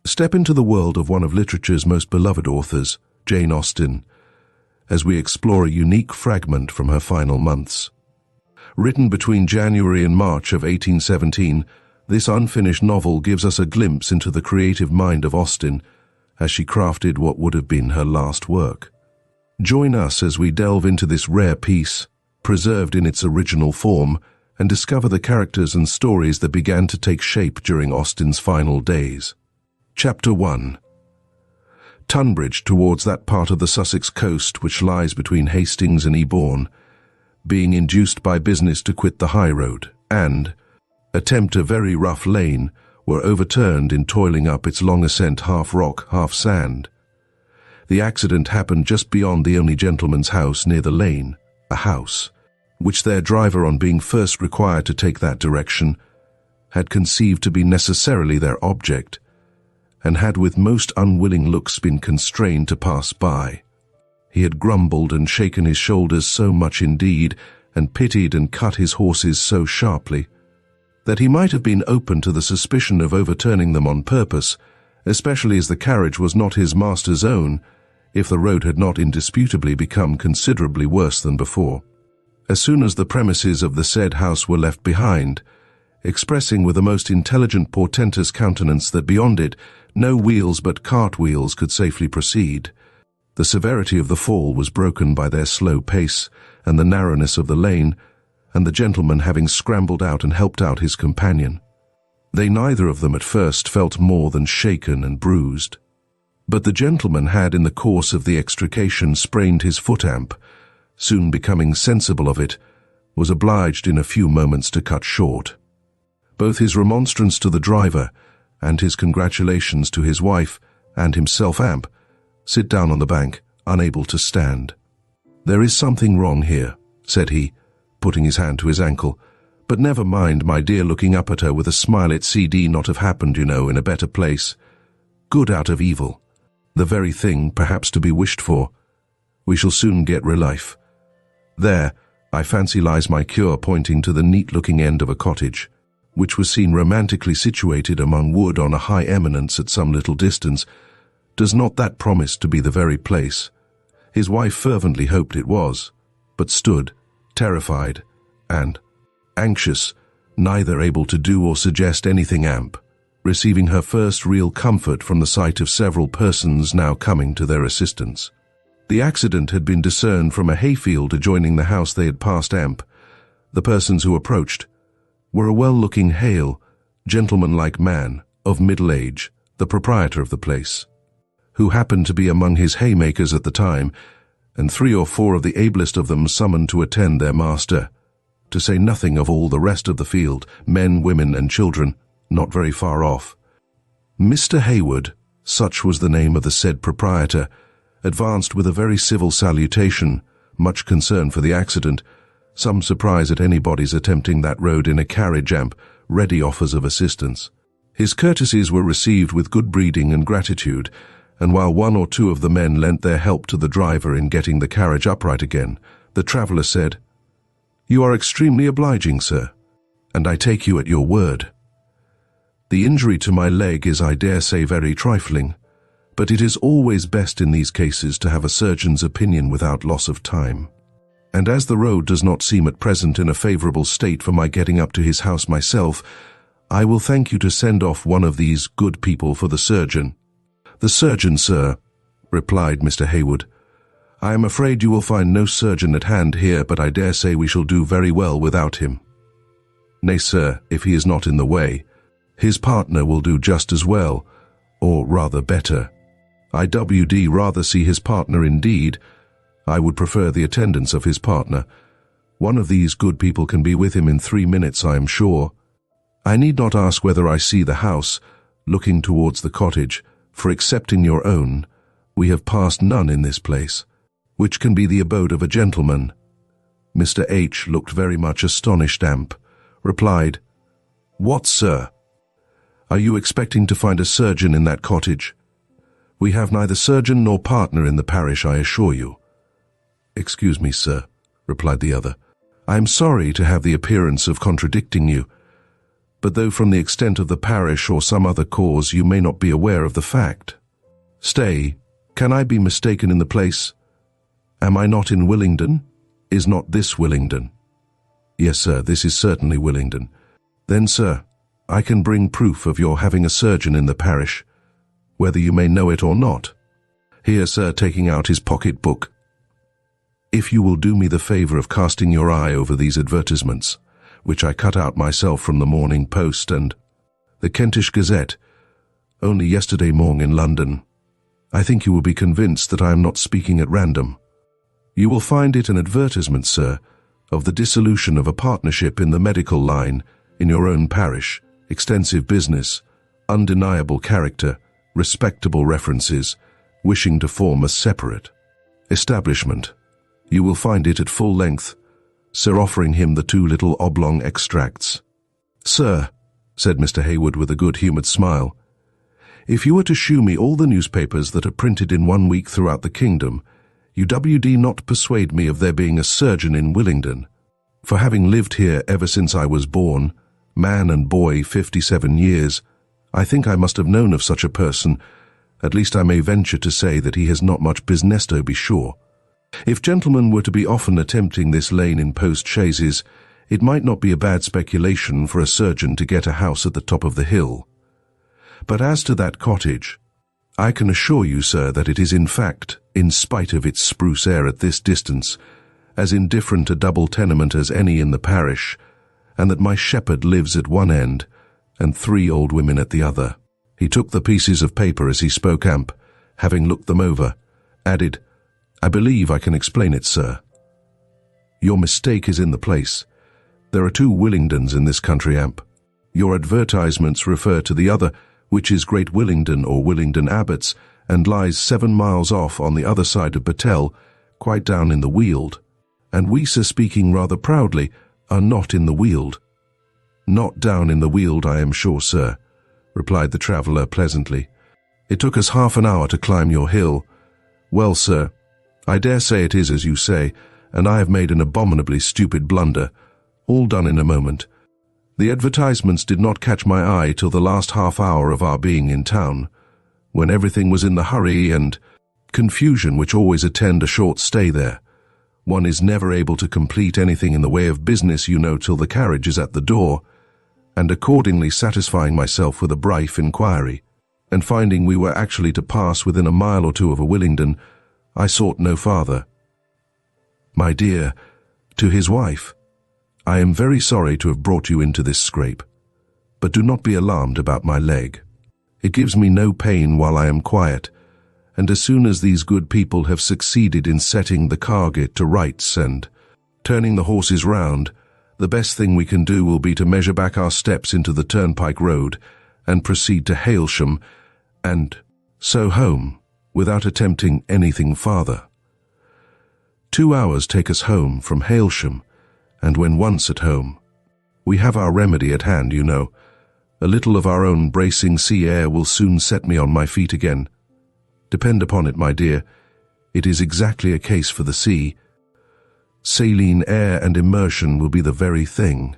Step into the world of one of literature's most beloved authors, Jane Austen, as we explore a unique fragment from her final months. Written between January and March of 1817, this unfinished novel gives us a glimpse into the creative mind of Austen as she crafted what would have been her last work. Join us as we delve into this rare piece, preserved in its original form, and discover the characters and stories that began to take shape during Austen's final days. Chapter 1. Tunbridge, towards that part of the Sussex coast which lies between Hastings and Eborn, being induced by business to quit the high road, and attempt a very rough lane, were overturned in toiling up its long ascent, half rock, half sand. The accident happened just beyond the only gentleman's house near the lane, a house which their driver, on being first required to take that direction, had conceived to be necessarily their object, and had with most unwilling looks been constrained to pass by. He had grumbled and shaken his shoulders so much indeed, and pitied and cut his horses so sharply, that he might have been open to the suspicion of overturning them on purpose, especially as the carriage was not his master's own, if the road had not indisputably become considerably worse than before. As soon as the premises of the said house were left behind, expressing with a most intelligent portentous countenance that beyond it no wheels but cart wheels could safely proceed, the severity of the fall was broken by their slow pace and the narrowness of the lane, and the gentleman having scrambled out and helped out his companion. They neither of them at first felt more than shaken and bruised. But the gentleman had in the course of the extrication sprained his foot-amp, soon becoming sensible of it, was obliged in a few moments to cut short. Both his remonstrance to the driver and his congratulations to his wife and himself amp sit down on the bank, unable to stand. "There is something wrong here," said he, putting his hand to his ankle. "But never mind, my dear," looking up at her with a smile. "It CD not have happened, you know, in a better place. Good out of evil. The very thing, perhaps, to be wished for. We shall soon get relief. There, I fancy, lies my cure," pointing to the neat-looking end of a cottage, which was seen romantically situated among wood on a high eminence at some little distance. Does not that promise to be the very place? His wife fervently hoped it was, but stood, terrified, and anxious, neither able to do or suggest anything amp, receiving her first real comfort from the sight of several persons now coming to their assistance. The accident had been discerned from a hayfield adjoining the house they had passed amp. The persons who approached were a well-looking, hale, gentleman-like man, of middle age, the proprietor of the place, who happened to be among his haymakers at the time, and 3 or 4 of the ablest of them summoned to attend their master, to say nothing of all the rest of the field, men, women, and children, not very far off. Mr. Hayward, such was the name of the said proprietor, advanced with a very civil salutation, much concern for the accident, some surprise at anybody's attempting that road in a carriage amp, ready offers of assistance. His courtesies were received with good breeding and gratitude, and while 1 or 2 of the men lent their help to the driver in getting the carriage upright again, the traveller said, "You are extremely obliging, sir, and I take you at your word. The injury to my leg is, I dare say, very trifling, but it is always best in these cases to have a surgeon's opinion without loss of time. And as the road does not seem at present in a favourable state for my getting up to his house myself, I will thank you to send off one of these good people for the surgeon." "The surgeon, sir," replied Mr. Hayward. "I am afraid you will find no surgeon at hand here, but I dare say we shall do very well without him." "Nay, sir, if he is not in the way, his partner will do just as well, or rather better. I would rather see his partner indeed. I would prefer the attendance of his partner. One of these good people can be with him in 3 minutes, I am sure. I need not ask whether I see the house," looking towards the cottage, "for excepting your own, we have passed none in this place, which can be the abode of a gentleman." Mr. H. looked very much astonished amp, replied, "What, sir? Are you expecting to find a surgeon in that cottage? We have neither surgeon nor partner in the parish, I assure you." "Excuse me, sir," replied the other. "I am sorry to have the appearance of contradicting you. but though from the extent of the parish or some other cause you may not be aware of the fact. Stay, can I be mistaken in the place? Am I not in Willingdon? Is not this Willingdon? Yes, sir, this is certainly Willingdon. Then, sir, I can bring proof of your having a surgeon in the parish, whether you may know it or not. Here, sir, taking out his pocket-book. If you will do me the favour of casting your eye over these advertisements, which I cut out myself from the Morning Post and the Kentish Gazette, only yesterday morning in London, I think you will be convinced that I am not speaking at random. You will find it an advertisement, sir, of the dissolution of a partnership in the medical line in your own parish, extensive business, undeniable character, respectable references, wishing to form a separate establishment. You will find it at full length, sir, offering him the 2 little oblong extracts. Sir, said Mr. Hayward with a good-humoured smile, if you were to shew me all the newspapers that are printed in 1 week throughout the kingdom, you would not persuade me of there being a surgeon in Willingdon. For having lived here ever since I was born, man and boy 57 years, I think I must have known of such a person. At least I may venture to say that he has not much business, to be sure. If gentlemen were to be often attempting this lane in post-chaises, it might not be a bad speculation for a surgeon to get a house at the top of the hill. But as to that cottage, I can assure you, sir, that it is in fact, in spite of its spruce air at this distance, as indifferent a double tenement as any in the parish, and that my shepherd lives at one end, and 3 old women at the other. He took the pieces of paper as he spoke, having looked them over, added, I believe I can explain it, sir. Your mistake is in the place. There are 2 Willingdons in this country, Your advertisements refer to the other, which is Great Willingdon or Willingdon Abbots, and lies 7 miles off on the other side of Battelle, quite down in the Weald. And we, sir, speaking rather proudly, are not in the Weald. Not down in the Weald, I am sure, sir, replied the traveller pleasantly. It took us half an hour to climb your hill. Well, sir, I dare say it is as you say, and I have made an abominably stupid blunder, all done in a moment. The advertisements did not catch my eye till the last half hour of our being in town, when everything was in the hurry and confusion which always attend a short stay there. One is never able to complete anything in the way of business, you know, till the carriage is at the door, and accordingly satisfying myself with a brief inquiry, and finding we were actually to pass within a mile or 2 of a Willingdon, I sought no farther. My dear, to his wife, I am very sorry to have brought you into this scrape, but do not be alarmed about my leg. It gives me no pain while I am quiet, and as soon as these good people have succeeded in setting the carget to rights and turning the horses round, the best thing we can do will be to measure back our steps into the turnpike road and proceed to Hailsham, and so home, without attempting anything farther. 2 hours take us home from Hailsham, and when once at home, we have our remedy at hand, you know. A little of our own bracing sea air will soon set me on my feet again. Depend upon it, my dear, it is exactly a case for the sea. Saline air and immersion will be the very thing.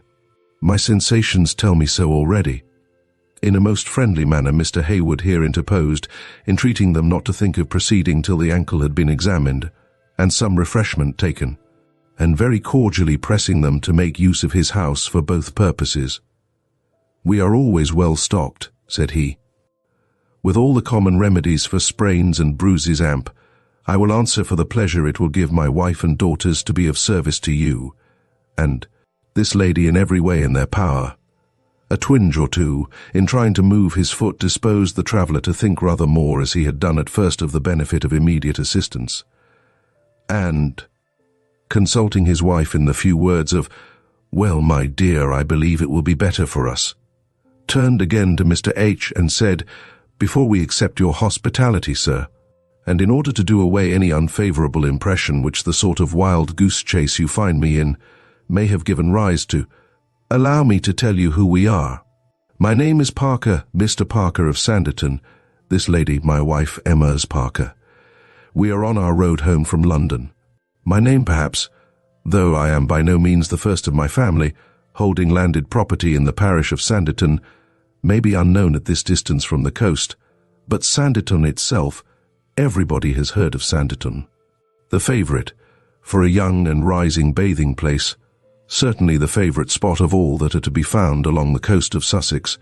My sensations tell me so already. In a most friendly manner, Mr. Hayward here interposed, entreating them not to think of proceeding till the ankle had been examined, and some refreshment taken, and very cordially pressing them to make use of his house for both purposes. We are always well stocked, said he, with all the common remedies for sprains and bruises. I will answer for the pleasure it will give my wife and daughters to be of service to you, and this lady in every way in their power. A twinge or 2, in trying to move his foot, disposed the traveller to think rather more, as he had done at first, of the benefit of immediate assistance. And, consulting his wife in the few words of, "Well, my dear, I believe it will be better for us," turned again to Mr. H. and said, "Before we accept your hospitality, sir, and in order to do away any unfavourable impression which the sort of wild goose chase you find me in may have given rise to, allow me to tell you who we are. My name is Parker, Mr. Parker of Sanditon, this lady, my wife, Emma's Parker. We are on our road home from London. My name, perhaps, though I am by no means the first of my family, holding landed property in the parish of Sanditon, may be unknown at this distance from the coast, but Sanditon itself, everybody has heard of Sanditon. The favourite, for a young and rising bathing place, certainly the favourite spot of all that are to be found along the coast of Sussex,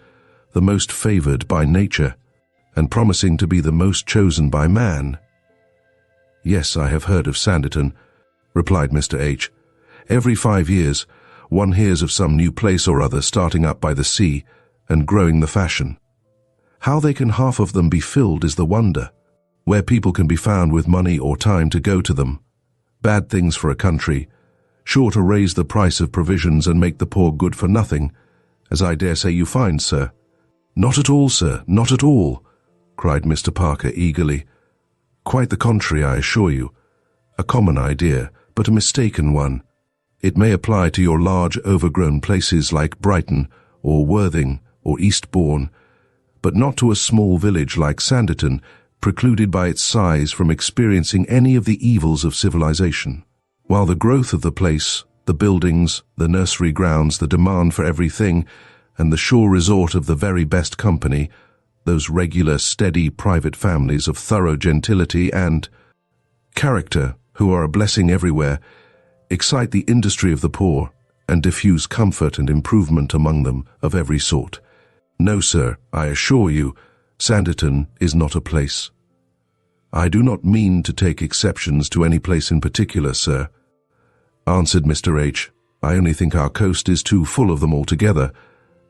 the most favoured by nature, and promising to be the most chosen by man. Yes, I have heard of Sanditon, replied Mr. H. Every 5 years, one hears of some new place or other starting up by the sea and growing the fashion. How they can half of them be filled is the wonder, where people can be found with money or time to go to them. Bad things for a country, sure to raise the price of provisions and make the poor good for nothing, as I dare say you find, sir. Not at all, sir, not at all, cried Mr. Parker eagerly. Quite the contrary, I assure you. A common idea, but a mistaken one. It may apply to your large overgrown places like Brighton or Worthing or Eastbourne, but not to a small village like Sanditon, precluded by its size from experiencing any of the evils of civilization. While the growth of the place, the buildings, the nursery grounds, the demand for everything, and the sure resort of the very best company, those regular, steady, private families of thorough gentility and character, who are a blessing everywhere, excite the industry of the poor, and diffuse comfort and improvement among them of every sort. No, sir, I assure you, Sanditon is not a place. I do not mean to take exceptions to any place in particular, sir, answered Mr. H. I only think our coast is too full of them altogether.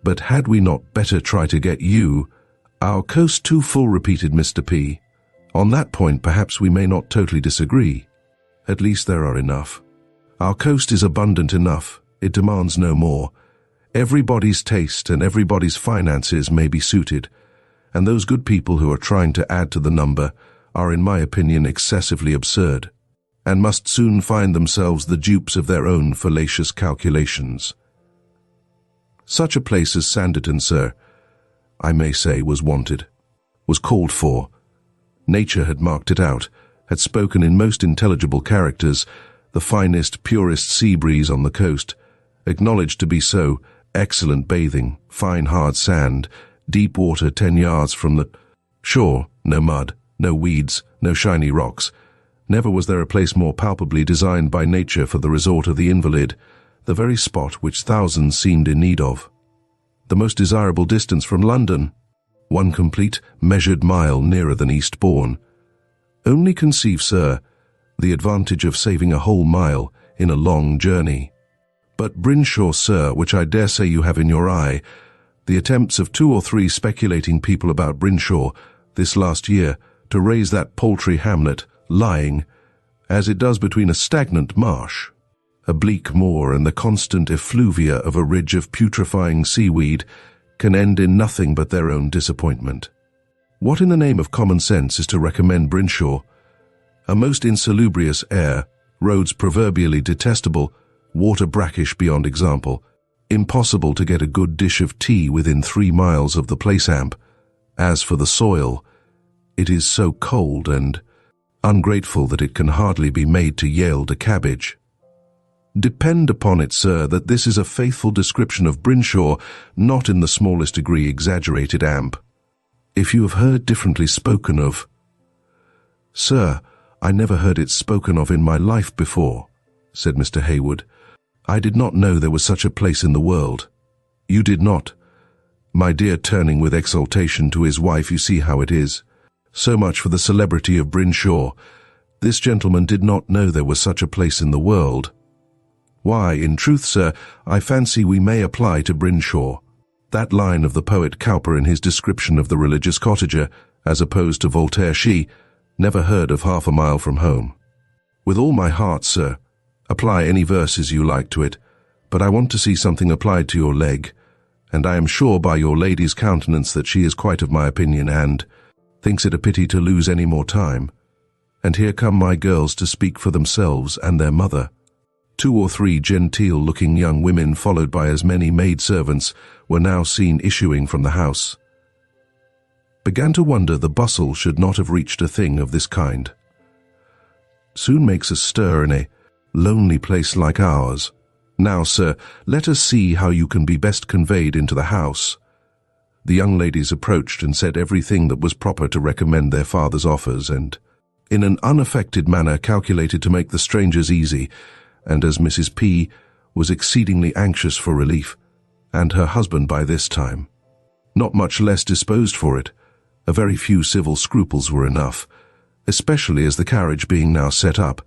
But had we not better try to get you— Our coast too full, repeated Mr. P. On that point perhaps we may not totally disagree. At least there are enough. Our coast is abundant enough. It demands no more. Everybody's taste and everybody's finances may be suited, and those good people who are trying to add to the number are, in my opinion, excessively absurd, and must soon find themselves the dupes of their own fallacious calculations. Such a place as Sanditon, sir, I may say, was wanted, was called for. Nature had marked it out, had spoken in most intelligible characters, the finest, purest sea breeze on the coast, acknowledged to be so, excellent bathing, fine hard sand, deep water 10 yards from the shore, no mud, no weeds, no shiny rocks. Never was there a place more palpably designed by nature for the resort of the invalid, the very spot which thousands seemed in need of. The most desirable distance from London, 1 complete, measured mile nearer than Eastbourne. Only conceive, sir, the advantage of saving a whole mile in a long journey. But Brinshaw, sir, which I dare say you have in your eye, the attempts of 2 or 3 speculating people about Brinshaw this last year to raise that paltry hamlet, lying, as it does between a stagnant marsh, a bleak moor, and the constant effluvia of a ridge of putrefying seaweed, can end in nothing but their own disappointment. What in the name of common sense is to recommend Brinshaw? A most insalubrious air, roads proverbially detestable, water brackish beyond example, impossible to get a good dish of tea within 3 miles of the place amp. As for the soil, it is so cold and ungrateful that it can hardly be made to yield a cabbage. Depend upon it, sir, that this is a faithful description of Brinshaw, not in the smallest degree exaggerated amp. If you have heard differently spoken of— Sir, I never heard it spoken of in my life before, said Mr. Hayward. I did not know there was such a place in the world. You did not. My dear, turning with exultation to his wife, you see how it is. So much for the celebrity of Brinshaw. This gentleman did not know there was such a place in the world. Why, in truth, sir, I fancy we may apply to Brinshaw that line of the poet Cowper in his description of the religious cottager, as opposed to Voltaire. She never heard of half a mile from home. With all my heart, sir, apply any verses you like to it, but I want to see something applied to your leg, and I am sure by your lady's countenance that she is quite of my opinion and thinks it a pity to lose any more time. And here come my girls to speak for themselves and their mother. 2 or 3 genteel-looking young women, followed by as many maid-servants, were now seen issuing from the house. Began to wonder the bustle should not have reached a thing of this kind. Soon makes a stir in a lonely place like ours, Now, sir, let us see how you can be best conveyed into the house." The young ladies approached and said everything that was proper to recommend their father's offers, and in an unaffected manner calculated to make the strangers easy, and as Mrs. P. was exceedingly anxious for relief, and her husband by this time not much less disposed for it, a very few civil scruples were enough, especially as the carriage being now set up,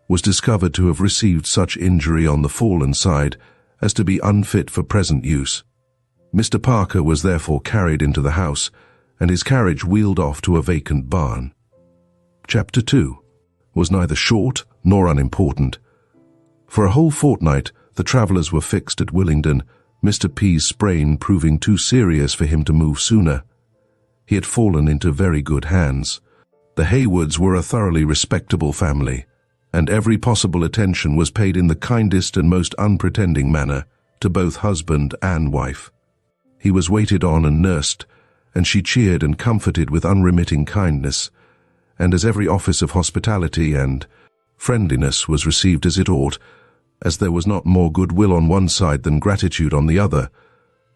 was discovered to have received such injury on the fallen side as to be unfit for present use. Mr. Parker was therefore carried into the house, and his carriage wheeled off to a vacant barn. Chapter 2 was neither short nor unimportant. For a whole fortnight the travellers were fixed at Willingdon, Mr. P.'s sprain proving too serious for him to move sooner. He had fallen into very good hands. The Haywoods were a thoroughly respectable family, and every possible attention was paid in the kindest and most unpretending manner to both husband and wife. He was waited on and nursed, and she cheered and comforted with unremitting kindness, and as every office of hospitality and friendliness was received as it ought, as there was not more goodwill on one side than gratitude on the other,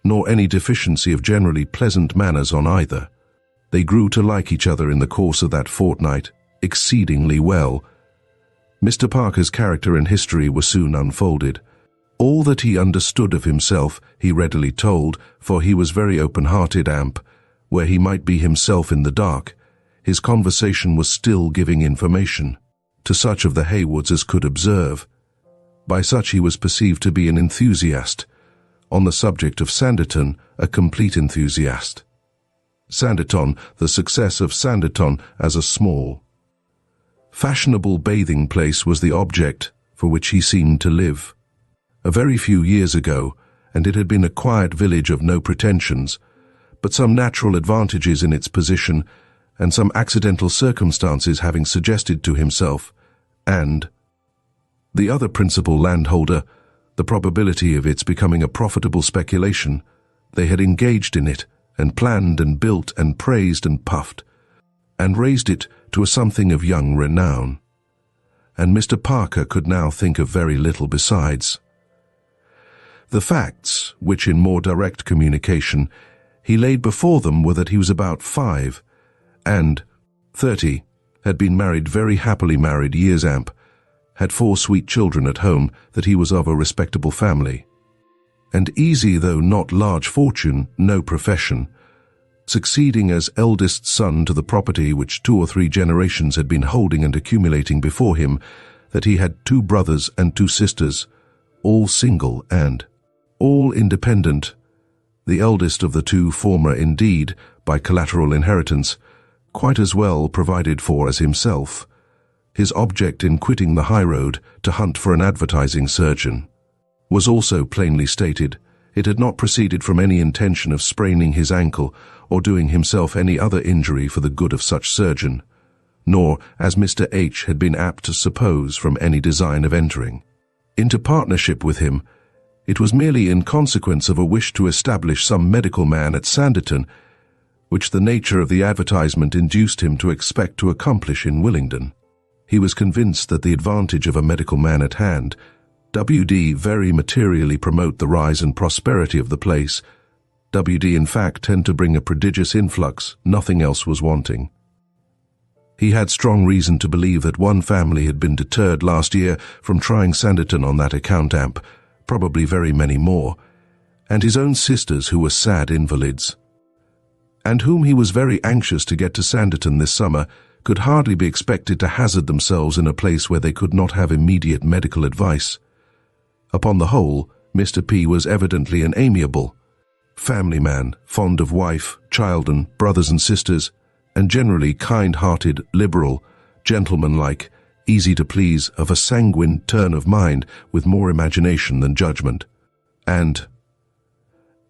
nor any deficiency of generally pleasant manners on either. They grew to like each other in the course of that fortnight exceedingly well. Mr. Parker's character and history were soon unfolded. All that he understood of himself he readily told, for he was very open-hearted where he might be himself in the dark. His conversation was still giving information to such of the Haywoods as could observe. By such he was perceived to be an enthusiast. On the subject of Sanditon, a complete enthusiast. Sanditon, the success of Sanditon as a small, fashionable bathing place was the object for which he seemed to live. A very few years ago, and it had been a quiet village of no pretensions, but some natural advantages in its position, and some accidental circumstances having suggested to himself, and the other principal landholder, the probability of its becoming a profitable speculation, they had engaged in it, and planned and built and praised and puffed, and raised it to a something of young renown. And Mr. Parker could now think of very little besides. The facts, which in more direct communication he laid before them, were that he was about 5, and 30, had been married, very happily married years had 4 sweet children at home, that he was of a respectable family, and easy though not large fortune, no profession, succeeding as eldest son to the property which 2 or 3 generations had been holding and accumulating before him, that he had 2 brothers and 2 sisters, all single and all independent, the eldest of the 2 former indeed, by collateral inheritance, quite as well provided for as himself. His object in quitting the highroad to hunt for an advertising surgeon was also plainly stated. It had not proceeded from any intention of spraining his ankle or doing himself any other injury for the good of such surgeon, nor, as Mr. H. had been apt to suppose, from any design of entering into partnership with him. It was merely in consequence of a wish to establish some medical man at Sanditon, which the nature of the advertisement induced him to expect to accomplish in Willingdon. He was convinced that the advantage of a medical man at hand WD very materially promote the rise and prosperity of the place. WD in fact tend to bring a prodigious influx, nothing else was wanting. He had strong reason to believe that one family had been deterred last year from trying Sanditon on that account probably very many more, and his own sisters who were sad invalids, and whom he was very anxious to get to Sanditon this summer, could hardly be expected to hazard themselves in a place where they could not have immediate medical advice. Upon the whole, Mr. P. was evidently an amiable family man, fond of wife, child and brothers and sisters, and generally kind-hearted, liberal, gentlemanlike, easy to please, of a sanguine turn of mind, with more imagination than judgment. And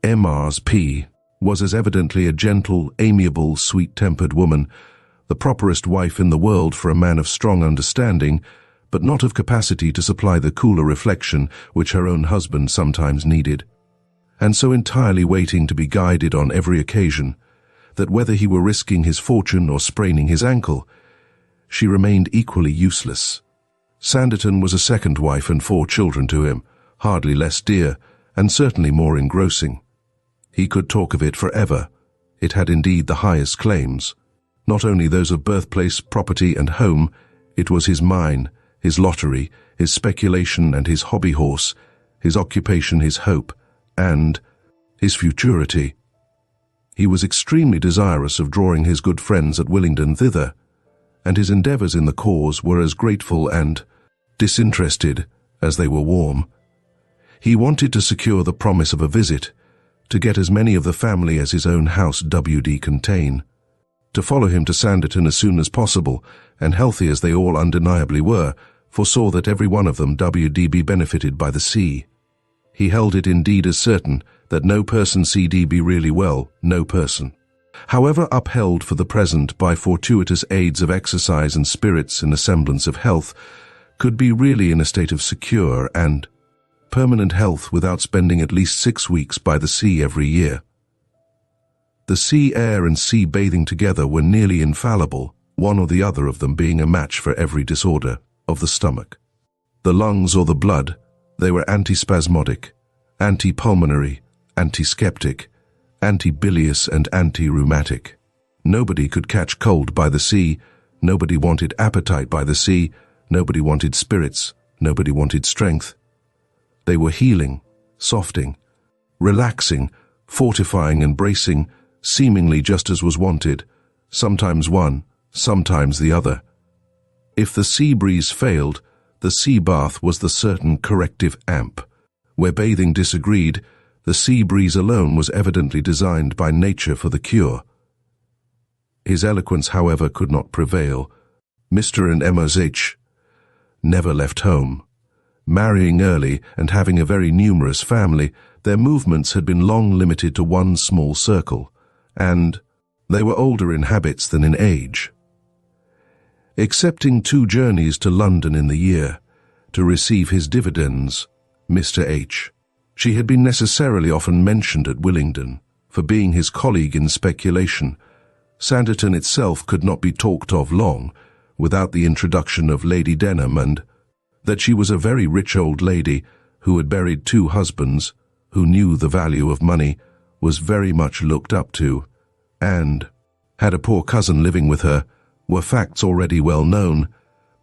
Mrs. P. was as evidently a gentle, amiable, sweet-tempered woman, the properest wife in the world for a man of strong understanding, but not of capacity to supply the cooler reflection which her own husband sometimes needed, and so entirely waiting to be guided on every occasion, that whether he were risking his fortune or spraining his ankle, she remained equally useless. Sanditon was a second wife and 4 children to him, hardly less dear, and certainly more engrossing. He could talk of it forever. It had indeed the highest claims. Not only those of birthplace, property, and home, it was his mine, his lottery, his speculation and his hobby horse, his occupation, his hope, and his futurity. He was extremely desirous of drawing his good friends at Willingdon thither, and his endeavours in the cause were as grateful and disinterested as they were warm. He wanted to secure the promise of a visit, to get as many of the family as his own house WD contain, to follow him to Sanditon as soon as possible, and healthy as they all undeniably were, foresaw that every one of them WD be benefited by the sea. He held it indeed as certain that no person CD be really well, no person, however upheld for the present by fortuitous aids of exercise and spirits in a semblance of health, could be really in a state of secure and permanent health without spending at least 6 weeks by the sea every year. The sea air and sea bathing together were nearly infallible, one or the other of them being a match for every disorder of the stomach. The lungs or the blood, they were antispasmodic, antipulmonary, antiseptic, antibilious and anti-rheumatic. Nobody could catch cold by the sea, nobody wanted appetite by the sea, nobody wanted spirits, nobody wanted strength. They were healing, softening, relaxing, fortifying and bracing, seemingly just as was wanted, sometimes one, sometimes the other. If the sea breeze failed, the sea bath was the certain corrective amp. Where bathing disagreed, the sea breeze alone was evidently designed by nature for the cure. His eloquence, however, could not prevail. Mr. and Emma's H. never left home. Marrying early and having a very numerous family, their movements had been long limited to one small circle, and they were older in habits than in age. Excepting 2 journeys to London in the year, to receive his dividends, Mr. H. She had been necessarily often mentioned at Willingdon, for being his colleague in speculation. Sanditon itself could not be talked of long, without the introduction of Lady Denham, and that she was a very rich old lady who had buried 2 husbands, who knew the value of money, was very much looked up to, and had a poor cousin living with her, were facts already well known,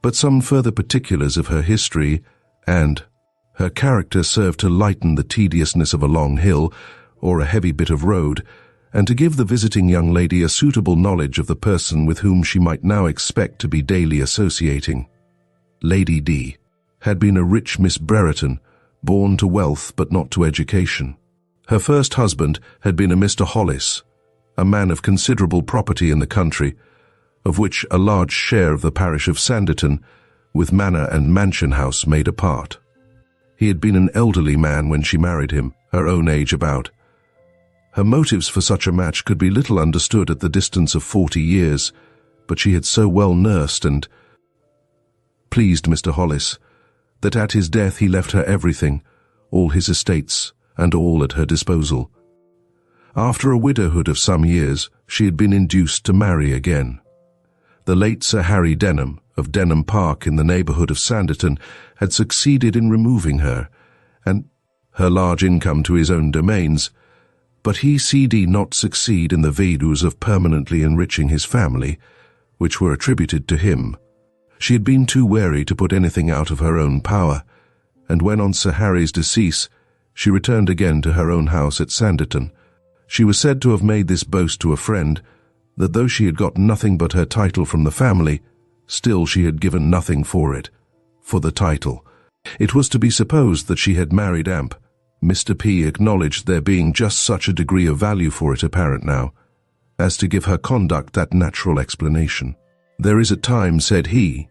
but some further particulars of her history and her character served to lighten the tediousness of a long hill or a heavy bit of road, and to give the visiting young lady a suitable knowledge of the person with whom she might now expect to be daily associating. Lady D. had been a rich Miss Brereton, born to wealth but not to education. Her first husband had been a Mr. Hollis, a man of considerable property in the country, of which a large share of the parish of Sanditon, with manor and mansion house, made a part. He had been an elderly man when she married him, her own age about. Her motives for such a match could be little understood at the distance of 40 years, but she had so well nursed and pleased Mr. Hollis, that at his death he left her everything, all his estates, and all at her disposal. After a widowhood of some years, she had been induced to marry again. The late Sir Harry Denham, of Denham Park in the neighbourhood of Sanditon, had succeeded in removing her, and her large income to his own domains, but he CD not succeed in the virtues of permanently enriching his family, which were attributed to him. She had been too wary to put anything out of her own power, and when on Sir Harry's decease, she returned again to her own house at Sanditon. She was said to have made this boast to a friend, that though she had got nothing but her title from the family, still she had given nothing for it, for the title. It was to be supposed that she had married Amp. Mr. P. acknowledged there being just such a degree of value for it apparent now, as to give her conduct that natural explanation. There is at times, said he,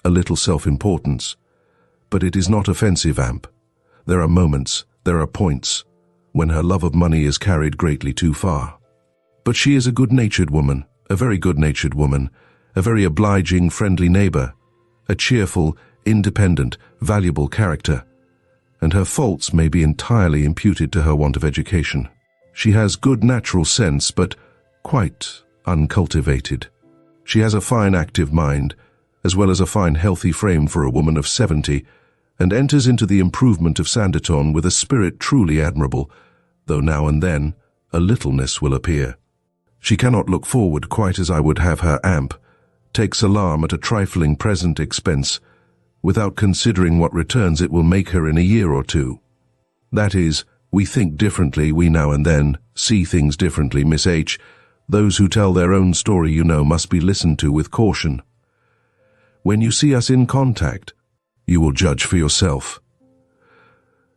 a little self-importance, but it is not offensive, Amp. There are moments, there are points, when her love of money is carried greatly too far. But she is a good-natured woman, a very good-natured woman, a very obliging, friendly neighbour, a cheerful, independent, valuable character, and her faults may be entirely imputed to her want of education. She has good natural sense, but quite uncultivated. She has a fine active mind, as well as a fine healthy frame for a woman of 70, and enters into the improvement of Sanditon with a spirit truly admirable, though now and then a littleness will appear. She cannot look forward quite as I would have her amp, takes alarm at a trifling present expense, without considering what returns it will make her in a year or two. That is, we think differently, we now and then see things differently, Miss H. Those who tell their own story, you know, must be listened to with caution. When you see us in contact, you will judge for yourself.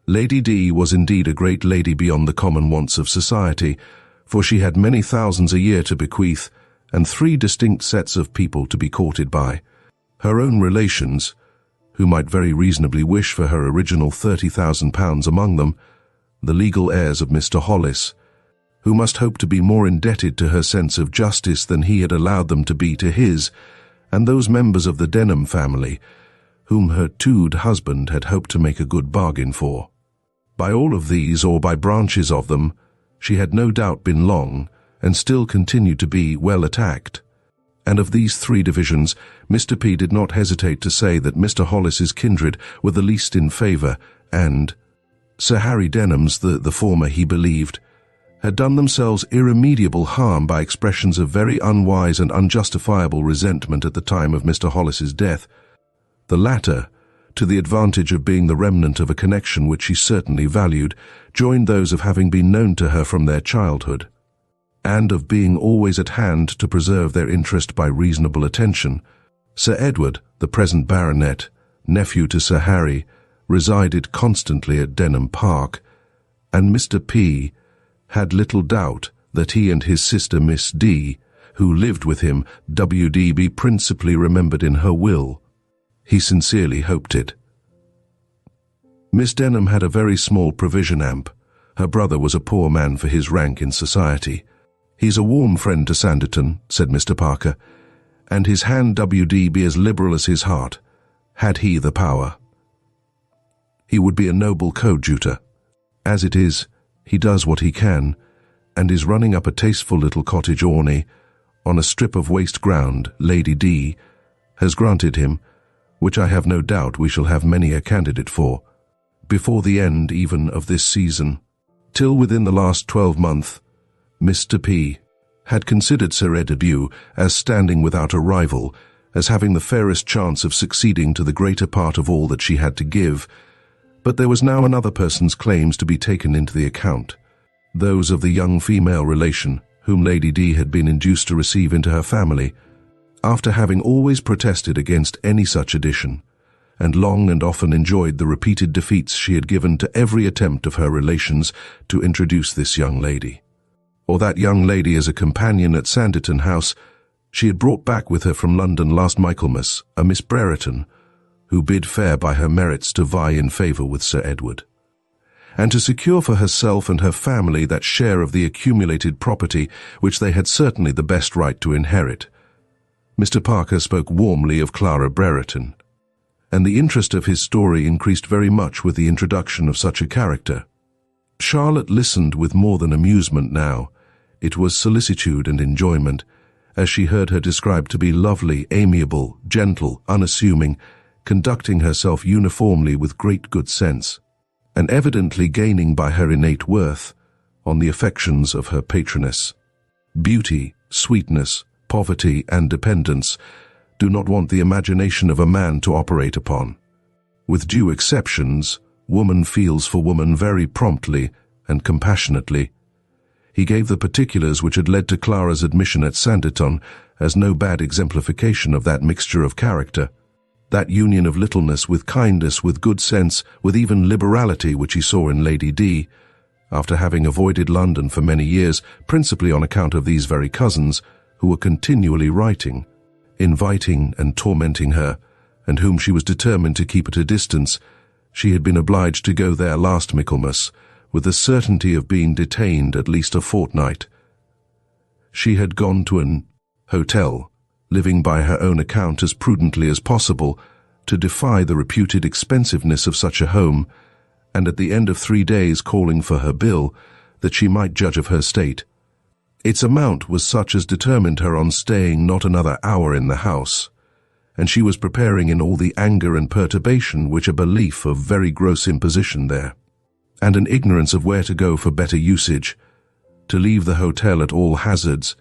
Lady D was indeed a great lady beyond the common wants of society, for she had many thousands a year to bequeath, and 3 distinct sets of people to be courted by. Her own relations, who might very reasonably wish for her original £30,000 among them, the legal heirs of Mr. Hollis, who must hope to be more indebted to her sense of justice than he had allowed them to be to his, and those members of the Denham family, whom her tude husband had hoped to make a good bargain for. By all of these, or by branches of them, she had no doubt been long, and still continued to be, well attacked. And of these 3 divisions, Mr. P. did not hesitate to say that Mr. Hollis's kindred were the least in favour, and Sir Harry Denham's, the former he believed, had done themselves irremediable harm by expressions of very unwise and unjustifiable resentment at the time of Mr. Hollis's death. The latter, to the advantage of being the remnant of a connection which she certainly valued, joined those of having been known to her from their childhood, and of being always at hand to preserve their interest by reasonable attention. Sir Edward, the present baronet, nephew to Sir Harry, resided constantly at Denham Park, and Mr. P. had little doubt that he and his sister Miss D., who lived with him, W.D. be principally remembered in her will. He sincerely hoped it. Miss Denham had a very small provision amp. Her brother was a poor man for his rank in society. "He's a warm friend to Sanditon," said Mr. Parker, "and his hand W.D. be as liberal as his heart, had he the power. He would be a noble coadjutor. As it is, he does what he can, and is running up a tasteful little cottage orney on a strip of waste ground Lady D. has granted him, which I have no doubt we shall have many a candidate for, before the end even of this season. Till within the last 12 months, Mr. P. had considered Sir Edward as standing without a rival, as having the fairest chance of succeeding to the greater part of all that she had to give, but there was now another person's claims to be taken into the account, those of the young female relation whom Lady D. had been induced to receive into her family, after having always protested against any such addition, and long and often enjoyed the repeated defeats she had given to every attempt of her relations to introduce this young lady, or that young lady as a companion at Sanditon House. She had brought back with her from London last Michaelmas a Miss Brereton, who bid fair by her merits to vie in favour with Sir Edward, and to secure for herself and her family that share of the accumulated property which they had certainly the best right to inherit. Mr. Parker spoke warmly of Clara Brereton, and the interest of his story increased very much with the introduction of such a character. Charlotte listened with more than amusement now. It was solicitude and enjoyment, as she heard her described to be lovely, amiable, gentle, unassuming, conducting herself uniformly with great good sense, and evidently gaining by her innate worth on the affections of her patroness. Beauty, sweetness, poverty, and dependence do not want the imagination of a man to operate upon. With due exceptions, woman feels for woman very promptly and compassionately. He gave the particulars which had led to Clara's admission at Sanditon as no bad exemplification of that mixture of character, that union of littleness with kindness, with good sense, with even liberality which he saw in Lady D. After having avoided London for many years, principally on account of these very cousins, who were continually writing, inviting and tormenting her, and whom she was determined to keep at a distance, she had been obliged to go there last Michaelmas, with the certainty of being detained at least a fortnight. She had gone to an hotel, living by her own account as prudently as possible, to defy the reputed expensiveness of such a home, and at the end of 3 days calling for her bill, that she might judge of her state. Its amount was such as determined her on staying not another hour in the house, and she was preparing in all the anger and perturbation which a belief of very gross imposition there, and an ignorance of where to go for better usage, to leave the hotel at all hazards,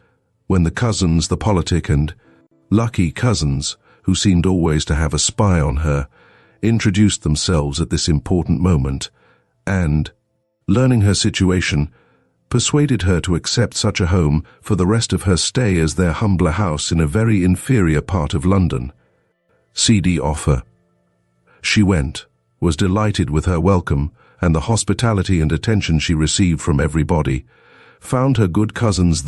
when the cousins, the politic and lucky cousins, who seemed always to have a spy on her, introduced themselves at this important moment, and, learning her situation, persuaded her to accept such a home for the rest of her stay as their humbler house in a very inferior part of London. CD offer. She went, was delighted with her welcome and the hospitality and attention she received from everybody, found her good cousins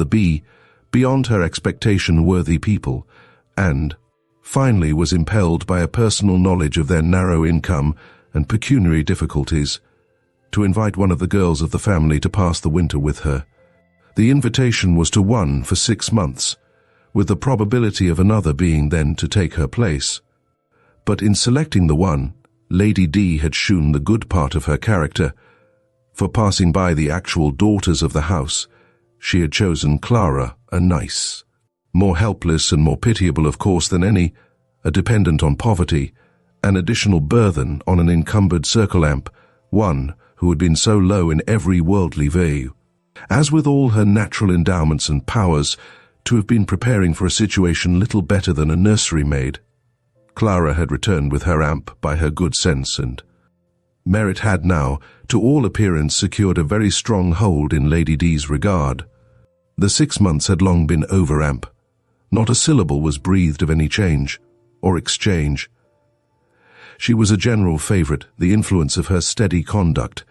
beyond her expectation worthy people, and finally was impelled by a personal knowledge of their narrow income and pecuniary difficulties to invite one of the girls of the family to pass the winter with her. The invitation was to one for 6 months, with the probability of another being then to take her place. But in selecting the one, Lady D had shewn the good part of her character. For passing by the actual daughters of the house, she had chosen Clara, a nice, more helpless and more pitiable of course than any, a dependent on poverty, an additional burthen on an encumbered circle-lamp, one who had been so low in every worldly value, as with all her natural endowments and powers, to have been preparing for a situation little better than a nursery maid. Clara had returned with her amp by her good sense, and merit had now, to all appearance, secured a very strong hold in Lady D's regard. The 6 months had long been over amp. Not a syllable was breathed of any change or exchange. She was a general favourite, the influence of her steady conduct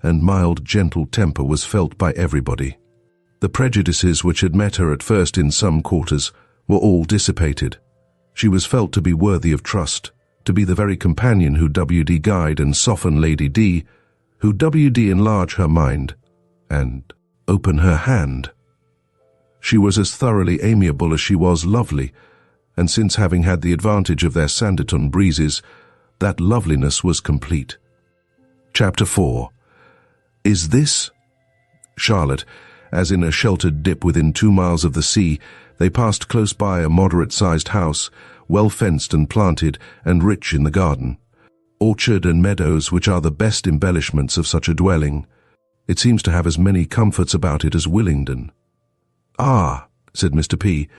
and mild, gentle temper was felt by everybody. The prejudices which had met her at first in some quarters were all dissipated. She was felt to be worthy of trust, to be the very companion who W.D. guide and soften Lady D, who W.D. enlarge her mind and open her hand. She was as thoroughly amiable as she was lovely, and since having had the advantage of their Sanditon breezes, that loveliness was complete. Chapter 4. Is this? Charlotte, as in a sheltered dip within 2 miles of the sea, they passed close by a moderate-sized house, well fenced and planted, and rich in the garden, orchard and meadows which are the best embellishments of such a dwelling. It seems to have as many comforts about it as Willingdon. Ah, said Mr. P.,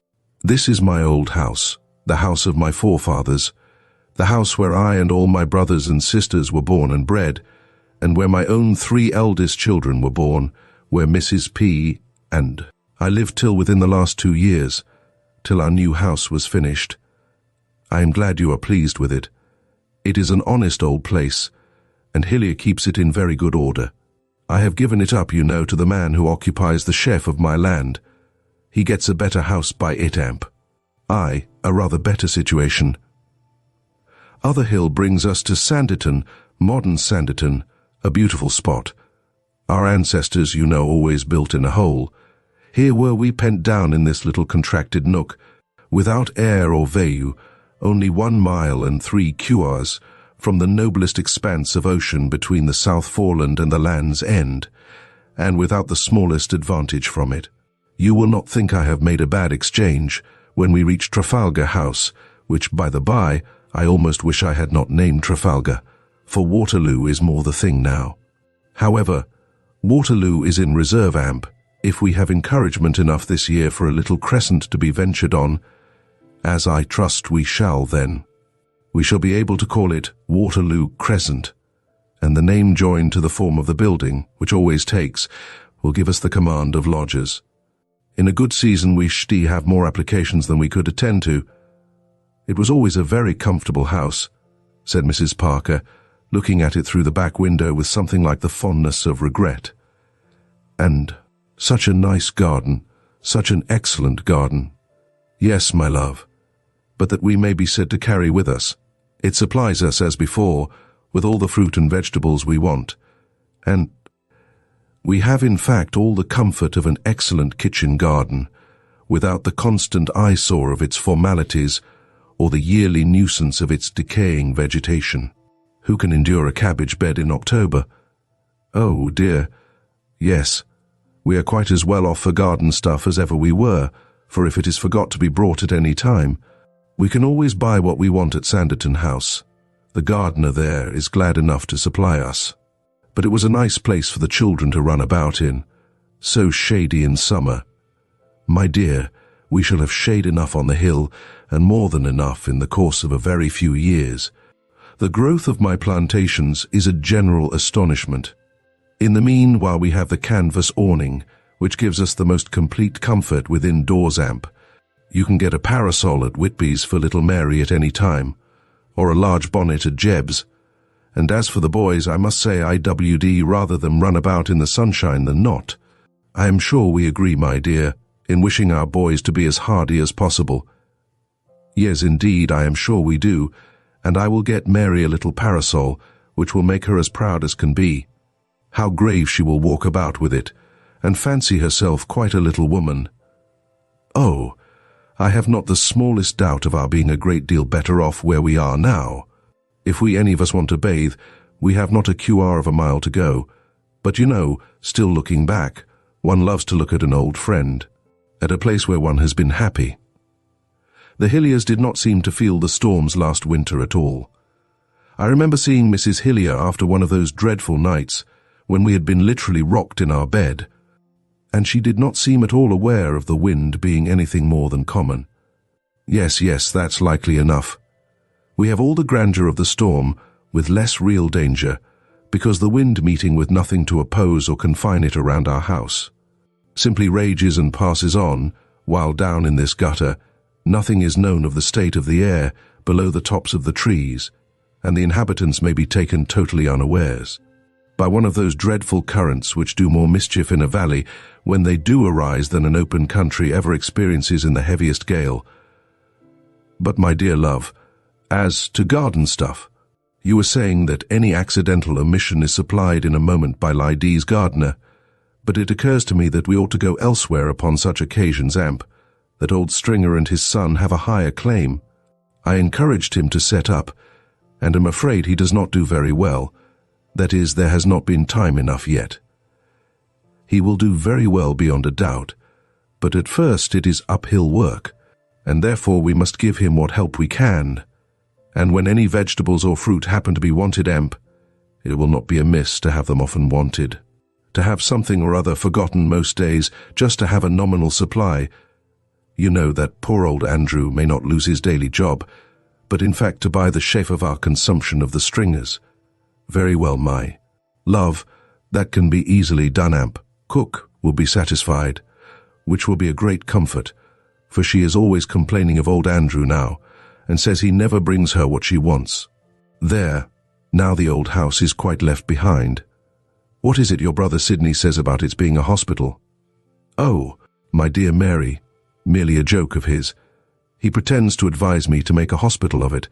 this is my old house, the house of my forefathers, the house where I and all my brothers and sisters were born and bred, and where my own 3 eldest children were born, where Mrs. P. and I lived till within the last 2 years, till our new house was finished. I am glad you are pleased with it. It is an honest old place, and Hillier keeps it in very good order. I have given it up, you know, to the man who occupies the chef of my land. He gets a better house by it, amp. I, a rather better situation. Otherhill brings us to Sanditon, modern Sanditon, a beautiful spot. Our ancestors, you know, always built in a hole. Here were we pent down in this little contracted nook, without air or value, only 1 mile and 3 cuars from the noblest expanse of ocean between the South Foreland and the Land's End, and without the smallest advantage from it. You will not think I have made a bad exchange when we reach Trafalgar House, which, by the by, I almost wish I had not named Trafalgar, for Waterloo is more the thing now. However, Waterloo is in reserve, amp, if we have encouragement enough this year for a little crescent to be ventured on, as I trust we shall then. We shall be able to call it Waterloo Crescent, and the name joined to the form of the building, which always takes, will give us the command of lodgers. In a good season we shall have more applications than we could attend to. It was always a very comfortable house, said Mrs. Parker, looking at it through the back window with something like the fondness of regret. And such a nice garden, such an excellent garden. Yes, my love, but that we may be said to carry with us. It supplies us, as before, with all the fruit and vegetables we want, and we have in fact all the comfort of an excellent kitchen garden, without the constant eyesore of its formalities or the yearly nuisance of its decaying vegetation. Who can endure a cabbage bed in October? Oh, dear, yes, we are quite as well off for garden stuff as ever we were, for if it is forgot to be brought at any time, We can always buy what we want at Sanditon House. The gardener there is glad enough to supply us. But it was a nice place for the children to run about in, so shady in summer. My dear, we shall have shade enough on the hill, and more than enough in the course of a very few years. The growth of my plantations is a general astonishment. In the meanwhile we have the canvas awning, which gives us the most complete comfort within doors amp. You can get a parasol at Whitby's for little Mary at any time, or a large bonnet at Jeb's. And as for the boys, I must say IWD rather than run about in the sunshine than not. I am sure we agree, my dear, in wishing our boys to be as hardy as possible. Yes, indeed, I am sure we do, and I will get Mary a little parasol, which will make her as proud as can be. How grave she will walk about with it, and fancy herself quite a little woman. Oh, I have not the smallest doubt of our being a great deal better off where we are now. If we any of us want to bathe, we have not a QR of a mile to go. But you know, still looking back, one loves to look at an old friend, at a place where one has been happy. The Hilliers did not seem to feel the storms last winter at all. I remember seeing Mrs. Hillier after one of those dreadful nights, when we had been literally rocked in our bed, and she did not seem at all aware of the wind being anything more than common. Yes, that's likely enough. We have all the grandeur of the storm, with less real danger, because the wind meeting with nothing to oppose or confine it around our house simply rages and passes on, while down in this gutter, nothing is known of the state of the air below the tops of the trees, and the inhabitants may be taken totally unawares by one of those dreadful currents which do more mischief in a valley when they do arise than an open country ever experiences in the heaviest gale. But my dear love, as to garden stuff, you were saying that any accidental omission is supplied in a moment by Lydee's gardener, but it occurs to me that we ought to go elsewhere upon such occasions, Amp, that old Stringer and his son have a higher claim. I encouraged him to set up, and am afraid he does not do very well. That is, there has not been time enough yet. He will do very well beyond a doubt, but at first it is uphill work, and therefore we must give him what help we can. And when any vegetables or fruit happen to be wanted, Emp, it will not be amiss to have them often wanted. To have something or other forgotten most days, just to have a nominal supply. You know that poor old Andrew may not lose his daily job, but in fact to buy the chaff of our consumption of the Stringers. Very well, my love, that can be easily done, Amp. Cook will be satisfied, which will be a great comfort, for she is always complaining of old Andrew now, and says he never brings her what she wants. There, now the old house is quite left behind. What is it your brother Sidney says about its being a hospital? Oh, my dear Mary, merely a joke of his. He pretends to advise me to make a hospital of it.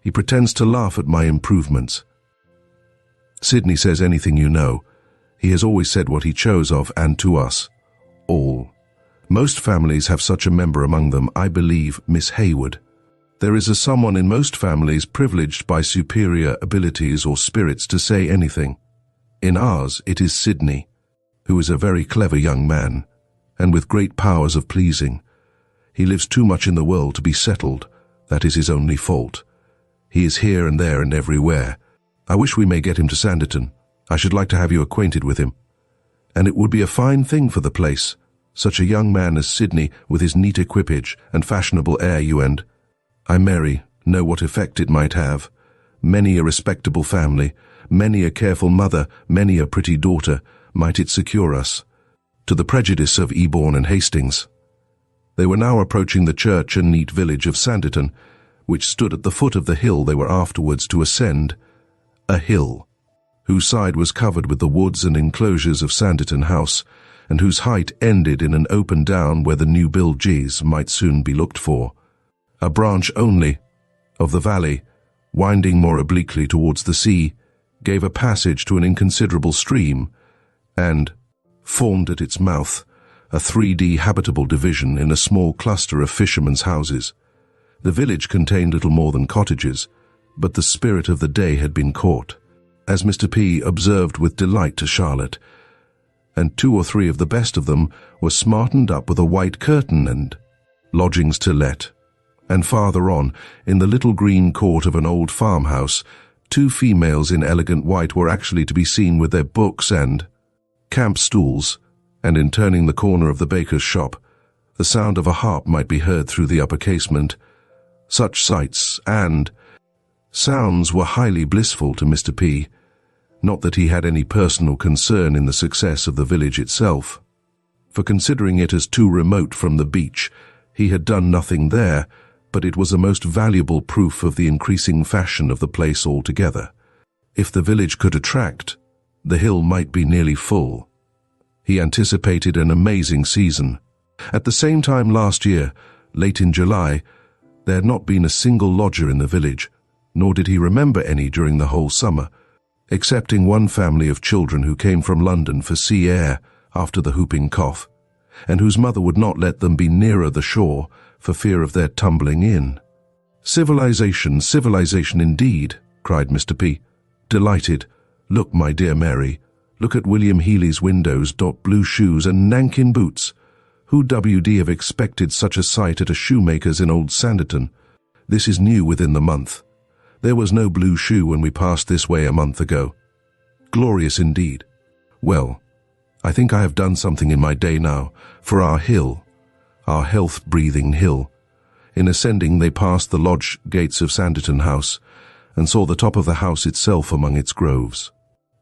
He pretends to laugh at my improvements. Sidney says anything you know. He has always said what he chose of and to us. All. Most families have such a member among them, I believe, Miss Hayward. There is a someone in most families privileged by superior abilities or spirits to say anything. In ours it is Sidney, who is a very clever young man, and with great powers of pleasing. He lives too much in the world to be settled. That is his only fault. He is here and there and everywhere. I wish we may get him to Sanditon. I should like to have you acquainted with him. And it would be a fine thing for the place, such a young man as Sidney with his neat equipage and fashionable air, you and I, Mary, know what effect it might have. Many a respectable family, many a careful mother, many a pretty daughter, might it secure us, to the prejudice of Eborn and Hastings. They were now approaching the church and neat village of Sanditon, which stood at the foot of the hill they were afterwards to ascend, a hill, whose side was covered with the woods and enclosures of Sanditon House, and whose height ended in an open down where the new bilges might soon be looked for. A branch only of the valley, winding more obliquely towards the sea, gave a passage to an inconsiderable stream, and formed at its mouth a 3D habitable division in a small cluster of fishermen's houses. The village contained little more than cottages, but the spirit of the day had been caught, as Mr. P. observed with delight to Charlotte, and 2 or 3 of the best of them were smartened up with a white curtain and lodgings to let. And farther on, in the little green court of an old farmhouse, two females in elegant white were actually to be seen with their books and camp stools, and in turning the corner of the baker's shop, the sound of a harp might be heard through the upper casement. Such sights and sounds were highly blissful to Mr. P. Not that he had any personal concern in the success of the village itself, for considering it as too remote from the beach, he had done nothing there, but it was a most valuable proof of the increasing fashion of the place altogether. If the village could attract, the hill might be nearly full. He anticipated an amazing season. At the same time last year, late in July, there had not been a single lodger in the village, nor did he remember any during the whole summer, excepting one family of children who came from London for sea air after the whooping cough, and whose mother would not let them be nearer the shore for fear of their tumbling in. "Civilization, civilization indeed," cried Mr. P. Delighted. "Look, my dear Mary, look at William Healy's windows, blue shoes and Nankin boots. Who would have expected such a sight at a shoemaker's in old Sanditon? This is new within the month. There was no blue shoe when we passed this way a month ago. Glorious indeed. Well, I think I have done something in my day now, for our hill, our health-breathing hill." In ascending, they passed the lodge gates of Sanditon House, and saw the top of the house itself among its groves.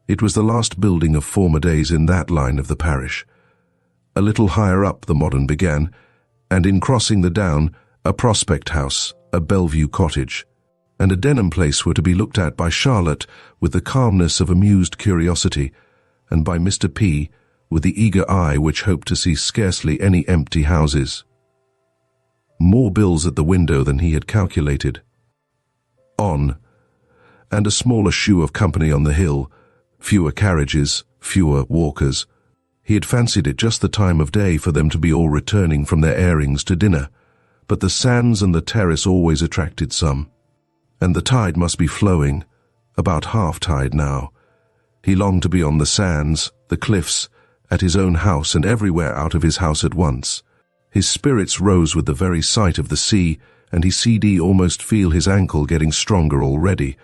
It was the last building of former days in that line of the parish. A little higher up the modern began, and in crossing the down, a prospect house, a Bellevue cottage, and a Denham place were to be looked at by Charlotte with the calmness of amused curiosity, and by Mr. P. with the eager eye which hoped to see scarcely any empty houses. More bills at the window than he had calculated. On, and a smaller shew of company on the hill, fewer carriages, fewer walkers. He had fancied it just the time of day for them to be all returning from their airings to dinner, but the sands and the terrace always attracted some, and the tide must be flowing, about half-tide now. He longed to be on the sands, the cliffs, at his own house and everywhere out of his house at once. His spirits rose with the very sight of the sea, and he could almost feel his ankle getting stronger already.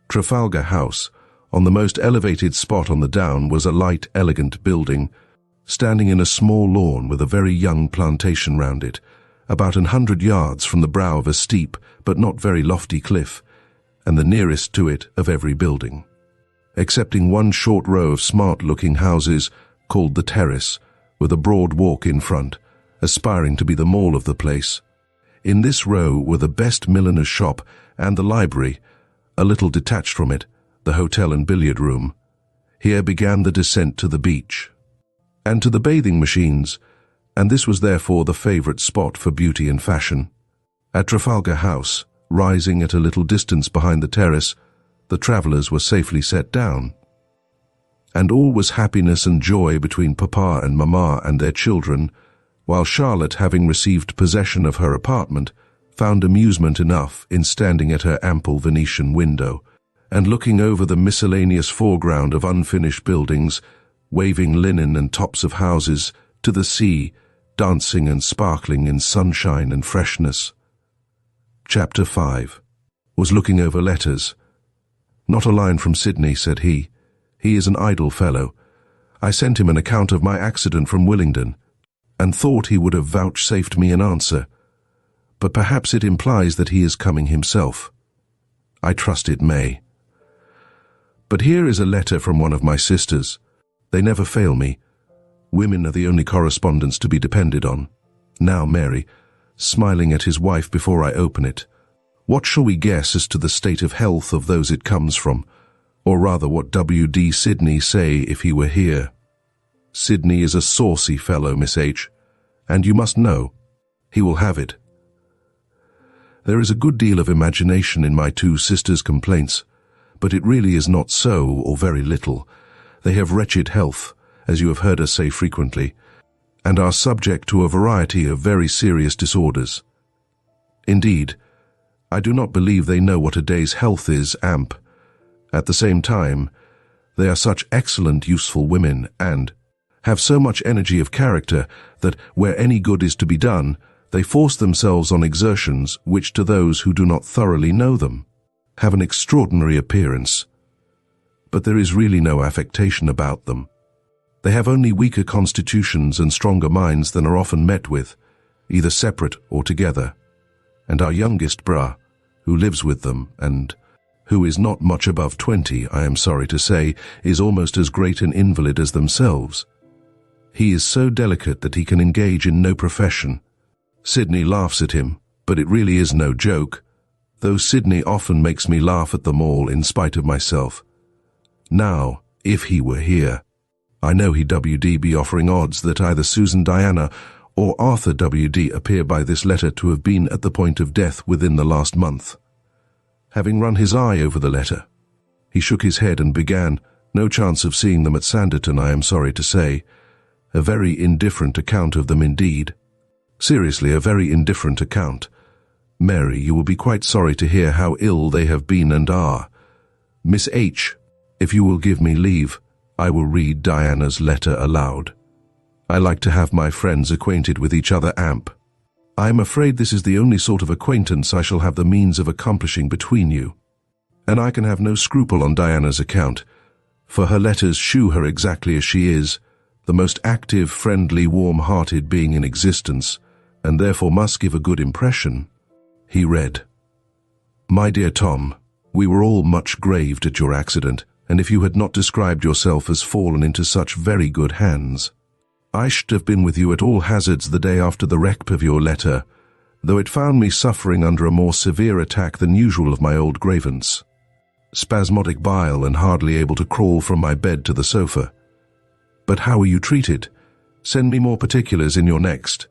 Trafalgar House, on the most elevated spot on the down, was a light, elegant building, standing in a small lawn with a very young plantation round it, about 100 yards from the brow of a steep but not very lofty cliff, and the nearest to it of every building, excepting one short row of smart-looking houses called the Terrace, with a broad walk in front, aspiring to be the mall of the place. In this row were the best milliner's shop and the library, a little detached from it, the hotel and billiard room. Here began the descent to the beach, and to the bathing machines, and this was therefore the favourite spot for beauty and fashion. At Trafalgar House, rising at a little distance behind the terrace, the travellers were safely set down, and all was happiness and joy between Papa and Mamma and their children, while Charlotte, having received possession of her apartment, found amusement enough in standing at her ample Venetian window, and looking over the miscellaneous foreground of unfinished buildings, waving linen and tops of houses, to the sea, dancing and sparkling in sunshine and freshness. Chapter 5. Was looking over letters. "Not a line from Sydney," said he. "He is an idle fellow. I sent him an account of my accident from Willingdon, and thought he would have vouchsafed me an answer. But perhaps it implies that he is coming himself. I trust it may. But here is a letter from one of my sisters. They never fail me. Women are the only correspondents to be depended on. Now, Mary," smiling at his wife before I open it, "what shall we guess as to the state of health of those it comes from? Or rather, what W.D. Sidney say if he were here? Sidney is a saucy fellow, Miss H., and you must know, he will have it. There is a good deal of imagination in my two sisters' complaints, but it really is not so, or very little. They have wretched health, as you have heard us say frequently, and are subject to a variety of very serious disorders. Indeed, I do not believe they know what a day's health is, amp. At the same time, they are such excellent, useful women, and have so much energy of character that where any good is to be done, They force themselves on exertions which, to those who do not thoroughly know them, have an extraordinary appearance. But there is really no affectation about them. They have only weaker constitutions and stronger minds than are often met with, either separate or together. And our youngest brah, who lives with them, and who is not much above 20, I am sorry to say, is almost as great an invalid as themselves. He is so delicate that he can engage in no profession. Sydney laughs at him, but it really is no joke, though Sydney often makes me laugh at them all in spite of myself. Now, if he were here, I know he'd be offering odds that either Susan Diana or Arthur appear by this letter to have been at the point of death within the last month. Having run his eye over the letter, he shook his head and began, "No chance of seeing them at Sanditon, I am sorry to say. A very indifferent account of them indeed. Seriously, a very indifferent account. Mary, you will be quite sorry to hear how ill they have been and are. Miss H, if you will give me leave, I will read Diana's letter aloud. I like to have my friends acquainted with each other, Amp. I am afraid this is the only sort of acquaintance I shall have the means of accomplishing between you. And I can have no scruple on Diana's account, for her letters shew her exactly as she is, the most active, friendly, warm-hearted being in existence, and therefore must give a good impression." He read, "My dear Tom, we were all much grieved at your accident, and if you had not described yourself as fallen into such very good hands, I should have been with you at all hazards the day after the wreck of your letter, though it found me suffering under a more severe attack than usual of my old grievance. Spasmodic bile and hardly able to crawl from my bed to the sofa. But how were you treated? Send me more particulars in your next.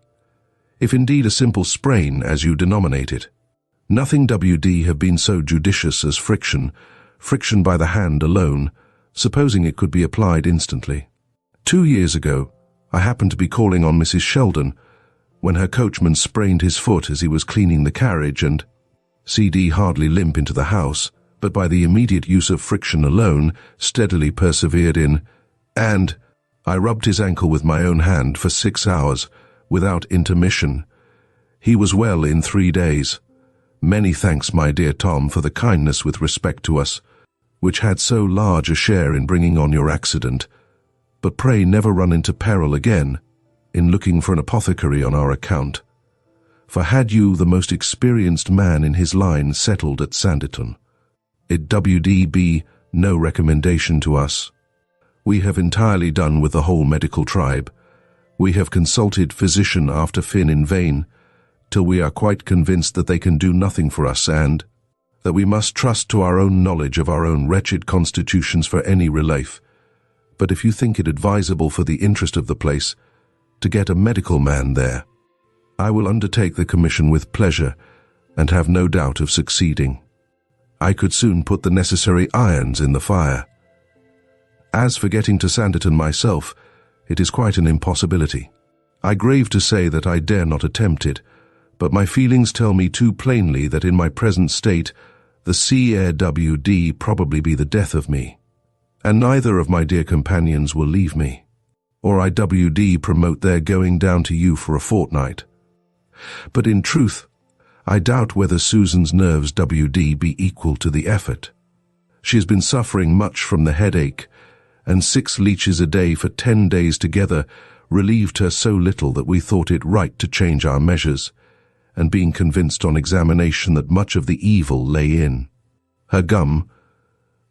If indeed a simple sprain, as you denominate it. Nothing have been so judicious as friction by the hand alone, supposing it could be applied instantly. 2 years ago, I happened to be calling on Mrs. Sheldon, when her coachman sprained his foot as he was cleaning the carriage, and CD hardly limp into the house, but by the immediate use of friction alone, steadily persevered in, and I rubbed his ankle with my own hand for 6 hours, without intermission. He was well in 3 days. Many thanks, my dear Tom, for the kindness with respect to us, which had so large a share in bringing on your accident. But pray never run into peril again, in looking for an apothecary on our account. For had you, the most experienced man in his line, settled at Sanditon, it be no recommendation to us. We have entirely done with the whole medical tribe. We have consulted physician after Finn in vain, till we are quite convinced that they can do nothing for us, and that we must trust to our own knowledge of our own wretched constitutions for any relief. But if you think it advisable for the interest of the place to get a medical man there, I will undertake the commission with pleasure, and have no doubt of succeeding. I could soon put the necessary irons in the fire. As for getting to Sanditon myself, it is quite an impossibility. I grieve to say that I dare not attempt it, but my feelings tell me too plainly that in my present state the CRWD probably be the death of me, and neither of my dear companions will leave me, or IWD promote their going down to you for a fortnight. But in truth, I doubt whether Susan's nerves be equal to the effort. She has been suffering much from the headache, and 6 leeches a day for 10 days together relieved her so little that we thought it right to change our measures, and being convinced on examination that much of the evil lay in her gum,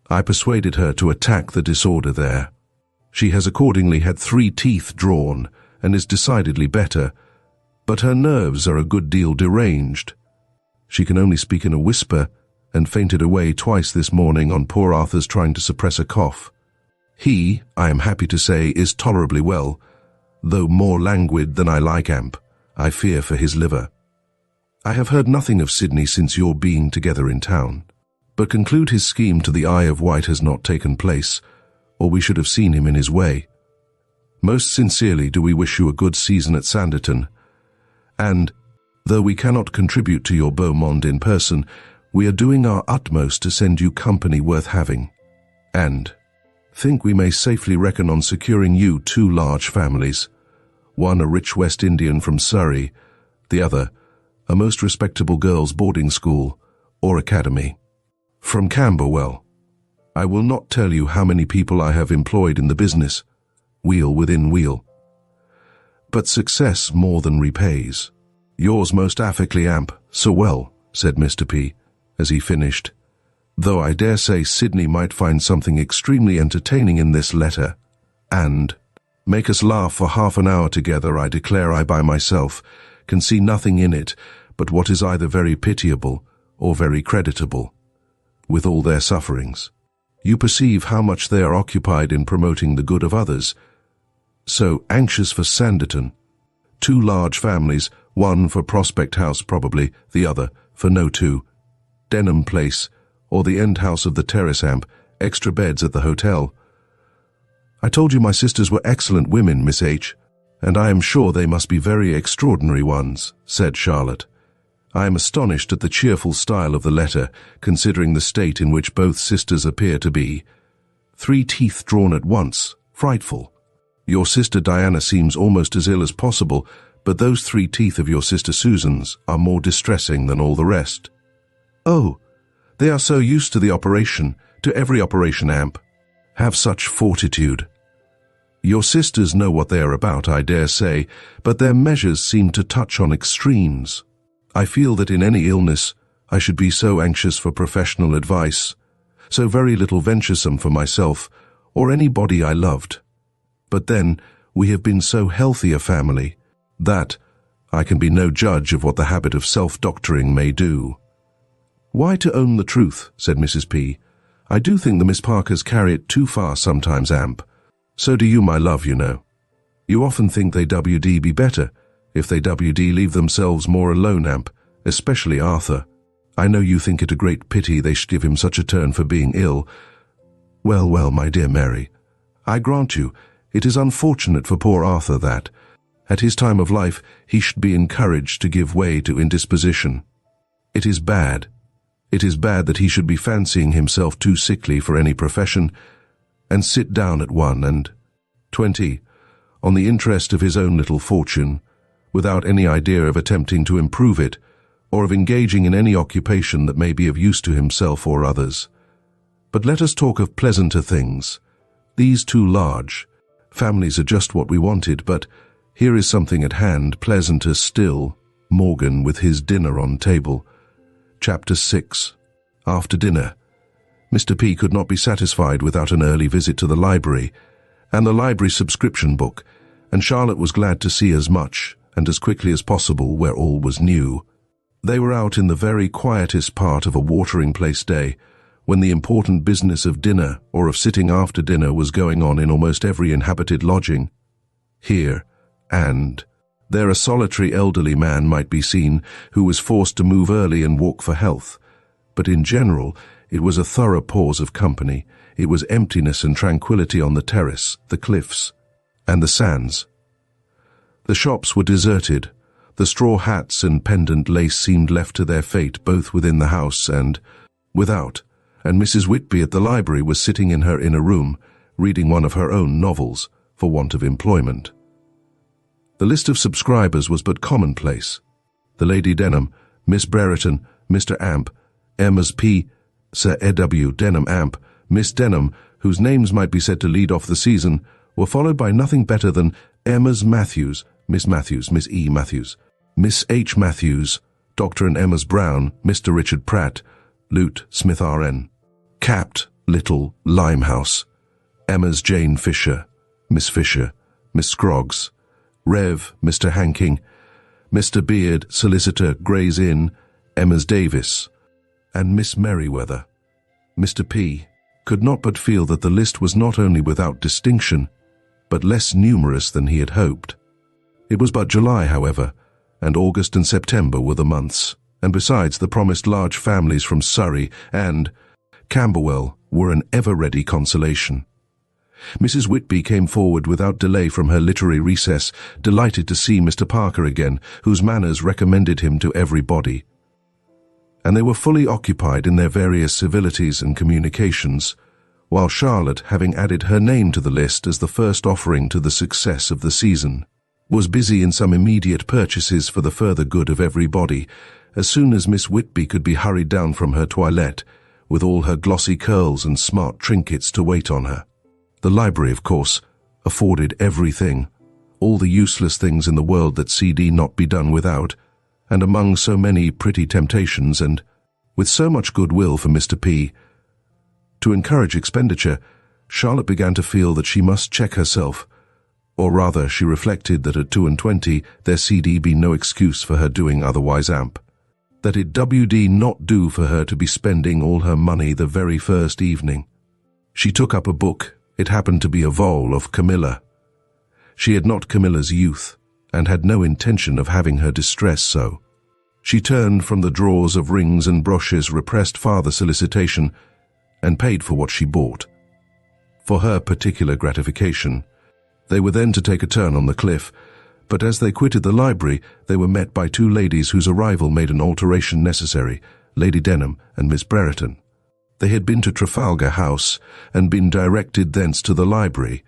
I persuaded her to attack the disorder there. She has accordingly had 3 teeth drawn, and is decidedly better, but her nerves are a good deal deranged. She can only speak in a whisper, and fainted away twice this morning on poor Arthur's trying to suppress a cough. He, I am happy to say, is tolerably well, though more languid than I like, Amp. I fear for his liver. I have heard nothing of Sydney since your being together in town, but conclude his scheme to the Eye of Wight has not taken place, or we should have seen him in his way. Most sincerely do we wish you a good season at Sanditon, and, though we cannot contribute to your beau monde in person, we are doing our utmost to send you company worth having, and think we may safely reckon on securing you 2 large families, one a rich West Indian from Surrey, the other, a most respectable girls' boarding school or academy. From Camberwell. I will not tell you how many people I have employed in the business, wheel within wheel. But success more than repays. Yours most affectly, Amp, so well, said Mr. P, as he finished, though I dare say Sydney might find something extremely entertaining in this letter, and make us laugh for half an hour together. I declare I by myself can see nothing in it but what is either very pitiable or very creditable, with all their sufferings. You perceive how much they are occupied in promoting the good of others. So anxious for Sanditon. 2 large families, one for Prospect House probably, the other for No. 2. Denham Place, or the end house of the terrace, Amp, extra beds at the hotel. I told you my sisters were excellent women, Miss H, and I am sure they must be very extraordinary ones, said Charlotte. I am astonished at the cheerful style of the letter, considering the state in which both sisters appear to be. 3 teeth drawn at once, frightful. Your sister Diana seems almost as ill as possible, but those 3 teeth of your sister Susan's are more distressing than all the rest. Oh, they are so used to the operation, to every operation, Amp. Have such fortitude. Your sisters know what they are about, I dare say, but their measures seem to touch on extremes. I feel that in any illness I should be so anxious for professional advice, so very little venturesome for myself or anybody I loved. But then we have been so healthy a family that I can be no judge of what the habit of self-doctoring may do. Why, to own the truth, said Mrs. P, I do think the Miss Parkers carry it too far sometimes, Amp. So do you, my love, you know. You often think they WD be better if they WD leave themselves more alone, Amp, especially Arthur. I know you think it a great pity they should give him such a turn for being ill. Well, well, my dear Mary, I grant you, it is unfortunate for poor Arthur that, at his time of life, he should be encouraged to give way to indisposition. It is bad. It is bad that he should be fancying himself too sickly for any profession, and sit down at 1 and 20 on the interest of his own little fortune, without any idea of attempting to improve it, or of engaging in any occupation that may be of use to himself or others. But let us talk of pleasanter things. These 2 large families are just what we wanted, but here is something at hand pleasanter still. Morgan with his dinner on table. Chapter 6. After dinner. Mr. P could not be satisfied without an early visit to the library, and the library subscription book, and Charlotte was glad to see as much and as quickly as possible where all was new. They were out in the very quietest part of a watering-place day, when the important business of dinner or of sitting after dinner was going on in almost every inhabited lodging. Here and there a solitary elderly man might be seen who was forced to move early and walk for health, but in general it was a thorough pause of company. It was emptiness and tranquillity on the terrace, the cliffs, and the sands. The shops were deserted. The straw hats and pendant lace seemed left to their fate both within the house and without, and Mrs. Whitby at the library was sitting in her inner room, reading one of her own novels, for want of employment. The list of subscribers was but commonplace. The Lady Denham, Miss Brereton, Mr. Amp, Emma's P, Sir E.W. Denham Amp, Miss Denham, whose names might be said to lead off the season, were followed by nothing better than Emma's Matthews, Miss E. Matthews, Miss H. Matthews, Dr. and Emma's Brown, Mr. Richard Pratt, Lute Smith R.N., Capt. Little Limehouse, Emma's Jane Fisher, Miss Scroggs, Rev. Mr. Hanking, Mr. Beard, Solicitor, Gray's Inn, Emma's Davis, and Miss Merriweather. Mr. P. could not but feel that the list was not only without distinction, but less numerous than he had hoped. It was but July, however, and August and September were the months, and besides, the promised large families from Surrey and Camberwell were an ever-ready consolation. Mrs. Whitby came forward without delay from her literary recess, delighted to see Mr. Parker again, whose manners recommended him to everybody. And they were fully occupied in their various civilities and communications, while Charlotte, having added her name to the list as the first offering to the success of the season, was busy in some immediate purchases for the further good of everybody, as soon as Miss Whitby could be hurried down from her toilette, with all her glossy curls and smart trinkets to wait on her. The library, of course, afforded everything, all the useless things in the world that CD not be done without, and among so many pretty temptations and with so much goodwill for Mr. P. To encourage expenditure, Charlotte began to feel that she must check herself, or rather she reflected that at 22 there CD be no excuse for her doing otherwise amp. That it WD not do for her to be spending all her money the very first evening. She took up a book. It happened to be a vol of Camilla. She had not Camilla's youth, and had no intention of having her distress so. She turned from the drawers of rings and brooches, repressed farther solicitation, and paid for what she bought. For her particular gratification. They were then to take a turn on the cliff, but as they quitted the library, they were met by two ladies whose arrival made an alteration necessary, Lady Denham and Miss Brereton. They had been to Trafalgar House, and been directed thence to the library,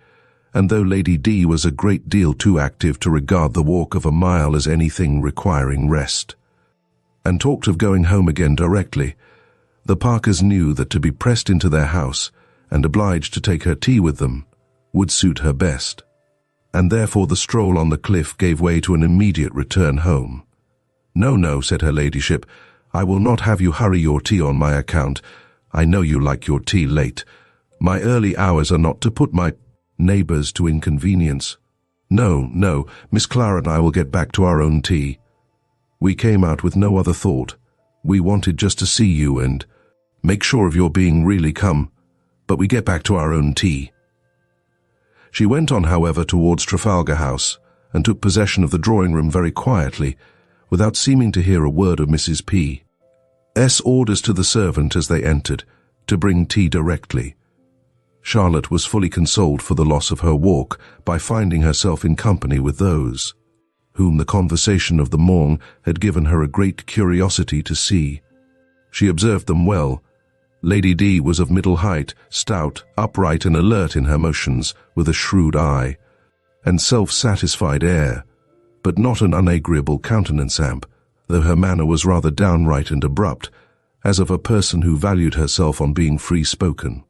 and though Lady D was a great deal too active to regard the walk of a mile as anything requiring rest, and talked of going home again directly, the Parkers knew that to be pressed into their house, and obliged to take her tea with them, would suit her best, and therefore the stroll on the cliff gave way to an immediate return home. "No, no," said her ladyship, "I will not have you hurry your tea on my account. I know you like your tea late. My early hours are not to put my neighbours to inconvenience. No, no, Miss Clara and I will get back to our own tea. We came out with no other thought. We wanted just to see you and make sure of your being really come, but we get back to our own tea." She went on, however, towards Trafalgar House, and took possession of the drawing-room very quietly, without seeming to hear a word of Mrs. P.'s orders to the servant as they entered, to bring tea directly. Charlotte was fully consoled for the loss of her walk by finding herself in company with those whom the conversation of the morn had given her a great curiosity to see. She observed them well. Lady D was of middle height, stout, upright and alert in her motions, with a shrewd eye, and self-satisfied air, but not an unagreeable countenance amp, though her manner was rather downright and abrupt, as of a person who valued herself on being free-spoken.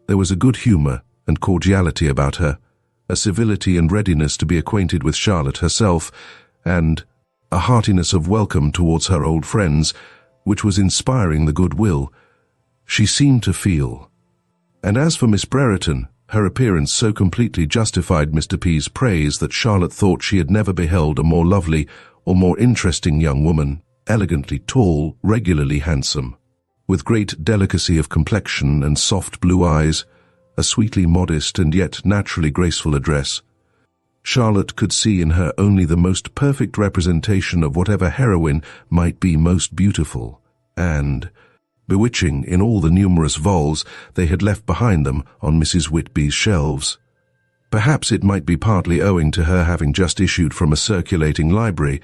There was a good humour and cordiality about her, a civility and readiness to be acquainted with Charlotte herself, and a heartiness of welcome towards her old friends, which was inspiring the goodwill she seemed to feel. And as for Miss Brereton, her appearance so completely justified Mr. P.'s praise that Charlotte thought she had never beheld a more lovely or more interesting young woman, elegantly tall, regularly handsome, with great delicacy of complexion and soft blue eyes, a sweetly modest and yet naturally graceful address. Charlotte could see in her only the most perfect representation of whatever heroine might be most beautiful, and bewitching in all the numerous vols they had left behind them on Mrs. Whitby's shelves. Perhaps it might be partly owing to her having just issued from a circulating library,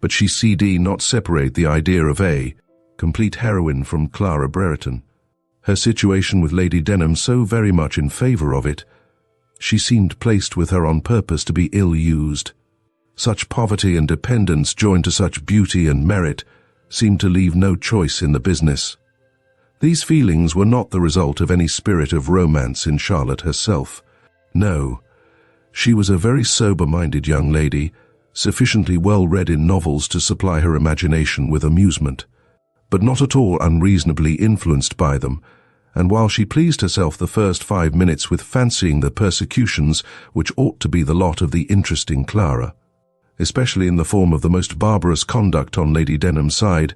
but she CD not separate the idea of a complete heroine from Clara Brereton. Her situation with Lady Denham so very much in favour of it, she seemed placed with her on purpose to be ill-used. Such poverty and dependence joined to such beauty and merit seemed to leave no choice in the business. These feelings were not the result of any spirit of romance in Charlotte herself. No, she was a very sober-minded young lady, sufficiently well read in novels to supply her imagination with amusement, but not at all unreasonably influenced by them, and while she pleased herself the first 5 minutes with fancying the persecutions which ought to be the lot of the interesting Clara, especially in the form of the most barbarous conduct on Lady Denham's side,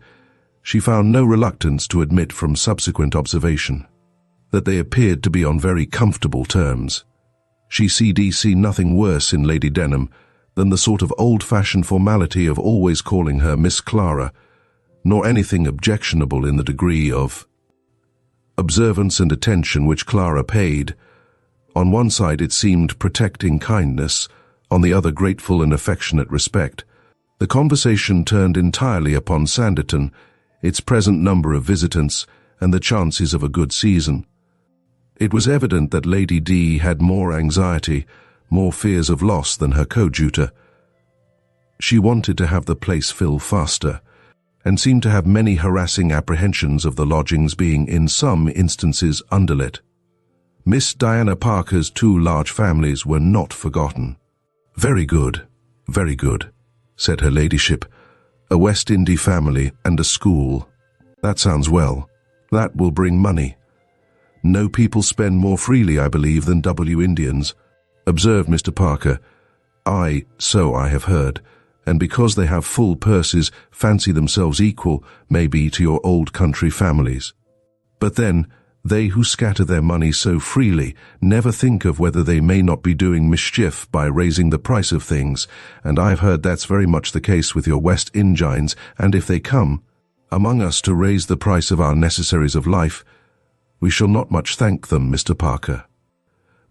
she found no reluctance to admit from subsequent observation that they appeared to be on very comfortable terms. She see nothing worse in Lady Denham than the sort of old-fashioned formality of always calling her Miss Clara, nor anything objectionable in the degree of observance and attention which Clara paid. On one side it seemed protecting kindness, on the other grateful and affectionate respect. The conversation turned entirely upon Sanditon, its present number of visitants, and the chances of a good season. It was evident that Lady D had more anxiety, more fears of loss than her coadjutor, She wanted to have the place fill faster, and seemed to have many harassing apprehensions of the lodgings being in some instances underlet. Miss Diana Parker's 2 large families were not forgotten. Very good, said her ladyship. A West India family and a school. That sounds well. That will bring money. No people spend more freely, I believe, than Indians, observed Mr. Parker. So I have heard, and because they have full purses, fancy themselves equal, maybe, to your old country families. But then, they who scatter their money so freely never think of whether they may not be doing mischief by raising the price of things, and I've heard that's very much the case with your West Indians, and if they come among us to raise the price of our necessaries of life, we shall not much thank them, Mr. Parker.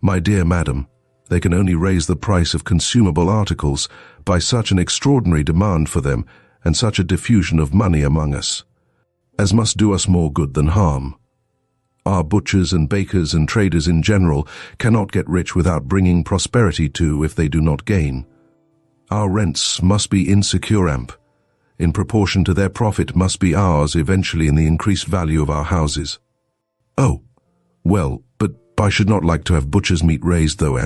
My dear madam, they can only raise the price of consumable articles by such an extraordinary demand for them and such a diffusion of money among us, as must do us more good than harm. Our butchers and bakers and traders in general cannot get rich without bringing prosperity to if they do not gain. Our rents must be insecure in proportion to their profit must be ours eventually in the increased value of our houses. Oh, well, but I should not like to have butcher's meat raised though,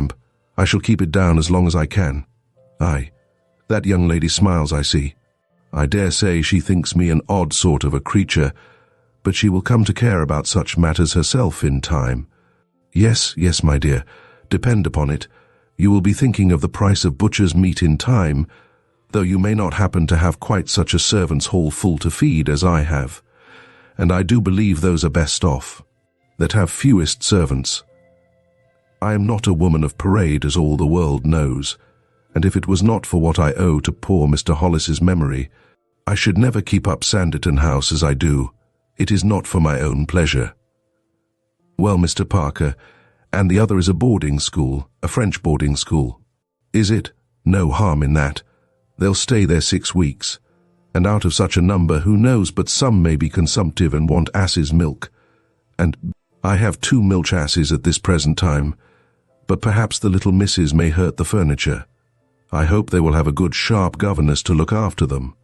I shall keep it down as long as I can. Aye, that young lady smiles, I see. I dare say she thinks me an odd sort of a creature, but she will come to care about such matters herself in time. Yes, my dear, depend upon it, you will be thinking of the price of butcher's meat in time, though you may not happen to have quite such a servants' hall full to feed as I have. And I do believe those are best off, that have fewest servants. I am not a woman of parade, as all the world knows, and if it was not for what I owe to poor Mr. Hollis's memory, I should never keep up Sanditon House as I do. It is not for my own pleasure. Well, Mr. Parker, and the other is a boarding school, a French boarding school. Is it? No harm in that. They'll stay there 6 weeks, and out of such a number, who knows but some may be consumptive and want ass's milk. And I have 2 milch asses at this present time, but perhaps the little misses may hurt the furniture. I hope they will have a good sharp governess to look after them.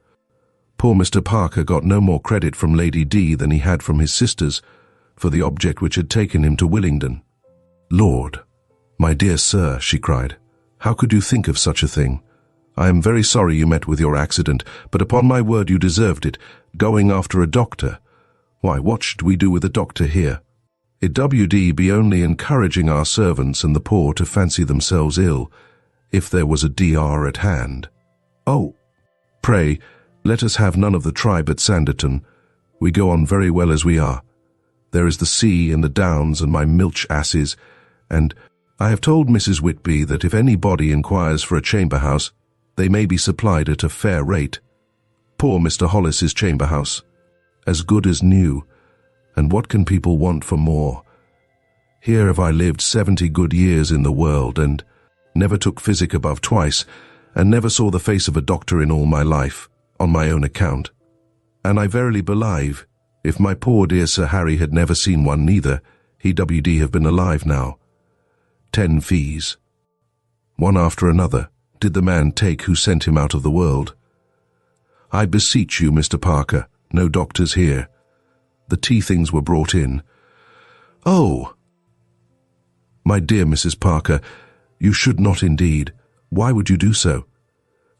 Poor Mr. Parker got no more credit from Lady D than he had from his sisters for the object which had taken him to Willingdon. Lord, my dear sir, she cried, how could you think of such a thing? I am very sorry you met with your accident, but upon my word you deserved it, going after a doctor. Why, what should we do with a doctor here? It WD be only encouraging our servants and the poor to fancy themselves ill, if there was a DR at hand. Oh, pray, let us have none of the tribe at Sanditon. We go on very well as we are. There is the sea and the downs and my milch asses, and I have told Mrs. Whitby that if anybody inquires for a chamber house, they may be supplied at a fair rate. Poor Mr. Hollis's chamber house, as good as new, and what can people want for more? Here have I lived 70 good years in the world, and never took physic above twice, and never saw the face of a doctor in all my life, on my own account. And I verily believe, if my poor dear Sir Harry had never seen one neither, he WD have been alive now. 10 fees. One after another did the man take who sent him out of the world. I beseech you, Mr. Parker, no doctors here. The tea things were brought in. Oh! My dear Mrs. Parker, you should not indeed. Why would you do so?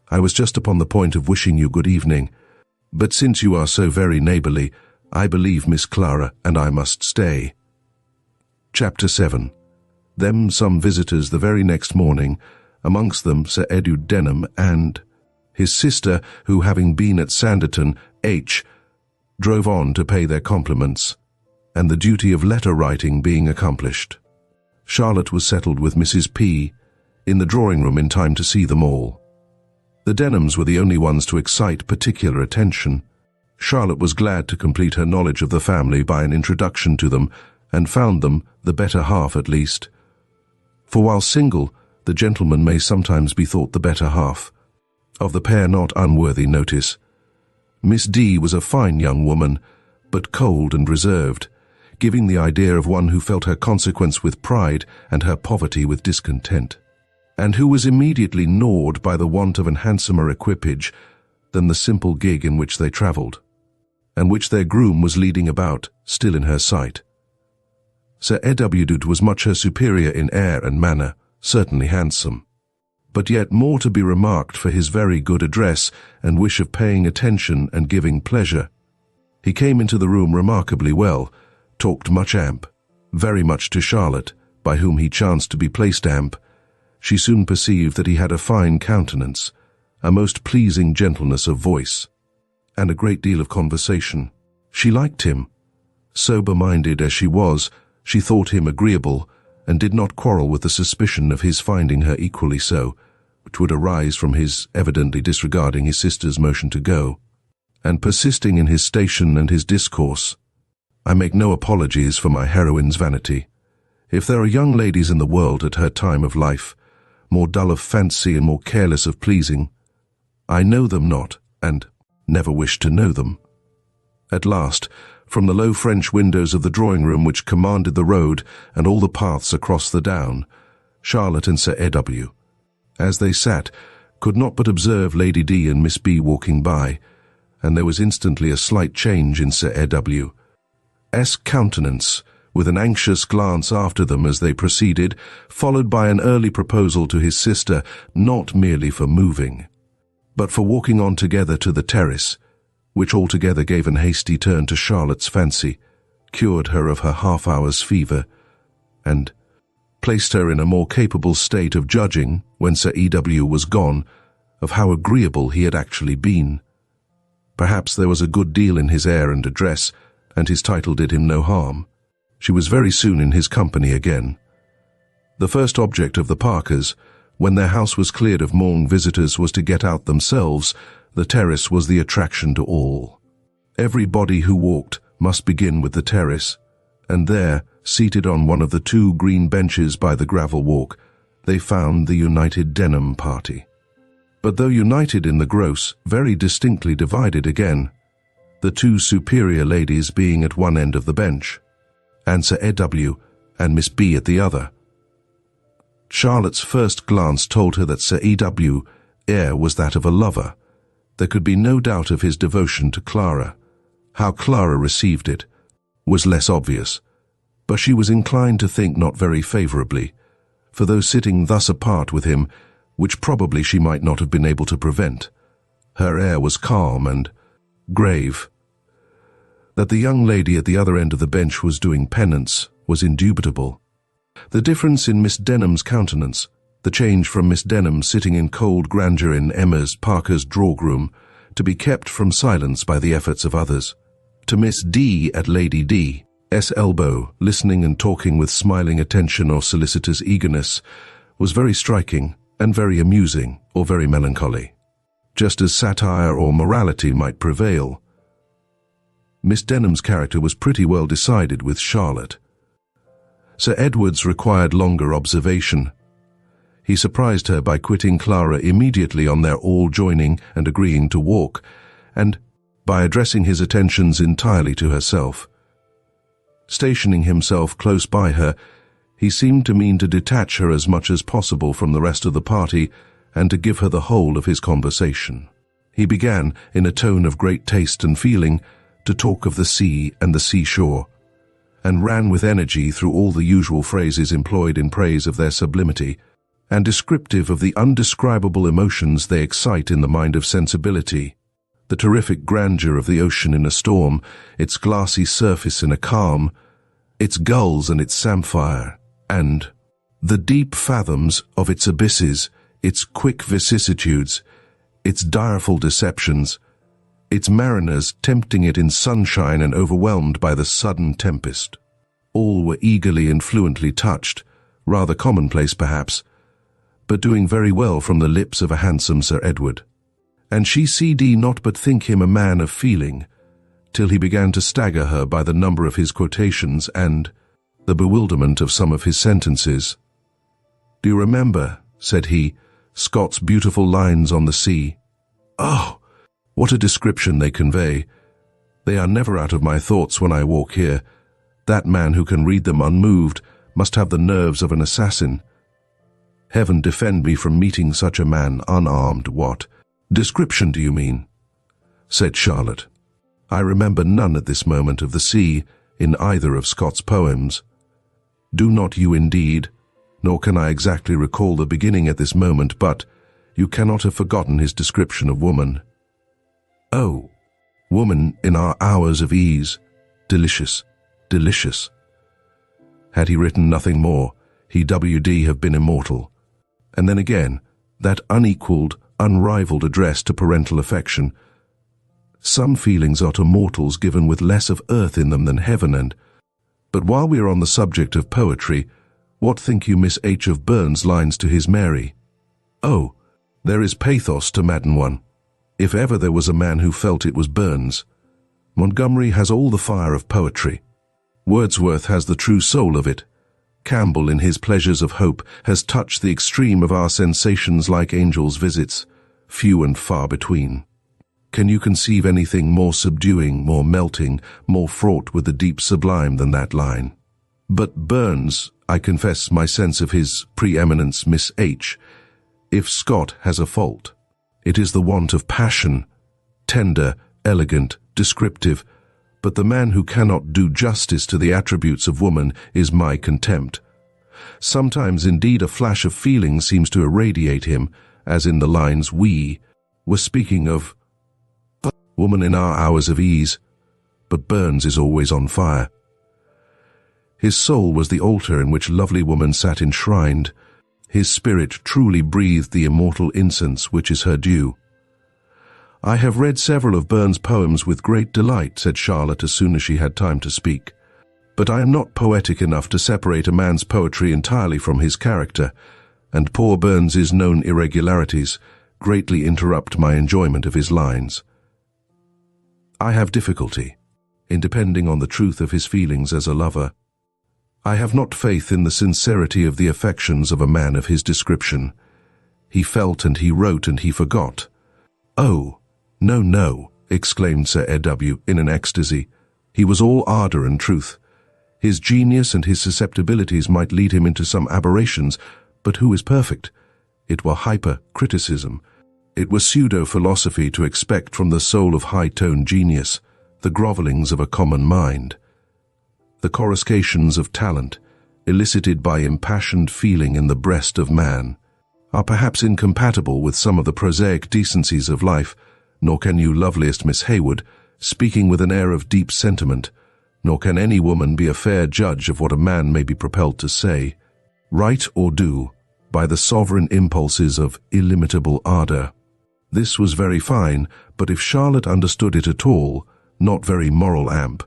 I was just upon the point of wishing you good evening, but since you are so very neighbourly, I believe Miss Clara and I must stay. Chapter 7. Them some visitors the very next morning, amongst them Sir Edward Denham and his sister, who having been at Sanditon, drove on to pay their compliments, and the duty of letter writing being accomplished, Charlotte was settled with Mrs. P. in the drawing-room in time to see them all. The Denhams were the only ones to excite particular attention. Charlotte was glad to complete her knowledge of the family by an introduction to them, and found them the better half at least. For while single, the gentleman may sometimes be thought the better half. Of the pair not unworthy notice. Miss D. was a fine young woman, but cold and reserved, giving the idea of one who felt her consequence with pride and her poverty with discontent. and who was immediately gnawed by the want of an handsomer equipage than the simple gig in which they travelled, and which their groom was leading about, still in her sight. Sir Edward was much her superior in air and manner, certainly handsome, but yet more to be remarked for his very good address and wish of paying attention and giving pleasure. He came into the room remarkably well, talked much amp, very much to Charlotte, by whom he chanced to be placed amp. She soon perceived that he had a fine countenance, a most pleasing gentleness of voice, and a great deal of conversation. She liked him. Sober-minded as she was, she thought him agreeable, and did not quarrel with the suspicion of his finding her equally so, which would arise from his evidently disregarding his sister's motion to go, and persisting in his station and his discourse. I make no apologies for my heroine's vanity. If there are young ladies in the world at her time of life, more dull of fancy and more careless of pleasing, I know them not, and never wish to know them. At last, from the low French windows of the drawing-room which commanded the road and all the paths across the down, Charlotte and Sir E.W., as they sat, could not but observe Lady D and Miss B walking by, and there was instantly a slight change in Sir E.W.'s countenance, with an anxious glance after them as they proceeded, followed by an early proposal to his sister, not merely for moving, but for walking on together to the terrace, which altogether gave an hasty turn to Charlotte's fancy, cured her of her half-hour's fever, and placed her in a more capable state of judging, when Sir E.W. was gone, of how agreeable he had actually been. Perhaps there was a good deal in his air and address, and his title did him no harm. She was very soon in his company again. The first object of the Parkers, when their house was cleared of morning visitors, was to get out themselves. The terrace was the attraction to all. Everybody who walked must begin with the terrace, and there, seated on one of the two green benches by the gravel walk, they found the united Denham party. But though united in the gross, very distinctly divided again, the two superior ladies being at one end of the bench, and Sir E.W. and Miss B at the other. Charlotte's first glance told her that Sir E.W.'s air was that of a lover. There could be no doubt of his devotion to Clara. How Clara received it was less obvious, but she was inclined to think not very favourably, for though sitting thus apart with him, which probably she might not have been able to prevent, her air was calm and grave. That the young lady at the other end of the bench was doing penance was indubitable. The difference in Miss Denham's countenance, the change from Miss Denham sitting in cold grandeur in Emma's Parker's drawing-room, to be kept from silence by the efforts of others, to Miss D at Lady D.'s elbow, listening and talking with smiling attention or solicitous eagerness, was very striking and very amusing or very melancholy, just as satire or morality might prevail. Miss Denham's character was pretty well decided with Charlotte. Sir Edward's required longer observation. He surprised her by quitting Clara immediately on their all joining and agreeing to walk, and by addressing his attentions entirely to herself. Stationing himself close by her, he seemed to mean to detach her as much as possible from the rest of the party and to give her the whole of his conversation. He began, in a tone of great taste and feeling, to talk of the sea and the seashore, and ran with energy through all the usual phrases employed in praise of their sublimity, and descriptive of the undescribable emotions they excite in the mind of sensibility, the terrific grandeur of the ocean in a storm, its glassy surface in a calm, its gulls and its samphire, and the deep fathoms of its abysses, its quick vicissitudes, its direful deceptions, its mariners tempting it in sunshine and overwhelmed by the sudden tempest. All were eagerly and fluently touched, rather commonplace perhaps, but doing very well from the lips of a handsome Sir Edward. And she C.D. not but think him a man of feeling, till he began to stagger her by the number of his quotations and the bewilderment of some of his sentences. "Do you remember," said he, "Scott's beautiful lines on the sea? Oh, what a description they convey! They are never out of my thoughts when I walk here. That man who can read them unmoved must have the nerves of an assassin. Heaven defend me from meeting such a man unarmed. What description do you mean? Said Charlotte. I remember none at this moment of the sea in either of Scott's poems. Do not you indeed? Nor can I exactly recall the beginning at this moment, but you cannot have forgotten his description of woman. Oh, woman in our hours of ease. Delicious, delicious. Had he written nothing more, he would have been immortal. And then again, that unequaled, unrivaled address to parental affection. Some feelings are to mortals given with less of earth in them than heaven. But while we are on the subject of poetry, what think you Miss H. of Burns' lines to his Mary? Oh, there is pathos to madden one. If ever there was a man who felt it was Burns. Montgomery has all the fire of poetry. Wordsworth has the true soul of it. Campbell, in his Pleasures of Hope, has touched the extreme of our sensations like angels' visits, few and far between. Can you conceive anything more subduing, more melting, more fraught with the deep sublime than that line? But Burns, I confess my sense of his preeminence, Miss H. If Scott has a fault, it is the want of passion, tender, elegant, descriptive, but the man who cannot do justice to the attributes of woman is my contempt. Sometimes indeed a flash of feeling seems to irradiate him, as in the lines we were speaking of woman in our hours of ease, but Burns is always on fire. His soul was the altar in which lovely woman sat enshrined. His spirit truly breathed the immortal incense which is her due. I have read several of Burns' poems with great delight, said Charlotte as soon as she had time to speak. But I am not poetic enough to separate a man's poetry entirely from his character, and poor Burns's known irregularities greatly interrupt my enjoyment of his lines. I have difficulty in depending on the truth of his feelings as a lover. I have not faith in the sincerity of the affections of a man of his description. He felt and he wrote and he forgot. Oh, no, no, exclaimed Sir E.W. in an ecstasy. He was all ardour and truth. His genius and his susceptibilities might lead him into some aberrations, but who is perfect? It were hyper-criticism. It were pseudo-philosophy to expect from the soul of high-toned genius the grovellings of a common mind. The coruscations of talent, elicited by impassioned feeling in the breast of man, are perhaps incompatible with some of the prosaic decencies of life, nor can you, loveliest Miss Hayward, speaking with an air of deep sentiment, nor can any woman be a fair judge of what a man may be propelled to say, write or do, by the sovereign impulses of illimitable ardour. This was very fine, but if Charlotte understood it at all, not very moral amp,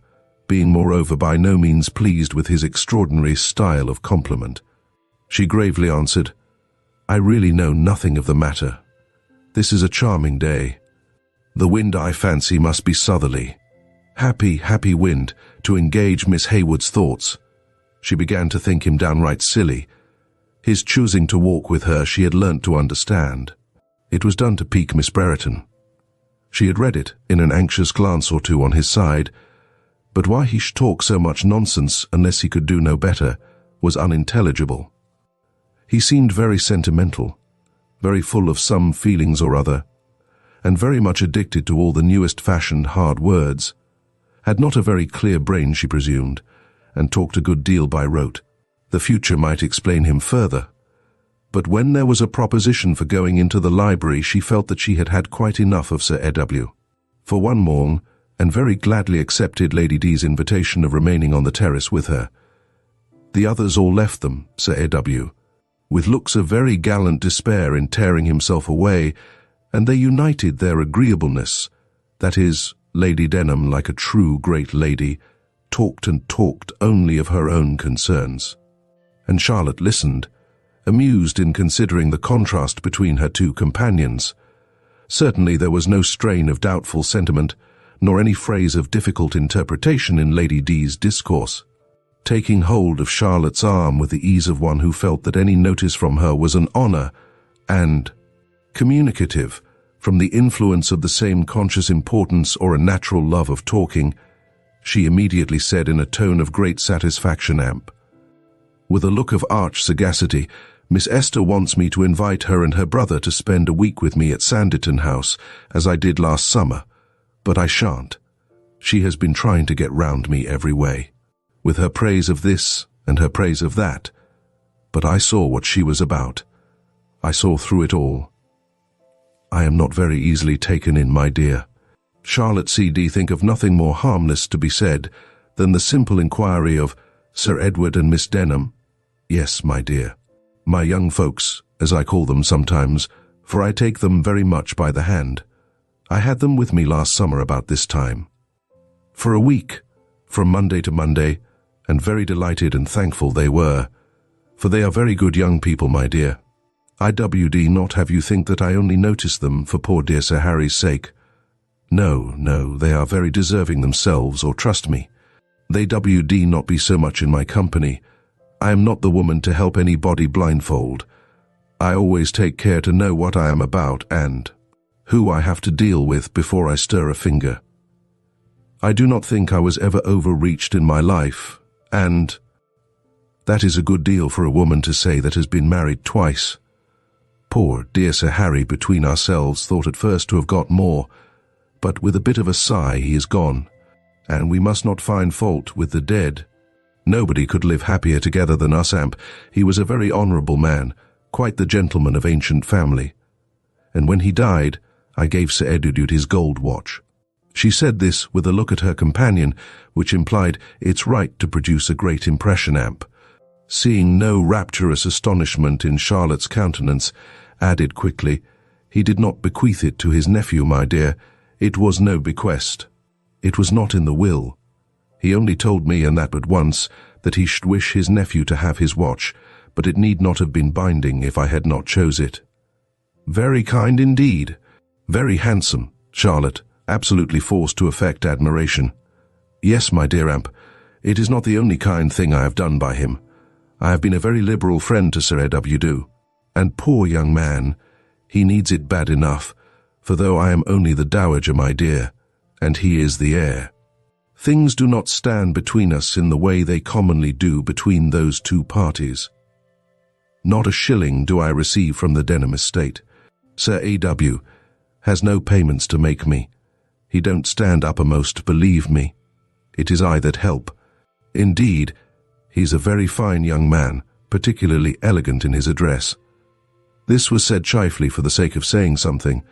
being moreover by no means pleased with his extraordinary style of compliment. She gravely answered, I really know nothing of the matter. This is a charming day. The wind, I fancy, must be southerly. Happy, happy wind, to engage Miss Hayward's thoughts. She began to think him downright silly. His choosing to walk with her she had learnt to understand. It was done to pique Miss Brereton. She had read it in an anxious glance or two on his side, but why he should talk so much nonsense unless he could do no better was unintelligible. He seemed very sentimental, very full of some feelings or other, and very much addicted to all the newest fashioned hard words, had not a very clear brain, she presumed, and talked a good deal by rote. The future might explain him further. But when there was a proposition for going into the library, she felt that she had had quite enough of Sir E.W. for one morn, and very gladly accepted Lady D's invitation of remaining on the terrace with her. The others all left them, Sir E.W., with looks of very gallant despair in tearing himself away, and they united their agreeableness, that is, Lady Denham, like a true great lady, talked and talked only of her own concerns. And Charlotte listened, amused in considering the contrast between her two companions. Certainly there was no strain of doubtful sentiment, nor any phrase of difficult interpretation in Lady D's discourse. Taking hold of Charlotte's arm with the ease of one who felt that any notice from her was an honour, and communicative, from the influence of the same conscious importance or a natural love of talking, she immediately said in a tone of great satisfaction, with a look of arch sagacity, Miss Esther wants me to invite her and her brother to spend a week with me at Sanditon House, as I did last summer, but I shan't. She has been trying to get round me every way, with her praise of this and her praise of that, but I saw what she was about. I saw through it all. I am not very easily taken in, my dear. Charlotte C.D. think of nothing more harmless to be said than the simple inquiry of Sir Edward and Miss Denham. Yes, my dear. My young folks, as I call them sometimes, for I take them very much by the hand. I had them with me last summer about this time. For a week, from Monday to Monday, and very delighted and thankful they were, for they are very good young people, my dear. I WD not have you think that I only notice them for poor dear Sir Harry's sake. No, no, they are very deserving themselves, or trust me. They WD not be so much in my company. I am not the woman to help anybody blindfold. I always take care to know what I am about and who I have to deal with before I stir a finger. I do not think I was ever overreached in my life, and that is a good deal for a woman to say that has been married twice. Poor dear Sir Harry, between ourselves, thought at first to have got more, but with a bit of a sigh he is gone, and we must not find fault with the dead. Nobody could live happier together than us, Amp. He was a very honourable man, quite the gentleman of ancient family. And when he died, I gave Sir Edward his gold watch. She said this with a look at her companion, which implied it's right to produce a great impression, Amp. Seeing no rapturous astonishment in Charlotte's countenance, added quickly, he did not bequeath it to his nephew, my dear. It was no bequest. It was not in the will. He only told me, and that but once, that he should wish his nephew to have his watch, but it need not have been binding if I had not chose it. Very kind indeed. Very handsome, Charlotte, absolutely forced to affect admiration. Yes, my dear Amp, it is not the only kind thing I have done by him. I have been a very liberal friend to Sir Edward, and poor young man, he needs it bad enough, for though I am only the dowager, my dear, and he is the heir, things do not stand between us in the way they commonly do between those two parties. Not a shilling do I receive from the Denham estate. Sir A.W. has no payments to make me. He don't stand uppermost, believe me. It is I that help. Indeed, he's a very fine young man, particularly elegant in his address. This was said chiefly for the sake of saying something,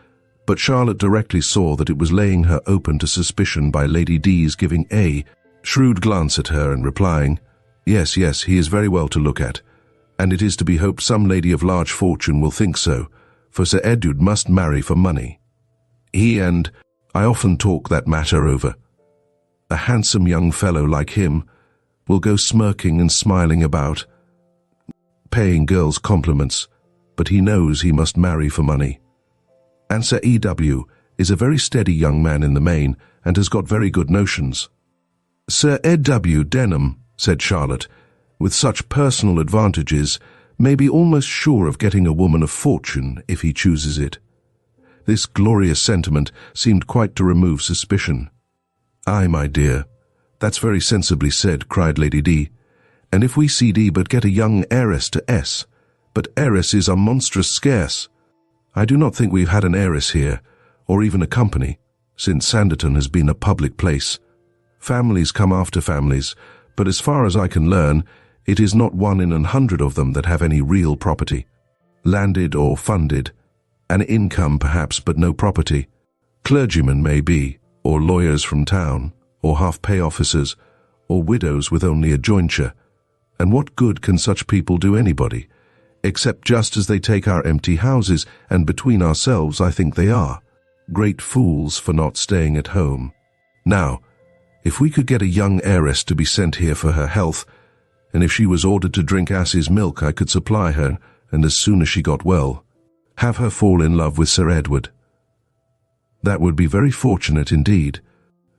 but Charlotte directly saw that it was laying her open to suspicion by Lady D's giving a shrewd glance at her and replying, Yes, yes, he is very well to look at, and it is to be hoped some lady of large fortune will think so, for Sir Edward must marry for money. He and I often talk that matter over. A handsome young fellow like him will go smirking and smiling about, paying girls compliments, but he knows he must marry for money. And Sir E.W. is a very steady young man in the main, and has got very good notions. Sir Edw. Denham, said Charlotte, with such personal advantages, may be almost sure of getting a woman of fortune if he chooses it. This glorious sentiment seemed quite to remove suspicion. Aye, my dear, that's very sensibly said, cried Lady D. And if we C.D. but get a young heiress to S, but heiresses are monstrous scarce. I do not think we've had an heiress here, or even a company, since Sanditon has been a public place. Families come after families, but as far as I can learn, it is not 1 in 100 of them that have any real property. Landed or funded, an income perhaps, but no property. Clergymen may be, or lawyers from town, or half-pay officers, or widows with only a jointure. And what good can such people do anybody? Except just as they take our empty houses, and between ourselves I think they are. Great fools for not staying at home. Now, if we could get a young heiress to be sent here for her health, and if she was ordered to drink ass's milk I could supply her, and as soon as she got well, have her fall in love with Sir Edward. That would be very fortunate indeed,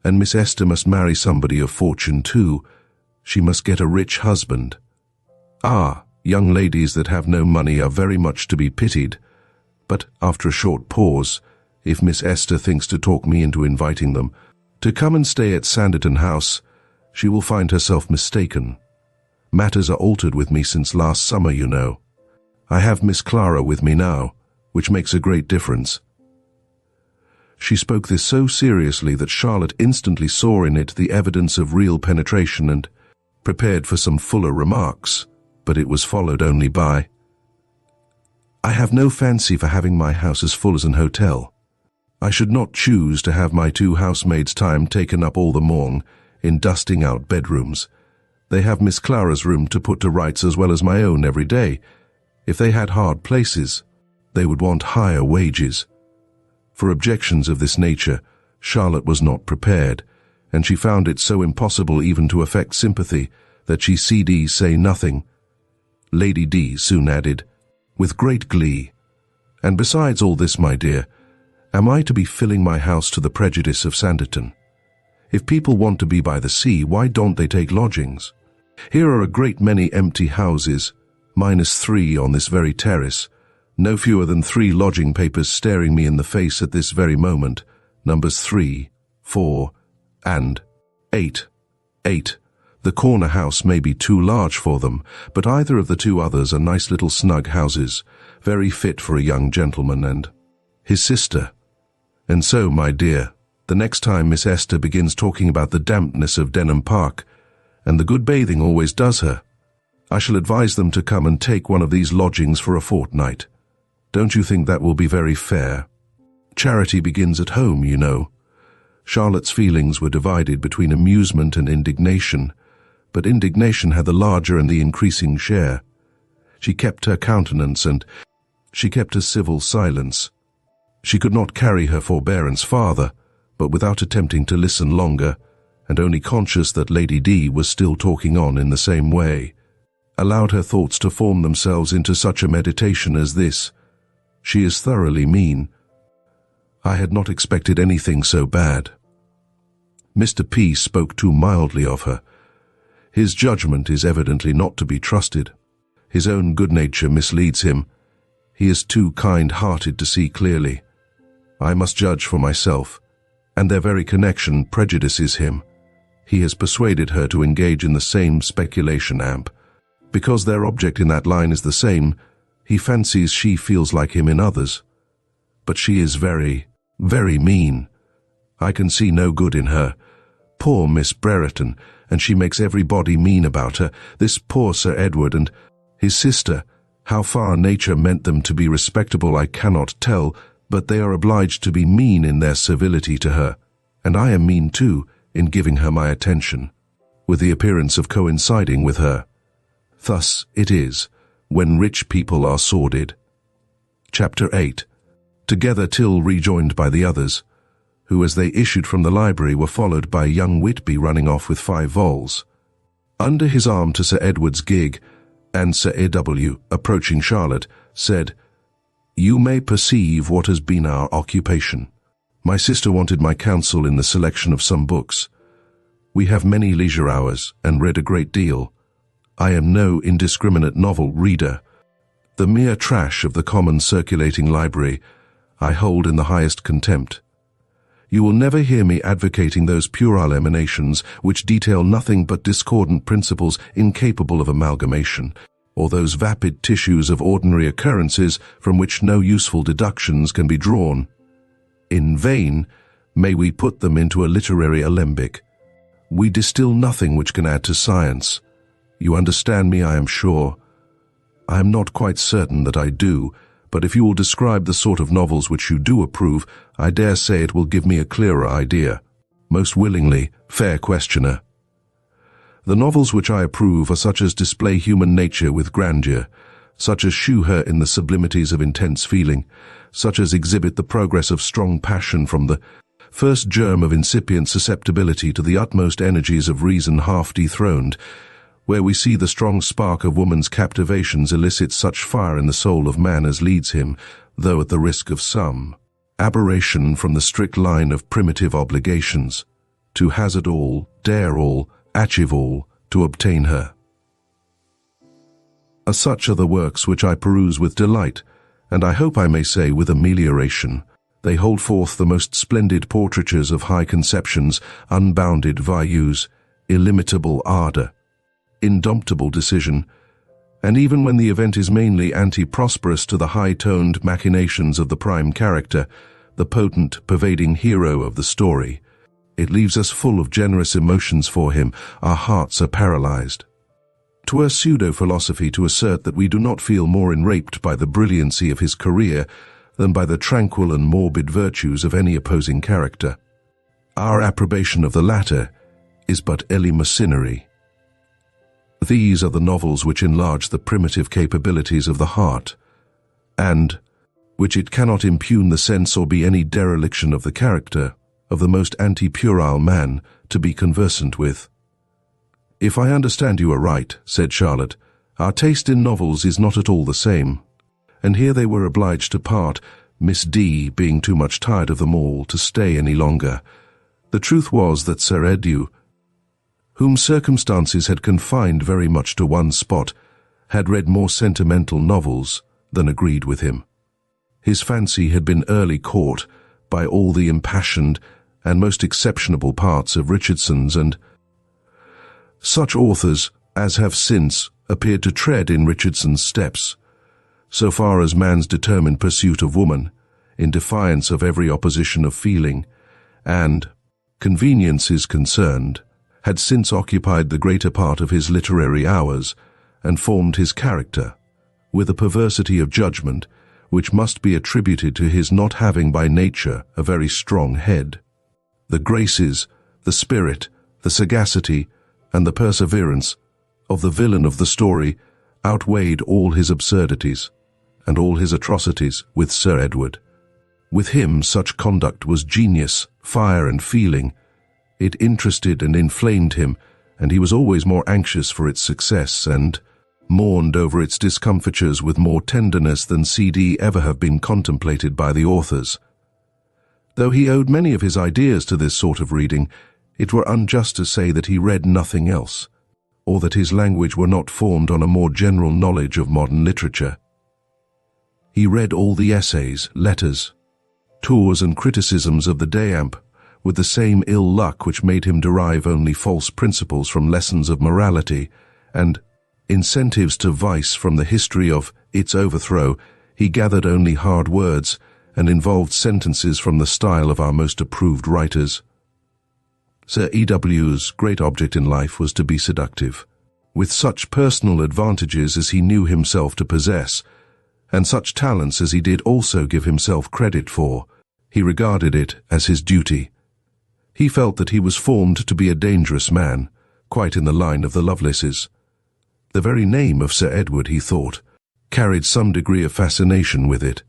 and Miss Esther must marry somebody of fortune too. She must get a rich husband. Ah, young ladies that have no money are very much to be pitied. But after a short pause, if Miss Esther thinks to talk me into inviting them to come and stay at Sanditon House, she will find herself mistaken. Matters are altered with me since last summer, you know. I have Miss Clara with me now, which makes a great difference." She spoke this so seriously that Charlotte instantly saw in it the evidence of real penetration and prepared for some fuller remarks, but it was followed only by, "I have no fancy for having my house as full as an hotel. I should not choose to have my 2 housemaids' time taken up all the morning in dusting out bedrooms. They have Miss Clara's room to put to rights as well as my own every day. If they had hard places, they would want higher wages." For objections of this nature, Charlotte was not prepared, and she found it so impossible even to affect sympathy that she cd say nothing. Lady D soon added, with great glee, "And besides all this, my dear, am I to be filling my house to the prejudice of Sanditon? If people want to be by the sea, why don't they take lodgings? Here are a great many empty houses, -3 on this very terrace, no fewer than 3 lodging papers staring me in the face at this very moment, numbers 3, 4, and 8. 8. The corner house may be too large for them, but either of the 2 others are nice little snug houses, very fit for a young gentleman and his sister. And so, my dear, the next time Miss Esther begins talking about the dampness of Denham Park, and the good bathing always does her, I shall advise them to come and take one of these lodgings for a fortnight. Don't you think that will be very fair? Charity begins at home, you know." Charlotte's feelings were divided between amusement and indignation, but indignation had the larger and the increasing share. She kept her countenance and she kept a civil silence. She could not carry her forbearance farther, but without attempting to listen longer, and only conscious that Lady D was still talking on in the same way, allowed her thoughts to form themselves into such a meditation as this: "She is thoroughly mean. I had not expected anything so bad." Mr. P spoke too mildly of her. His judgment is evidently not to be trusted. His own good nature misleads him. He is too kind-hearted to see clearly. I must judge for myself, and their very connection prejudices him. He has persuaded her to engage in the same speculation amp. Because their object in that line is the same, he fancies she feels like him in others. But she is very, very mean. I can see no good in her. Poor Miss Brereton, and she makes everybody mean about her. This poor Sir Edward and his sister. How far nature meant them to be respectable I cannot tell, but they are obliged to be mean in their servility to her, and I am mean too in giving her my attention, with the appearance of coinciding with her. Thus it is, when rich people are sordid. Chapter 8. Together till rejoined by the others, who as they issued from the library were followed by young Whitby running off with 5 vols. Under his arm to Sir Edward's gig, and Sir A.W., approaching Charlotte, said, "You may perceive what has been our occupation. My sister wanted my counsel in the selection of some books. We have many leisure hours, and read a great deal. I am no indiscriminate novel reader. The mere trash of the common circulating library I hold in the highest contempt. You will never hear me advocating those puerile emanations which detail nothing but discordant principles incapable of amalgamation, or those vapid tissues of ordinary occurrences from which no useful deductions can be drawn. In vain may we put them into a literary alembic. We distill nothing which can add to science. You understand me, I am sure. I am not quite certain that I do, but if you will describe the sort of novels which you do approve, I dare say it will give me a clearer idea. Most willingly, fair questioner. The novels which I approve are such as display human nature with grandeur, such as shew her in the sublimities of intense feeling, such as exhibit the progress of strong passion from the first germ of incipient susceptibility to the utmost energies of reason half dethroned, where we see the strong spark of woman's captivations elicit such fire in the soul of man as leads him, though at the risk of some aberration from the strict line of primitive obligations, to hazard all, dare all, achieve all, to obtain her. Such are the works which I peruse with delight, and I hope I may say with amelioration. They hold forth the most splendid portraitures of high conceptions, unbounded virtues, illimitable ardour, indomitable decision, And even when the event is mainly anti-prosperous to the high-toned machinations of the prime character, the potent, pervading hero of the story, it leaves us full of generous emotions for him. Our hearts are paralyzed. 'Twere pseudo-philosophy to assert that we do not feel more enraped by the brilliancy of his career than by the tranquil and morbid virtues of any opposing character. Our approbation of the latter is but eleemosynary. These are the novels which enlarge the primitive capabilities of the heart, and which it cannot impugn the sense or be any dereliction of the character of the most anti-puerile man to be conversant with. "If I understand you aright," said Charlotte, "our taste in novels is not at all the same." And here they were obliged to part, Miss D being too much tired of them all to stay any longer. The truth was that Sir Edu, whom circumstances had confined very much to one spot, had read more sentimental novels than agreed with him. His fancy had been early caught by all the impassioned and most exceptionable parts of Richardson's and such authors as have since appeared to tread in Richardson's steps, so far as man's determined pursuit of woman, in defiance of every opposition of feeling, and convenience is concerned, had since occupied the greater part of his literary hours and formed his character, with a perversity of judgment which must be attributed to his not having by nature a very strong head. The graces, the spirit, the sagacity, and the perseverance of the villain of the story outweighed all his absurdities and all his atrocities with Sir Edward. With him such conduct was genius, fire and feeling. It interested and inflamed him, and he was always more anxious for its success and mourned over its discomfitures with more tenderness than CD ever have been contemplated by the authors. Though he owed many of his ideas to this sort of reading, it were unjust to say that he read nothing else, or that his language were not formed on a more general knowledge of modern literature. He read all the essays, letters, tours and criticisms of the Deamp, with the same ill luck which made him derive only false principles from lessons of morality, and incentives to vice from the history of its overthrow. He gathered only hard words, and involved sentences from the style of our most approved writers. Sir E.W.'s great object in life was to be seductive, with such personal advantages as he knew himself to possess, and such talents as he did also give himself credit for. He regarded it as his duty. He felt that he was formed to be a dangerous man, quite in the line of the Lovelaces. The very name of Sir Edward, he thought, carried some degree of fascination with it.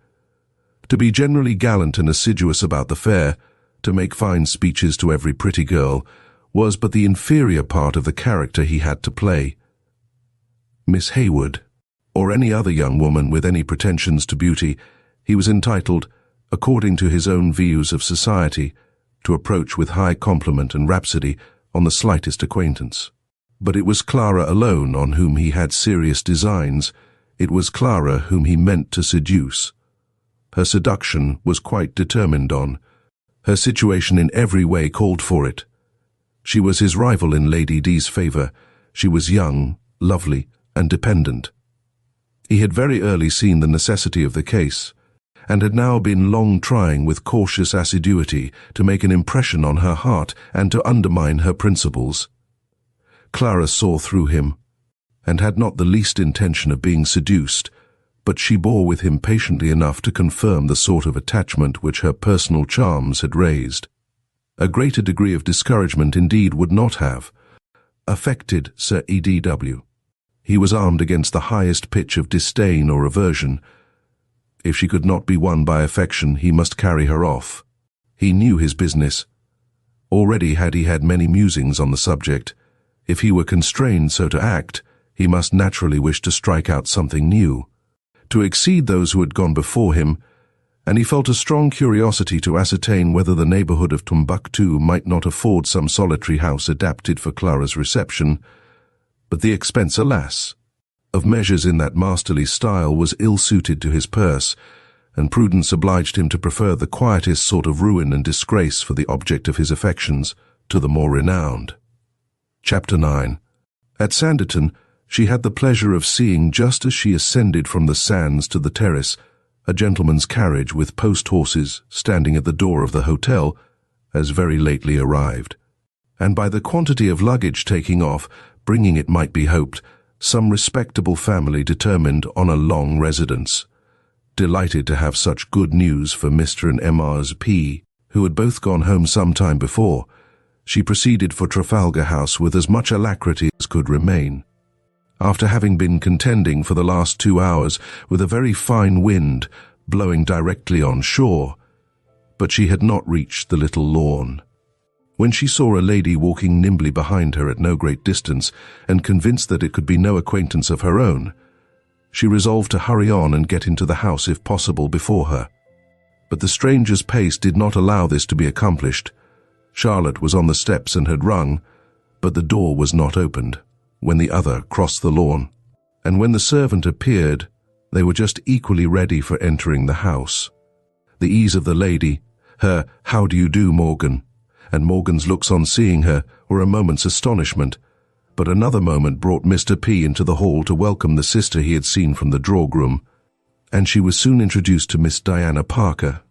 To be generally gallant and assiduous about the fair, to make fine speeches to every pretty girl, was but the inferior part of the character he had to play. Miss Hayward, or any other young woman with any pretensions to beauty, he was entitled, according to his own views of society, to approach with high compliment and rhapsody on the slightest acquaintance. But it was Clara alone on whom he had serious designs. It was Clara whom he meant to seduce. Her seduction was quite determined on. Her situation in every way called for it. She was his rival in Lady D's favour. She was young, lovely, and dependent. He had very early seen the necessity of the case, and had now been long trying with cautious assiduity to make an impression on her heart and to undermine her principles. Clara saw through him, and had not the least intention of being seduced, but she bore with him patiently enough to confirm the sort of attachment which her personal charms had raised. A greater degree of discouragement indeed would not have affected Sir E.W. He was armed against the highest pitch of disdain or aversion. If she could not be won by affection, he must carry her off. He knew his business. Already had he had many musings on the subject. If he were constrained so to act, he must naturally wish to strike out something new, to exceed those who had gone before him, and he felt a strong curiosity to ascertain whether the neighbourhood of Timbuktu might not afford some solitary house adapted for Clara's reception. But the expense, alas, of measures in that masterly style was ill-suited to his purse, and prudence obliged him to prefer the quietest sort of ruin and disgrace for the object of his affections to the more renowned. Chapter 9. At Sanditon, She had the pleasure of seeing, just as she ascended from the sands to the terrace, a gentleman's carriage with post-horses standing at the door of the hotel, as very lately arrived. And by the quantity of luggage taking off, bringing, it might be hoped, some respectable family determined on a long residence. Delighted to have such good news for Mr. and Mrs. P., who had both gone home some time before, she proceeded for Trafalgar House with as much alacrity as could remain. After having been contending for the last 2 hours with a very fine wind blowing directly on shore, but she had not reached the little lawn, when she saw a lady walking nimbly behind her at no great distance, and convinced that it could be no acquaintance of her own, she resolved to hurry on and get into the house if possible before her. But the stranger's pace did not allow this to be accomplished. Charlotte was on the steps and had rung, but the door was not opened when the other crossed the lawn, and when the servant appeared, they were just equally ready for entering the house. The ease of the lady, her "How do you do, Morgan?" and Morgan's looks on seeing her were a moment's astonishment, but another moment brought Mr. P. into the hall to welcome the sister he had seen from the drawing-room, and she was soon introduced to Miss Diana Parker.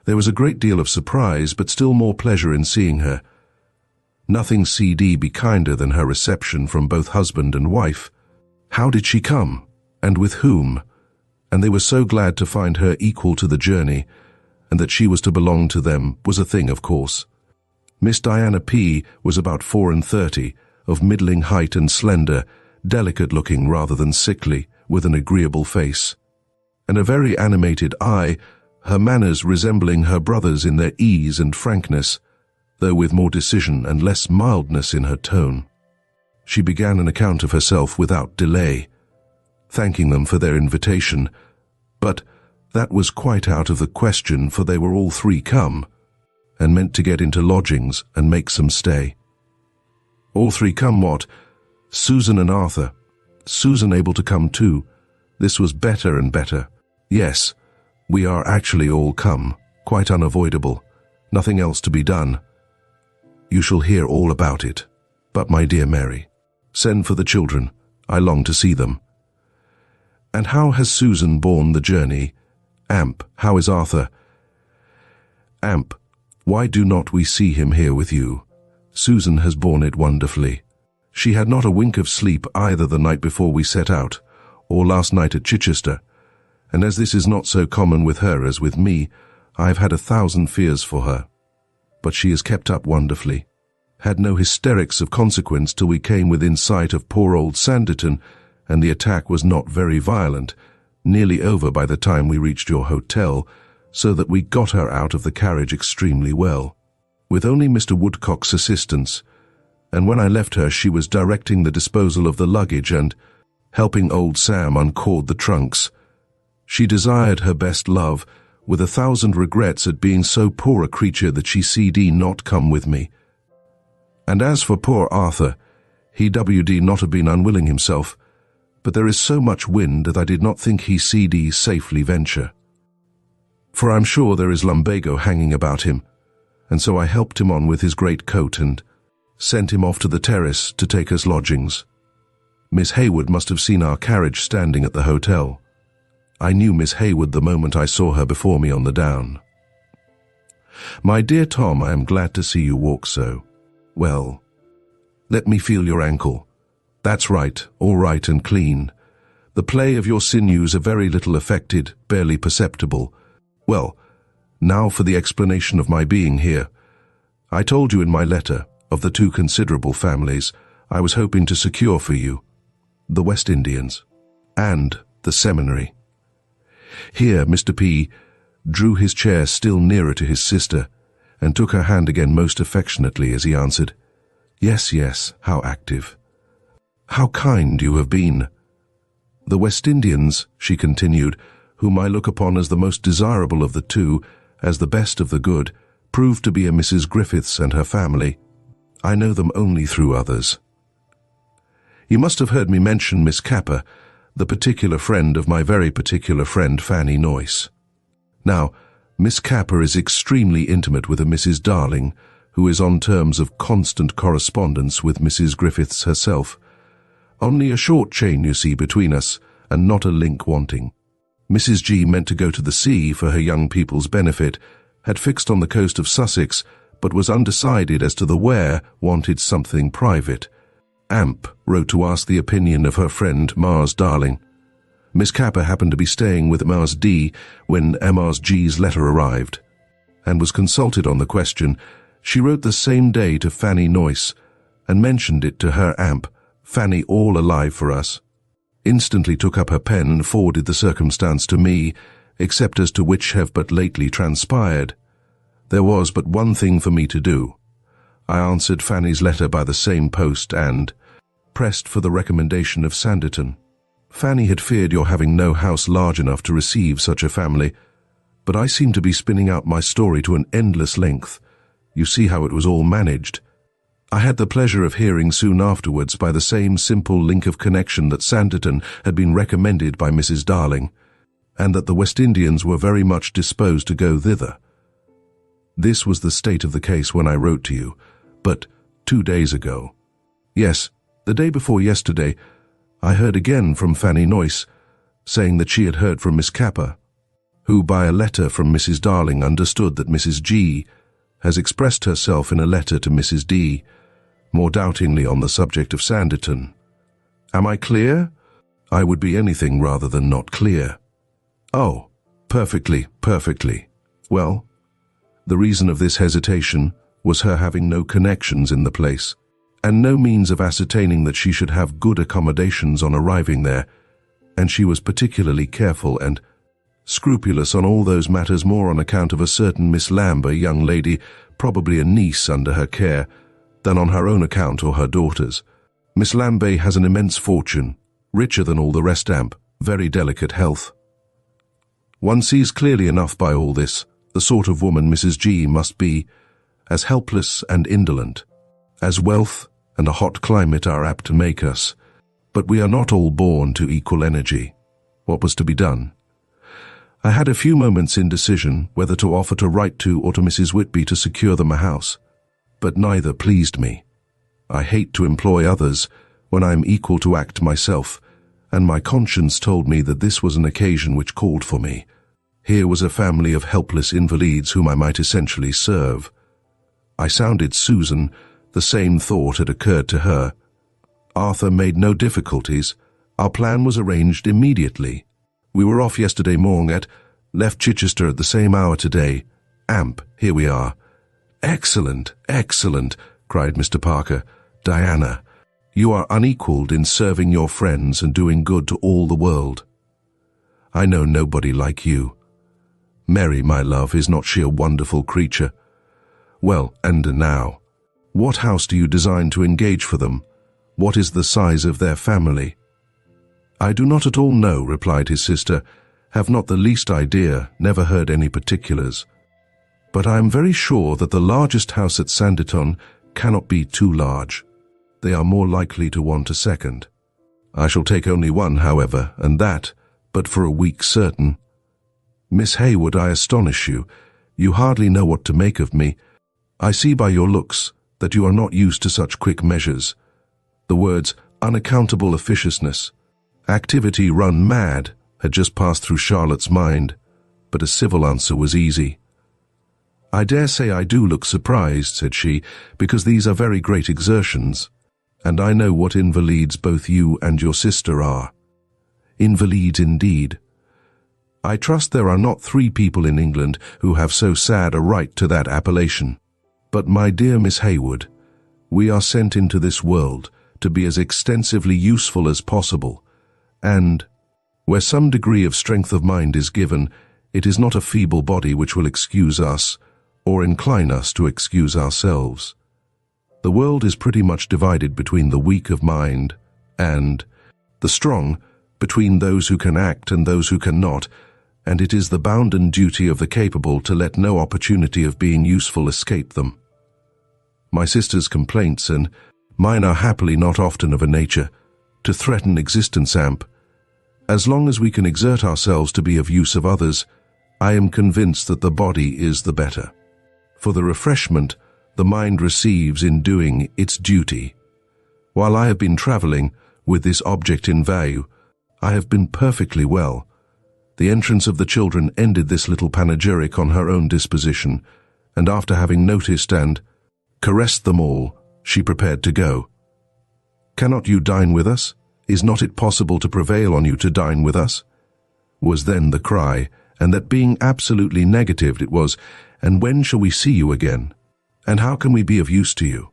There was a great deal of surprise, but still more pleasure in seeing her. Nothing could be kinder than her reception from both husband and wife. How did she come, and with whom? And they were so glad to find her equal to the journey, and that she was to belong to them was a thing of course. Miss Diana P. was about 34, of middling height and slender, delicate-looking rather than sickly, with an agreeable face, and a very animated eye, her manners resembling her brother's in their ease and frankness, though with more decision and less mildness in her tone. She began an account of herself without delay, thanking them for their invitation, but that was quite out of the question, for they were all three come, and meant to get into lodgings and make some stay. All three come what? Susan and Arthur. Susan able to come too. This was better and better. Yes, we are actually all come, quite unavoidable. Nothing else to be done. You shall hear all about it. But, my dear Mary, send for the children. I long to see them. And how has Susan borne the journey? Amp, how is Arthur? Amp, why do not we see him here with you? Susan has borne it wonderfully. She had not a wink of sleep either the night before we set out, or last night at Chichester, and as this is not so common with her as with me, I have had 1,000 fears for her. But she has kept up wonderfully. Had no hysterics of consequence till we came within sight of poor old Sanditon, and the attack was not very violent, nearly over by the time we reached your hotel, so that we got her out of the carriage extremely well, with only Mr. Woodcock's assistance, and when I left her she was directing the disposal of the luggage and helping old Sam uncord the trunks. She desired her best love, with 1,000 regrets at being so poor a creature that she CD not come with me. And as for poor Arthur, he WD not have been unwilling himself, but there is so much wind that I did not think he CD safely venture. For I'm sure there is lumbago hanging about him, and so I helped him on with his great coat and sent him off to the terrace to take us lodgings. Miss Hayward must have seen our carriage standing at the hotel. I knew Miss Hayward the moment I saw her before me on the down. My dear Tom, I am glad to see you walk so. Well, let me feel your ankle. That's right, all right and clean. The play of your sinews are very little affected, barely perceptible. Well, now for the explanation of my being here. I told you in my letter of the 2 considerable families I was hoping to secure for you, the West Indians and the seminary. Here Mr. P. drew his chair still nearer to his sister and took her hand again most affectionately as he answered, "Yes, yes, how active. How kind you have been. The West Indians," she continued, "whom I look upon as the most desirable of the 2, as the best of the good, proved to be a Mrs. Griffiths and her family. I know them only through others. You must have heard me mention Miss Capper, the particular friend of my very particular friend Fanny Noyce. Now, Miss Capper is extremely intimate with a Mrs. Darling, who is on terms of constant correspondence with Mrs. Griffiths herself. Only a short chain, you see, between us, and not a link wanting. Mrs. G meant to go to the sea for her young people's benefit, had fixed on the coast of Sussex, but was undecided as to the where, wanted something private. Amp wrote to ask the opinion of her friend Mars Darling. Miss Capper happened to be staying with Mars D when Mars G's letter arrived, and was consulted on the question. She wrote the same day to Fanny Noyce, and mentioned it to her Amp, Fanny all alive for us. Instantly took up her pen and forwarded the circumstance to me, except as to which have but lately transpired. There was but one thing for me to do. I answered Fanny's letter by the same post and pressed for the recommendation of Sanditon. Fanny had feared your having no house large enough to receive such a family, but I seemed to be spinning out my story to an endless length. You see how it was all managed. I had the pleasure of hearing soon afterwards by the same simple link of connection that Sanditon had been recommended by Mrs. Darling, and that the West Indians were very much disposed to go thither. This was the state of the case when I wrote to you, but 2 days ago. Yes, the day before yesterday, I heard again from Fanny Noyce, saying that she had heard from Miss Capper, who by a letter from Mrs. Darling understood that Mrs. G has expressed herself in a letter to Mrs. D, more doubtingly on the subject of Sanditon. Am I clear? I would be anything rather than not clear. Oh, perfectly, perfectly. Well, the reason of this hesitation was her having no connections in the place, and no means of ascertaining that she should have good accommodations on arriving there, and she was particularly careful and scrupulous on all those matters more on account of a certain Miss Lamb, a young lady, probably a niece under her care, than on her own account or her daughter's. Miss Lambay has an immense fortune, richer than all the rest, Amp, very delicate health. One sees clearly enough by all this the sort of woman Mrs. G must be, as helpless and indolent, as wealth and a hot climate are apt to make us. But we are not all born to equal energy. What was to be done? I had a few moments' indecision whether to offer to write to or to Mrs. Whitby to secure them a house, but neither pleased me. I hate to employ others when I am equal to act myself, and my conscience told me that this was an occasion which called for me. Here was a family of helpless invalids whom I might essentially serve. I sounded Susan. The same thought had occurred to her. Arthur made no difficulties. Our plan was arranged immediately. We were off yesterday morning left Chichester at the same hour today. Amp, here we are. Excellent, excellent, cried Mr. Parker. Diana, you are unequalled in serving your friends and doing good to all the world. I know nobody like you. Mary, my love, is not she a wonderful creature? Well, and now, what house do you design to engage for them? What is the size of their family? I do not at all know, replied his sister, have not the least idea, never heard any particulars. But I am very sure that the largest house at Sanditon cannot be too large. They are more likely to want a second. I shall take only one, however, and that, but for a week certain. Miss Hayward, I astonish you. You hardly know what to make of me. I see by your looks that you are not used to such quick measures. The words unaccountable officiousness, activity run mad, had just passed through Charlotte's mind, but a civil answer was easy. I dare say I do look surprised, said she, because these are very great exertions, and I know what invalids both you and your sister are. Invalids indeed. I trust there are not 3 people in England who have so sad a right to that appellation. But, my dear Miss Hayward, we are sent into this world to be as extensively useful as possible, and, where some degree of strength of mind is given, it is not a feeble body which will excuse us, or incline us to excuse ourselves. The world is pretty much divided between the weak of mind and the strong, between those who can act and those who cannot, and it is the bounden duty of the capable to let no opportunity of being useful escape them. My sister's complaints, and mine are happily not often of a nature to threaten existence, Amp. As long as we can exert ourselves to be of use of others, I am convinced that the body is the better. For the refreshment the mind receives in doing its duty. While I have been travelling, with this object in view, I have been perfectly well. The entrance of the children ended this little panegyric on her own disposition, and after having noticed and caressed them all, she prepared to go. "Cannot you dine with us? Is not it possible to prevail on you to dine with us?" was then the cry, and that being absolutely negatived it was, "And when shall we see you again? And how can we be of use to you?"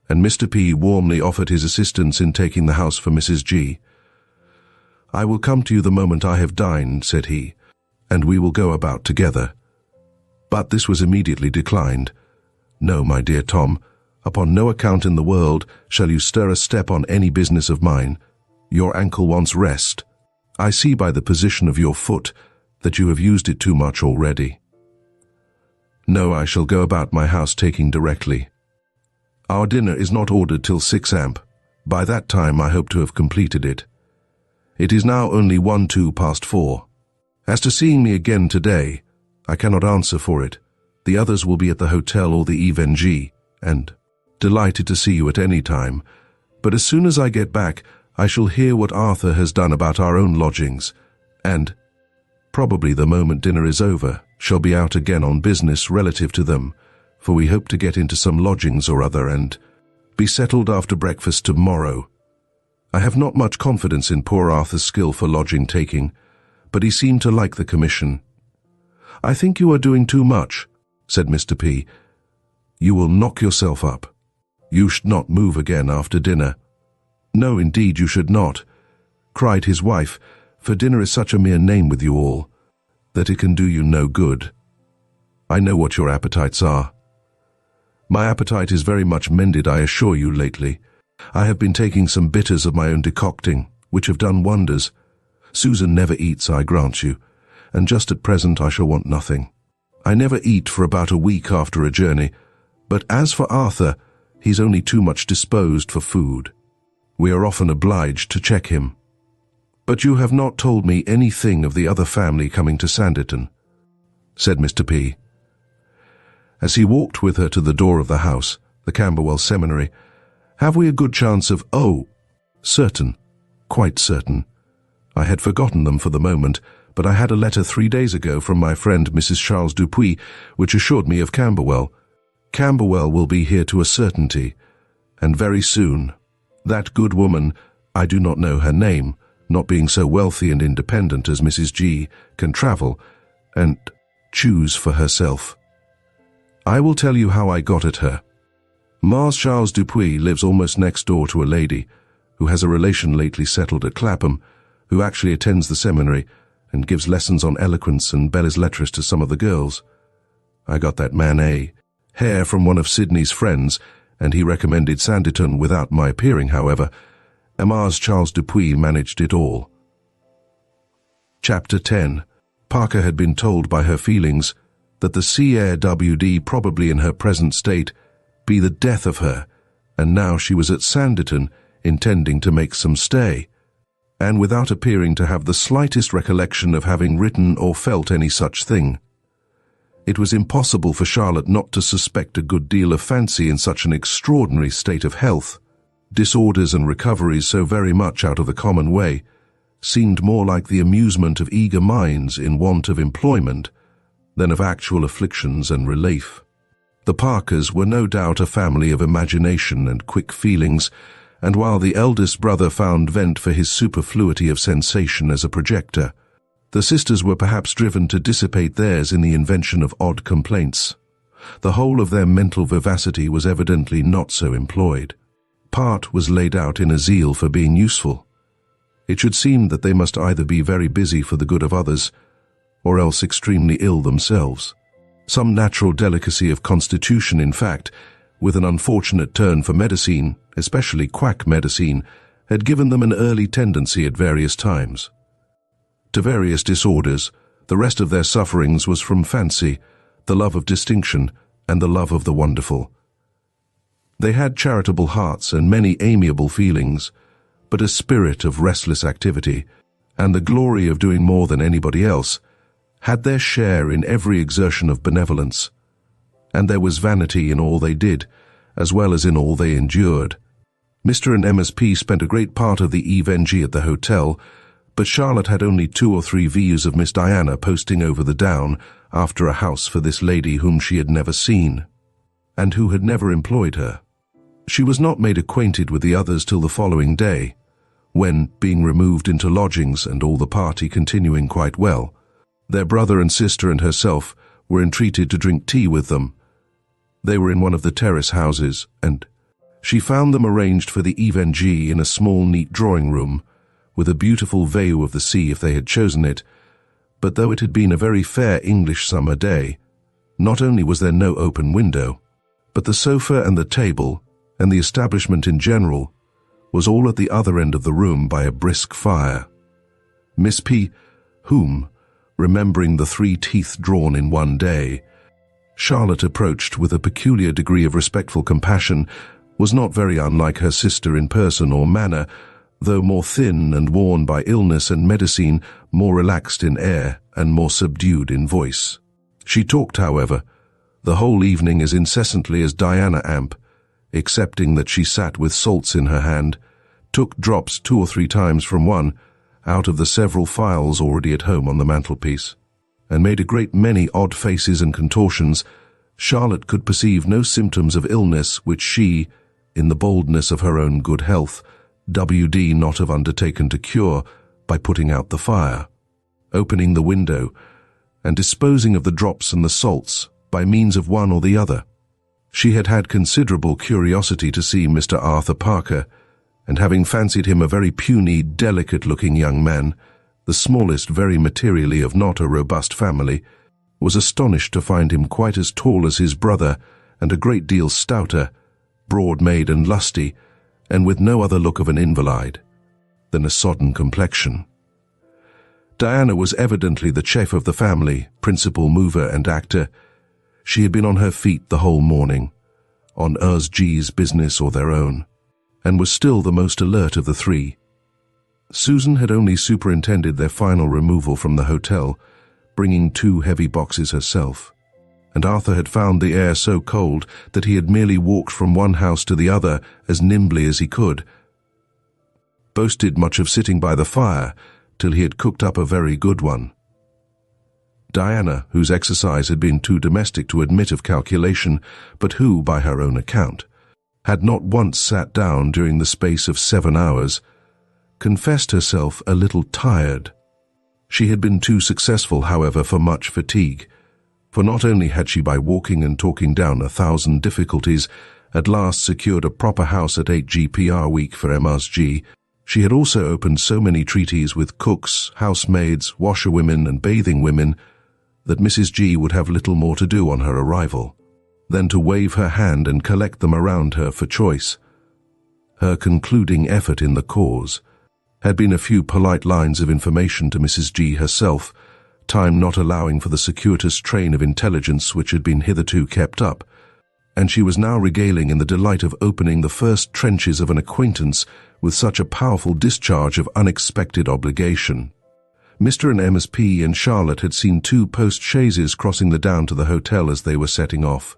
And Mr. P. warmly offered his assistance in taking the house for Mrs. G. "I will come to you the moment I have dined," said he, "and we will go about together." But this was immediately declined. "No, my dear Tom, upon no account in the world shall you stir a step on any business of mine. Your ankle wants rest. I see by the position of your foot that you have used it too much already." "No, I shall go about my house taking directly. Our dinner is not ordered till 6 amp. By that time I hope to have completed it. It is now only 1/2 past 4. As to seeing me again today, I cannot answer for it. The others will be at the hotel or the EVNG, and delighted to see you at any time. But as soon as I get back, I shall hear what Arthur has done about our own lodgings, and, probably the moment dinner is over, shall be out again on business relative to them, for we hope to get into some lodgings or other and be settled after breakfast tomorrow. I have not much confidence in poor Arthur's skill for lodging-taking, but he seemed to like the commission." "I think you are doing too much," said Mr. P. "You will knock yourself up. You should not move again after dinner." "No, indeed you should not," cried his wife, "for dinner is such a mere name with you all, that it can do you no good. I know what your appetites are." "My appetite is very much mended, I assure you, lately. I have been taking some bitters of my own decocting, which have done wonders. Susan never eats, I grant you, and just at present I shall want nothing. I never eat for about a week after a journey, but as for Arthur, he's only too much disposed for food. We are often obliged to check him. But you have not told me anything of the other family coming to Sanditon," said Mr. P. As he walked with her to the door of the house, the Camberwell Seminary. "Have we a good chance of—" "Oh, certain, quite certain. I had forgotten them for the moment, but I had a letter 3 days ago from my friend Mrs. Charles Dupuy, which assured me of Camberwell. Camberwell will be here to a certainty, and very soon. That good woman, I do not know her name, not being so wealthy and independent as Mrs. G, can travel and choose for herself. I will tell you how I got at her. Mars Charles Dupuy lives almost next door to a lady who has a relation lately settled at Clapham, who actually attends the seminary and gives lessons on eloquence and belles lettres to some of the girls. I got that man hair from one of Sidney's friends, and he recommended Sanditon without my appearing, however. Mars Charles Dupuy managed it all." Chapter 10. Parker had been told by her feelings that the sea air WD, probably in her present state, be the death of her, and now she was at Sanditon, intending to make some stay, and without appearing to have the slightest recollection of having written or felt any such thing. It was impossible for Charlotte not to suspect a good deal of fancy in such an extraordinary state of health. Disorders and recoveries so very much out of the common way seemed more like the amusement of eager minds in want of employment than of actual afflictions and relief. The Parkers were no doubt a family of imagination and quick feelings, and while the eldest brother found vent for his superfluity of sensation as a projector, the sisters were perhaps driven to dissipate theirs in the invention of odd complaints. The whole of their mental vivacity was evidently not so employed. Part was laid out in a zeal for being useful. It should seem that they must either be very busy for the good of others, or else extremely ill themselves. Some natural delicacy of constitution, in fact, with an unfortunate turn for medicine, especially quack medicine, had given them an early tendency at various times to various disorders. The rest of their sufferings was from fancy, the love of distinction, and the love of the wonderful. They had charitable hearts and many amiable feelings, but a spirit of restless activity, and the glory of doing more than anybody else, had their share in every exertion of benevolence, and there was vanity in all they did, as well as in all they endured. Mr. and Mrs. P spent a great part of the evening at the hotel, but Charlotte had only 2 or 3 views of Miss Diana posting over the down after a house for this lady whom she had never seen, and who had never employed her. She was not made acquainted with the others till the following day, when, being removed into lodgings and all the party continuing quite well, their brother and sister and herself were entreated to drink tea with them. They were in one of the terrace houses, and she found them arranged for the evening in a small, neat drawing-room, with a beautiful view of the sea if they had chosen it. But though it had been a very fair English summer day, not only was there no open window, but the sofa and the table, and the establishment in general, was all at the other end of the room by a brisk fire. Miss P, whom, remembering the 3 teeth drawn in one day, Charlotte approached with a peculiar degree of respectful compassion, was not very unlike her sister in person or manner, though more thin and worn by illness and medicine, more relaxed in air and more subdued in voice. She talked, however, the whole evening as incessantly as Diana Amp, excepting that she sat with salts in her hand, took drops 2 or 3 times from one out of the several phials already at home on the mantelpiece, and made a great many odd faces and contortions. Charlotte could perceive no symptoms of illness which she, in the boldness of her own good health, would not have undertaken to cure by putting out the fire, opening the window, and disposing of the drops and the salts by means of one or the other. She had had considerable curiosity to see Mr. Arthur Parker, and having fancied him a very puny, delicate-looking young man, the smallest very materially of not a robust family, was astonished to find him quite as tall as his brother and a great deal stouter, broad-made and lusty, and with no other look of an invalid than a sodden complexion. Diana was evidently the chef of the family, principal mover and actor. She had been on her feet the whole morning, on G's business or their own, and was still the most alert of the 3. Susan had only superintended their final removal from the hotel, bringing 2 heavy boxes herself, and Arthur had found the air so cold that he had merely walked from one house to the other as nimbly as he could, boasted much of sitting by the fire till he had cooked up a very good one. Diana, whose exercise had been too domestic to admit of calculation, but who, by her own account, had not once sat down during the space of 7 hours, confessed herself a little tired. She had been too successful, however, for much fatigue, for not only had she by walking and talking down 1,000 difficulties at last secured a proper house at 8 GPR week for Mrs. She had also opened so many treaties with cooks, housemaids, washerwomen and bathing women that Mrs. G would have little more to do on her arrival than to wave her hand and collect them around her for choice. Her concluding effort in the cause had been a few polite lines of information to Mrs. G herself, time not allowing for the circuitous train of intelligence which had been hitherto kept up, and she was now regaling in the delight of opening the first trenches of an acquaintance with such a powerful discharge of unexpected obligation. Mr. and Mrs. P and Charlotte had seen 2 post-chaises crossing the down to the hotel as they were setting off.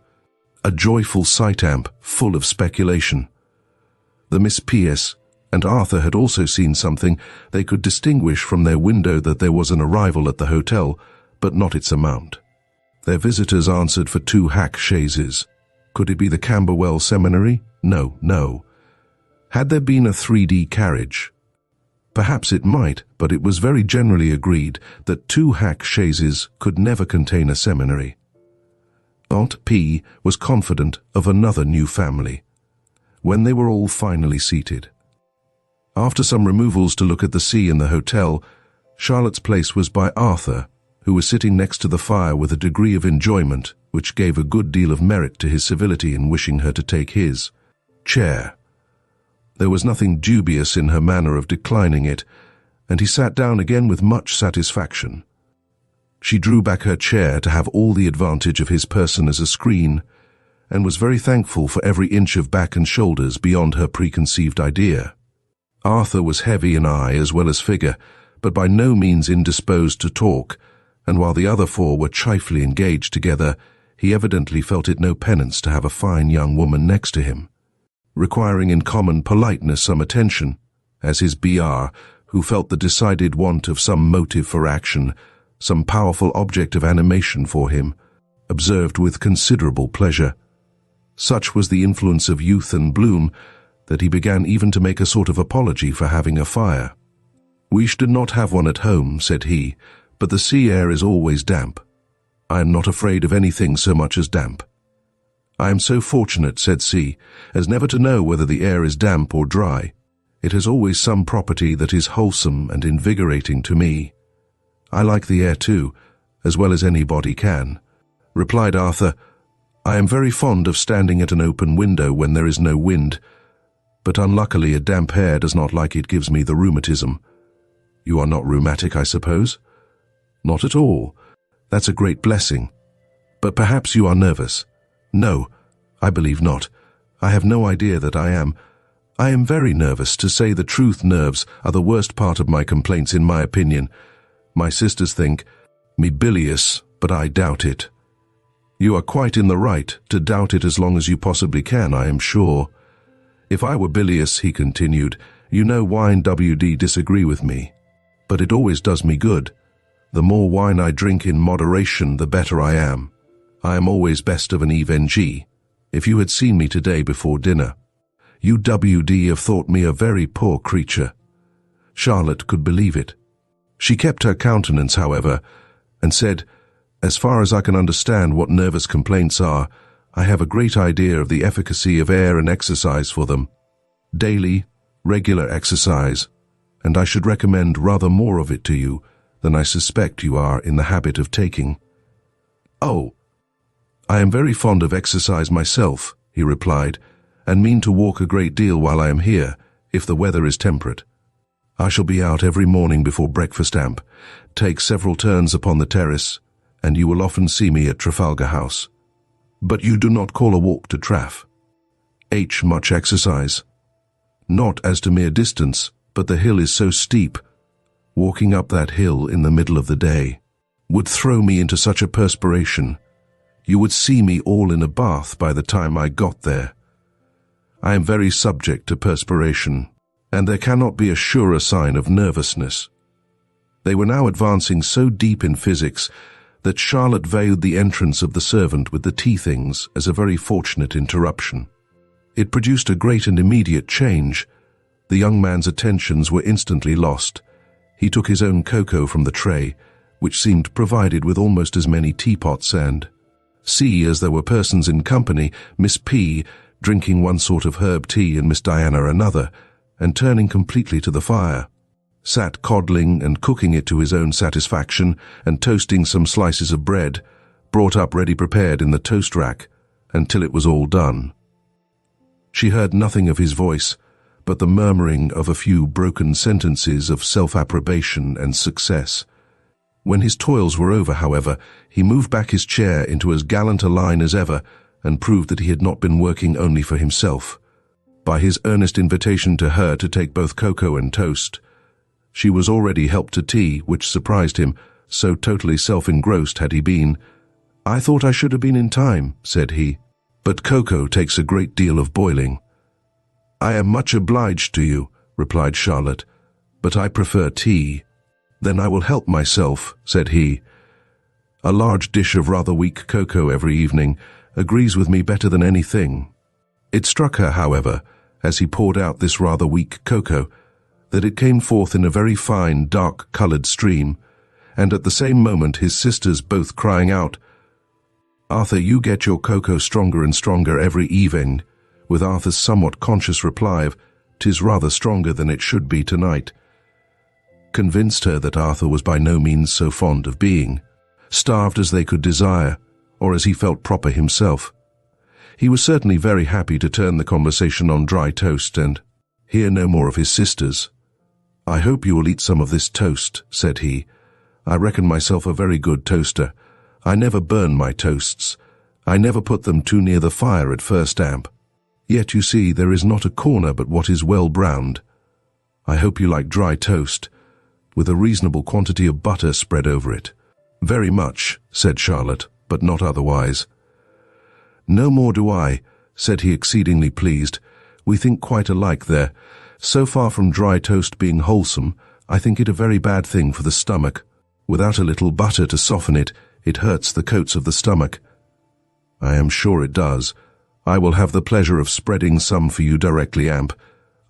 A joyful sight, Amp, full of speculation. The Miss P.S. and Arthur had also seen something. They could distinguish from their window that there was an arrival at the hotel, but not its amount. Their visitors answered for 2 hack chaises. Could it be the Camberwell Seminary? No. Had there been a 3D carriage? Perhaps it might, but it was very generally agreed that 2 hack chaises could never contain a seminary. Aunt P was confident of another new family, when they were all finally seated. After some removals to look at the sea in the hotel, Charlotte's place was by Arthur, who was sitting next to the fire with a degree of enjoyment which gave a good deal of merit to his civility in wishing her to take his chair. There was nothing dubious in her manner of declining it, and he sat down again with much satisfaction. She drew back her chair to have all the advantage of his person as a screen, and was very thankful for every inch of back and shoulders beyond her preconceived idea. Arthur was heavy in eye as well as figure, but by no means indisposed to talk, and while the other 4 were chiefly engaged together, he evidently felt it no penance to have a fine young woman next to him. requiring in common politeness some attention, as his BR, who felt the decided want of some motive for action, some powerful object of animation for him, observed with considerable pleasure. Such was the influence of youth and bloom that he began even to make a sort of apology for having a fire. "We should not have one at home," said he, "but the sea air is always damp. I am not afraid of anything so much as damp." "I am so fortunate," said C, "as never to know whether the air is damp or dry. It has always some property that is wholesome and invigorating to me." "I like the air too, as well as anybody can," replied Arthur. "I am very fond of standing at an open window when there is no wind, but unluckily a damp air does not like it gives me the rheumatism." "You are not rheumatic, I suppose?" "Not at all. That's a great blessing. But perhaps you are nervous." "No, I believe not. I have no idea that I am. I am very nervous. To say the truth, nerves are the worst part of my complaints, in my opinion. My sisters think me bilious, but I doubt it." "You are quite in the right to doubt it as long as you possibly can, I am sure. If I were bilious," he continued, "you know wine WD disagree with me. But it always does me good. The more wine I drink in moderation, the better I am. I am always best of an even G. If you had seen me today before dinner, you WD have thought me a very poor creature." Charlotte could believe it. She kept her countenance, however, and said, "As far as I can understand what nervous complaints are, I have a great idea of the efficacy of air and exercise for them. Daily, regular exercise, and I should recommend rather more of it to you than I suspect you are in the habit of taking." "Oh, I am very fond of exercise myself," he replied, "and mean to walk a great deal while I am here, if the weather is temperate. I shall be out every morning before breakfast amp, take several turns upon the terrace, and you will often see me at Trafalgar House." "But you do not call a walk to Traff?" "H much exercise." "Not as to mere distance, but the hill is so steep. Walking up that hill in the middle of the day would throw me into such a perspiration. You would see me all in a bath by the time I got there. I am very subject to perspiration, and there cannot be a surer sign of nervousness." They were now advancing so deep in physics that Charlotte viewed the entrance of the servant with the tea things as a very fortunate interruption. It produced a great and immediate change. The young man's attentions were instantly lost. He took his own cocoa from the tray, which seemed provided with almost as many teapots, and see, as there were persons in company, Miss P drinking one sort of herb tea and Miss Diana another, and turning completely to the fire, sat coddling and cooking it to his own satisfaction, and toasting some slices of bread, brought up ready prepared in the toast rack, until it was all done. She heard nothing of his voice, but the murmuring of a few broken sentences of self-approbation and success. When his toils were over, however, he moved back his chair into as gallant a line as ever, and proved that he had not been working only for himself. By his earnest invitation to her to take both cocoa and toast, she was already helped to tea, which surprised him, so totally self-engrossed had he been. "I thought I should have been in time," said he, "but cocoa takes a great deal of boiling." "I am much obliged to you," replied Charlotte, "but I prefer tea." "Then I will help myself," said he. "A large dish of rather weak cocoa every evening agrees with me better than anything." It struck her, however, as he poured out this rather weak cocoa, that it came forth in a very fine, dark-coloured stream, and at the same moment his sisters both crying out, "Arthur, you get your cocoa stronger and stronger every evening," with Arthur's somewhat conscious reply of, "'Tis rather stronger than it should be tonight," convinced her that Arthur was by no means so fond of being starved as they could desire, or as he felt proper himself. He was certainly very happy to turn the conversation on dry toast and hear no more of his sisters. "I hope you will eat some of this toast," said he. "I reckon myself a very good toaster. I never burn my toasts. I never put them too near the fire at first amp. Yet you see there is not a corner but what is well browned. I hope you like dry toast, with a reasonable quantity of butter spread over it." "Very much," said Charlotte, "but not otherwise." "No more do I," said he, exceedingly pleased. We think quite alike there. So far from dry toast being wholesome, I think it a very bad thing for the stomach. Without a little butter to soften it, it hurts the coats of the stomach. I am sure it does. I will have the pleasure of spreading some for you directly, Amp.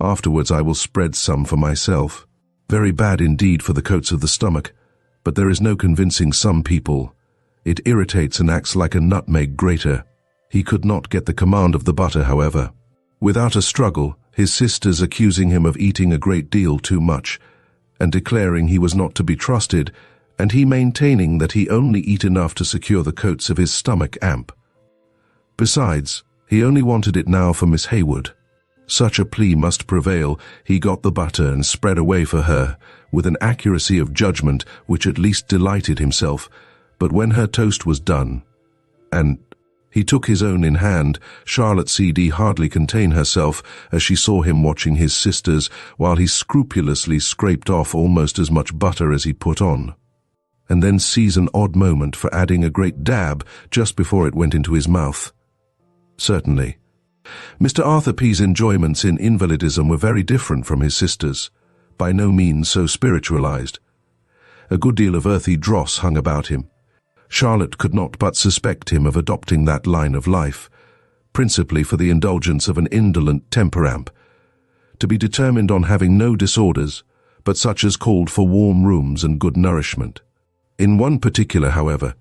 Afterwards I will spread some for myself. Very bad indeed for the coats of the stomach, but there is no convincing some people. It irritates and acts like a nutmeg grater. He could not get the command of the butter, however. Without a struggle, his sisters accusing him of eating a great deal too much, and declaring he was not to be trusted, and he maintaining that he only eat enough to secure the coats of his stomach, Amp. Besides, he only wanted it now for Miss Hayward. Such a plea must prevail. He got the butter and spread away for her, with an accuracy of judgment which at least delighted himself. But when her toast was done, and he took his own in hand, Charlotte C.D. hardly contained herself as she saw him watching his sisters while he scrupulously scraped off almost as much butter as he put on, and then seized an odd moment for adding a great dab just before it went into his mouth. Certainly, Mr. Arthur P.'s enjoyments in invalidism were very different from his sister's, by no means so spiritualized. A good deal of earthy dross hung about him. Charlotte could not but suspect him of adopting that line of life, principally for the indulgence of an indolent temper, Amp, to be determined on having no disorders, but such as called for warm rooms and good nourishment. In one particular, however,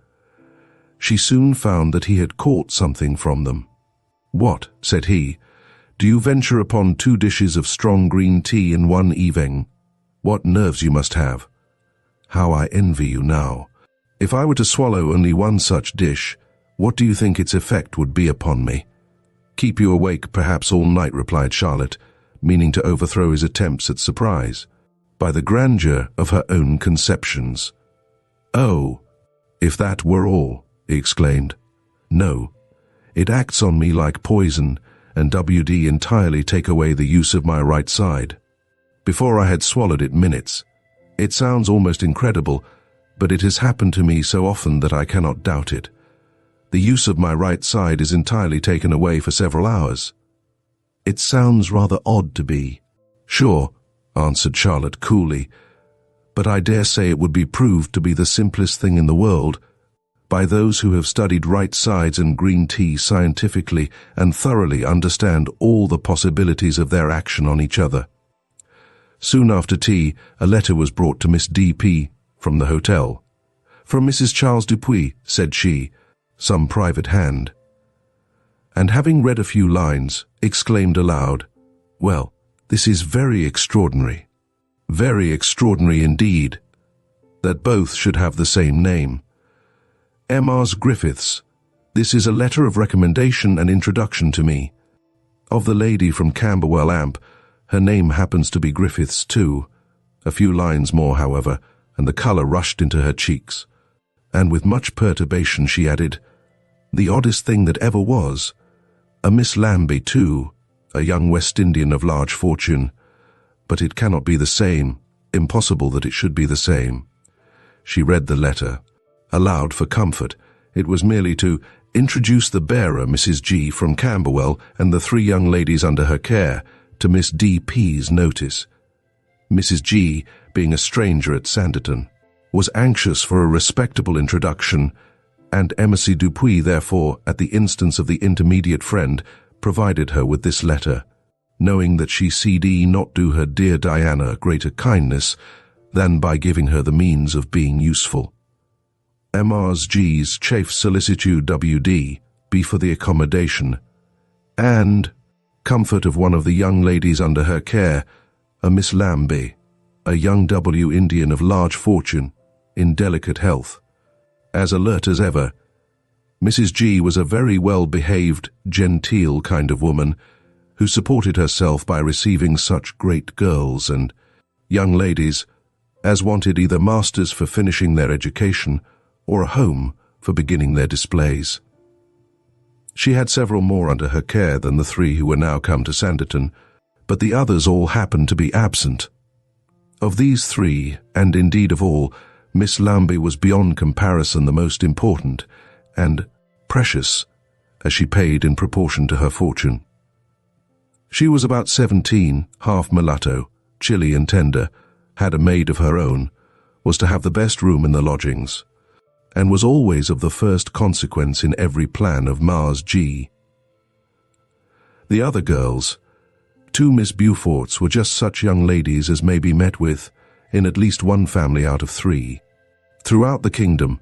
she soon found that he had caught something from them. "What," said he, "do you venture upon 2 dishes of strong green tea in one evening? What nerves you must have! How I envy you now! If I were to swallow only one such dish, what do you think its effect would be upon me?" "Keep you awake perhaps all night," replied Charlotte, meaning to overthrow his attempts at surprise, by the grandeur of her own conceptions. "Oh, if that were all," he exclaimed. "No, it acts on me like poison, and WD entirely take away the use of my right side. Before I had swallowed it minutes. It sounds almost incredible, but it has happened to me so often that I cannot doubt it. The use of my right side is entirely taken away for several hours." "It sounds rather odd to be." "Sure," answered Charlotte coolly, "but I dare say it would be proved to be the simplest thing in the world by those who have studied right sides and green tea scientifically and thoroughly understand all the possibilities of their action on each other." Soon after tea, a letter was brought to Miss D.P. from the hotel. "From Mrs. Charles Dupuy," said she, "some private hand." And having read a few lines, exclaimed aloud, "Well, this is very extraordinary. Very extraordinary indeed, that both should have the same name. M.R.'s Griffiths. This is a letter of recommendation and introduction to me. Of the lady from Camberwell, Amp, her name happens to be Griffiths too." A few lines more, however, and the colour rushed into her cheeks, and with much perturbation she added, "The oddest thing that ever was. A Miss Lambie too, a young West Indian of large fortune. But it cannot be the same, impossible that it should be the same." She read the letter aloud for comfort. It was merely to introduce the bearer, Mrs. G. from Camberwell, and the 3 young ladies under her care, to Miss D.P.'s notice. Mrs. G., being a stranger at Sanditon, was anxious for a respectable introduction, and Embassy Dupuy, therefore, at the instance of the intermediate friend, provided her with this letter, knowing that she C.D. not do her dear Diana greater kindness than by giving her the means of being useful. M.R.'s G.'s chafe solicitude W.D. be for the accommodation and comfort of one of the young ladies under her care, a Miss Lambie, a young W. Indian of large fortune, in delicate health. As alert as ever, Mrs. G. was a very well-behaved, genteel kind of woman, who supported herself by receiving such great girls and young ladies as wanted either masters for finishing their education or a home for beginning their displays. She had several more under her care than the 3 who were now come to Sanditon, but the others all happened to be absent. Of these 3, and indeed of all, Miss Lambie was beyond comparison the most important, and precious, as she paid in proportion to her fortune. She was about 17, half mulatto, chilly and tender, had a maid of her own, was to have the best room in the lodgings, and was always of the first consequence in every plan of Mars G. The other girls, 2 Miss Beauforts, were just such young ladies as may be met with in at least one family out of 3. Throughout the kingdom,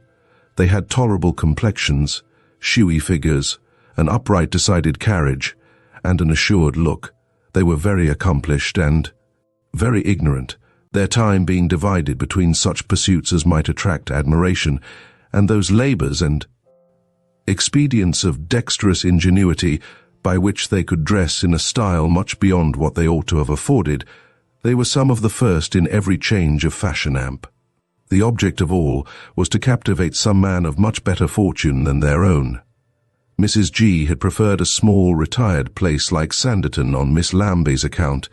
they had tolerable complexions, showy figures, an upright decided carriage, and an assured look. They were very accomplished and very ignorant, their time being divided between such pursuits as might attract admiration, and those labours and expedients of dexterous ingenuity by which they could dress in a style much beyond what they ought to have afforded. They were some of the first in every change of fashion amp. The object of all was to captivate some man of much better fortune than their own. Mrs. G had preferred a small, retired place like Sanditon on Miss Lambie's account,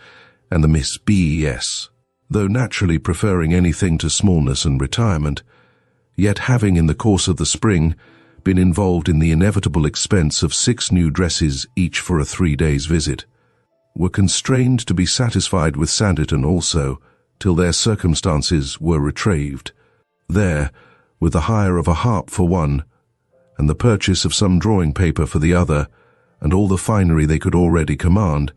and the Miss B.S., though naturally preferring anything to smallness and retirement, yet having in the course of the spring been involved in the inevitable expense of 6 new dresses each for a 3 days' visit, were constrained to be satisfied with Sanditon also, till their circumstances were retrieved. There, with the hire of a harp for one, and the purchase of some drawing paper for the other, and all the finery they could already command,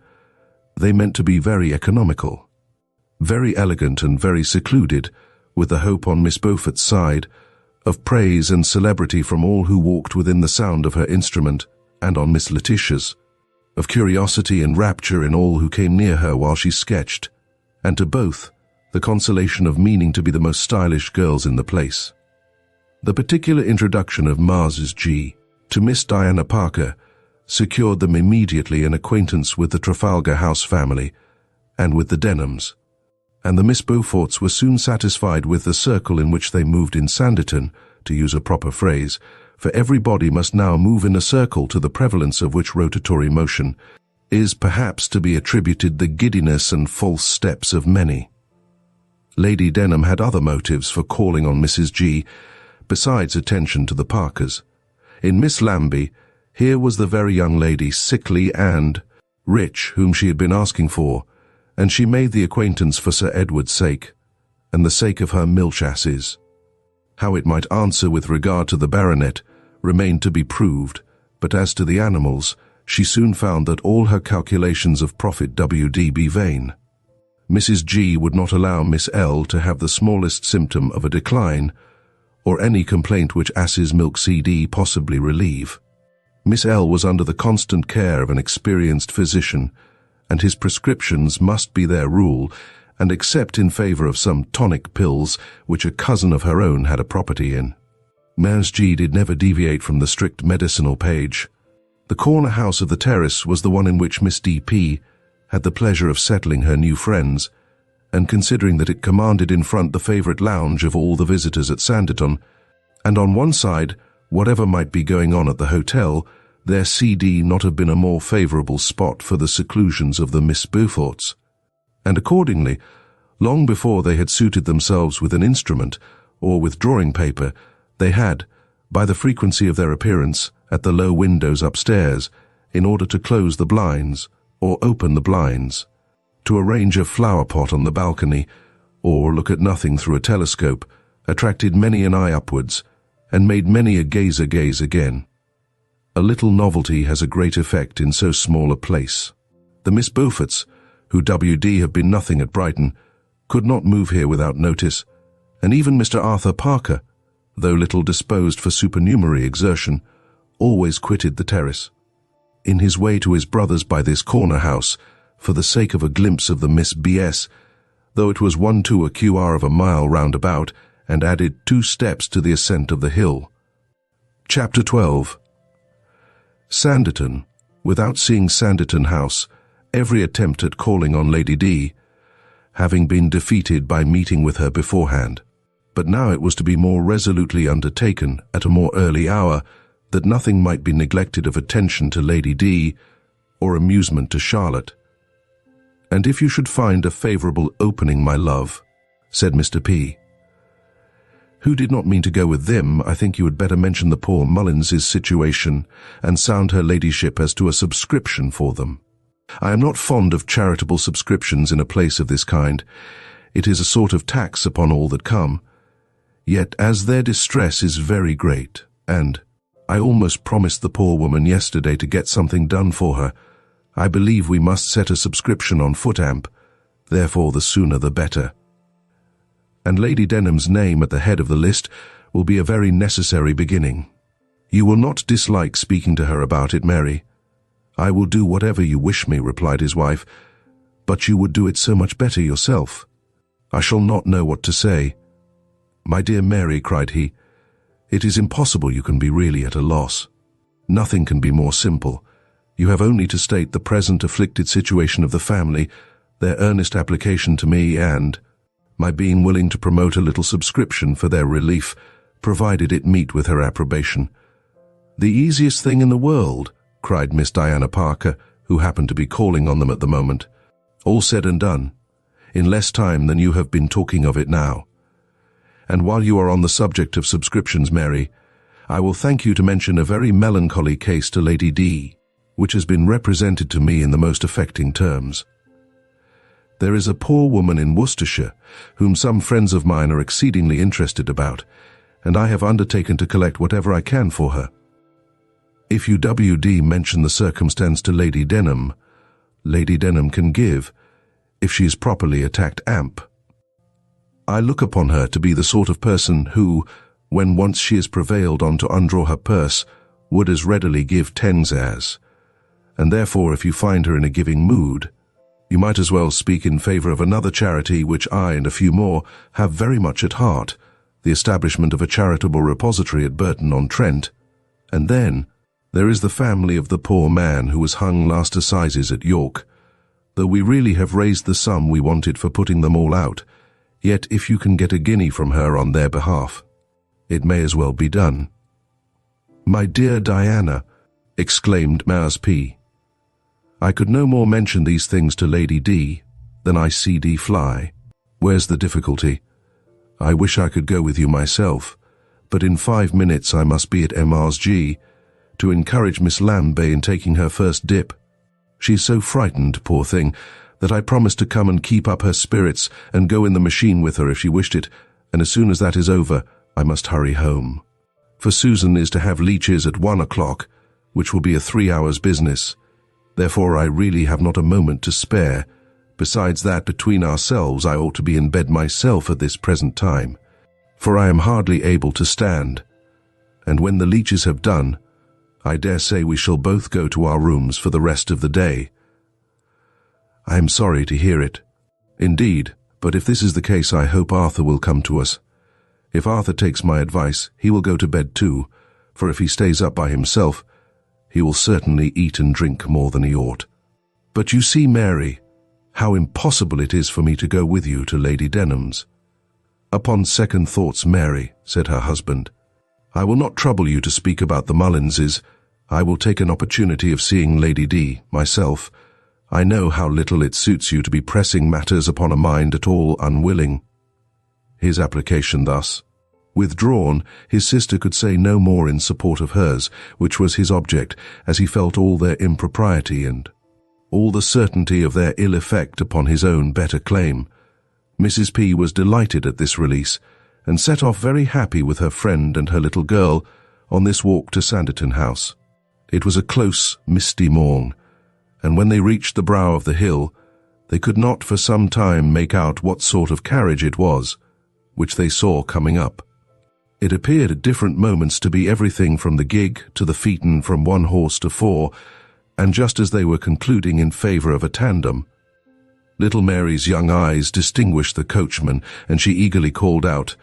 they meant to be very economical, very elegant and very secluded, with the hope on Miss Beaufort's side of praise and celebrity from all who walked within the sound of her instrument, and on Miss Letitia's, of curiosity and rapture in all who came near her while she sketched, and to both the consolation of meaning to be the most stylish girls in the place. The particular introduction of Mars G to Miss Diana Parker secured them immediately an acquaintance with the Trafalgar House family and with the Denhams, and the Miss Beauforts were soon satisfied with the circle in which they moved in Sanditon, to use a proper phrase, for everybody must now move in a circle, to the prevalence of which rotatory motion is perhaps to be attributed the giddiness and false steps of many. Lady Denham had other motives for calling on Mrs. G, besides attention to the Parkers. In Miss Lambie, here was the very young lady, sickly and rich, whom she had been asking for, and she made the acquaintance for Sir Edward's sake, and the sake of her milch asses. How it might answer with regard to the baronet remained to be proved, but as to the animals, she soon found that all her calculations of profit would be vain. Mrs. G would not allow Miss L to have the smallest symptom of a decline, or any complaint which ass's milk CD possibly relieve. Miss L was under the constant care of an experienced physician, and his prescriptions must be their rule, and except in favour of some tonic pills which a cousin of her own had a property in. Mrs. G did never deviate from the strict medicinal page. The corner house of the terrace was the one in which Miss D.P. had the pleasure of settling her new friends, and considering that it commanded in front the favourite lounge of all the visitors at Sanditon, and on one side, whatever might be going on at the hotel, their CD not have been a more favourable spot for the seclusions of the Miss Beauforts. And accordingly, long before they had suited themselves with an instrument, or with drawing paper, they had, by the frequency of their appearance at the low windows upstairs, in order to close the blinds, or open the blinds, to arrange a flower-pot on the balcony, or look at nothing through a telescope, attracted many an eye upwards, and made many a gazer gaze again. A little novelty has a great effect in so small a place. The Miss Beauforts, who W.D. have been nothing at Brighton, could not move here without notice, and even Mr. Arthur Parker, though little disposed for supernumerary exertion, always quitted the terrace. In his way to his brother's by this corner house, for the sake of a glimpse of the Miss B.S., though it was 1/2 a QR of a mile round about, and added 2 steps to the ascent of the hill. Chapter 12. Sanditon, without seeing Sanditon House, every attempt at calling on Lady D, having been defeated by meeting with her beforehand. But now it was to be more resolutely undertaken at a more early hour, that nothing might be neglected of attention to Lady D, or amusement to Charlotte. "And if you should find a favourable opening, my love," said Mr. P., who did not mean to go with them, "I think you had better mention the poor Mullins's situation, and sound her ladyship as to a subscription for them." I am not fond of charitable subscriptions in a place of this kind. It is a sort of tax upon all that come. Yet as their distress is very great, and I almost promised the poor woman yesterday to get something done for her, I believe we must set a subscription on foot, Amp. Therefore the sooner the better. And Lady Denham's name at the head of the list will be a very necessary beginning. You will not dislike speaking to her about it, Mary. I will do whatever you wish me, replied his wife, but you would do it so much better yourself. I shall not know what to say. My dear Mary, cried he, it is impossible you can be really at a loss. Nothing can be more simple. You have only to state the present afflicted situation of the family, their earnest application to me, and my being willing to promote a little subscription for their relief, provided it meet with her approbation. The easiest thing in the world, cried Miss Diana Parker, who happened to be calling on them at the moment. All said and done, in less time than you have been talking of it now. And while you are on the subject of subscriptions, Mary, I will thank you to mention a very melancholy case to Lady D, which has been represented to me in the most affecting terms. There is a poor woman in Worcestershire, whom some friends of mine are exceedingly interested about, and I have undertaken to collect whatever I can for her. If you W.D. mention the circumstance to Lady Denham, Lady Denham can give, if she is properly attacked, Amp. I look upon her to be the sort of person who, when once she is prevailed on to undraw her purse, would as readily give tens as. And therefore, if you find her in a giving mood, you might as well speak in favor of another charity which I and a few more have very much at heart, the establishment of a charitable repository at Burton-on-Trent. And then there is the family of the poor man who was hung last assizes at York. Though we really have raised the sum we wanted for putting them all out, yet if you can get a guinea from her on their behalf, it may as well be done. My dear Diana, exclaimed Mars P., I could no more mention these things to Lady D than I see D fly. Where's the difficulty? I wish I could go with you myself, but in 5 minutes I must be at MR's to encourage Miss Lambay in taking her first dip. She's so frightened, poor thing, that I promised to come and keep up her spirits and go in the machine with her if she wished it, and as soon as that is over, I must hurry home. For Susan is to have leeches at 1 o'clock, which will be a 3 hours business. Therefore I really have not a moment to spare. Besides that, between ourselves, I ought to be in bed myself at this present time, for I am hardly able to stand. And when the leeches have done, I dare say we shall both go to our rooms for the rest of the day. I am sorry to hear it. Indeed, but if this is the case, I hope Arthur will come to us. If Arthur takes my advice, he will go to bed too, for if he stays up by himself, he will certainly eat and drink more than he ought. But you see, Mary, how impossible it is for me to go with you to Lady Denham's. Upon second thoughts, Mary, said her husband, I will not trouble you to speak about the Mullinses. I will take an opportunity of seeing Lady D myself. I know how little it suits you to be pressing matters upon a mind at all unwilling. His application thus withdrawn, his sister could say no more in support of hers, which was his object, as he felt all their impropriety and all the certainty of their ill effect upon his own better claim. Mrs. P. was delighted at this release, and set off very happy with her friend and her little girl on this walk to Sanditon House. It was a close, misty morn, and when they reached the brow of the hill, they could not for some time make out what sort of carriage it was, which they saw coming up. It appeared at different moments to be everything from the gig to the phaeton from 1 horse to 4, and just as they were concluding in favour of a tandem, little Mary's young eyes distinguished the coachman, and she eagerly called out,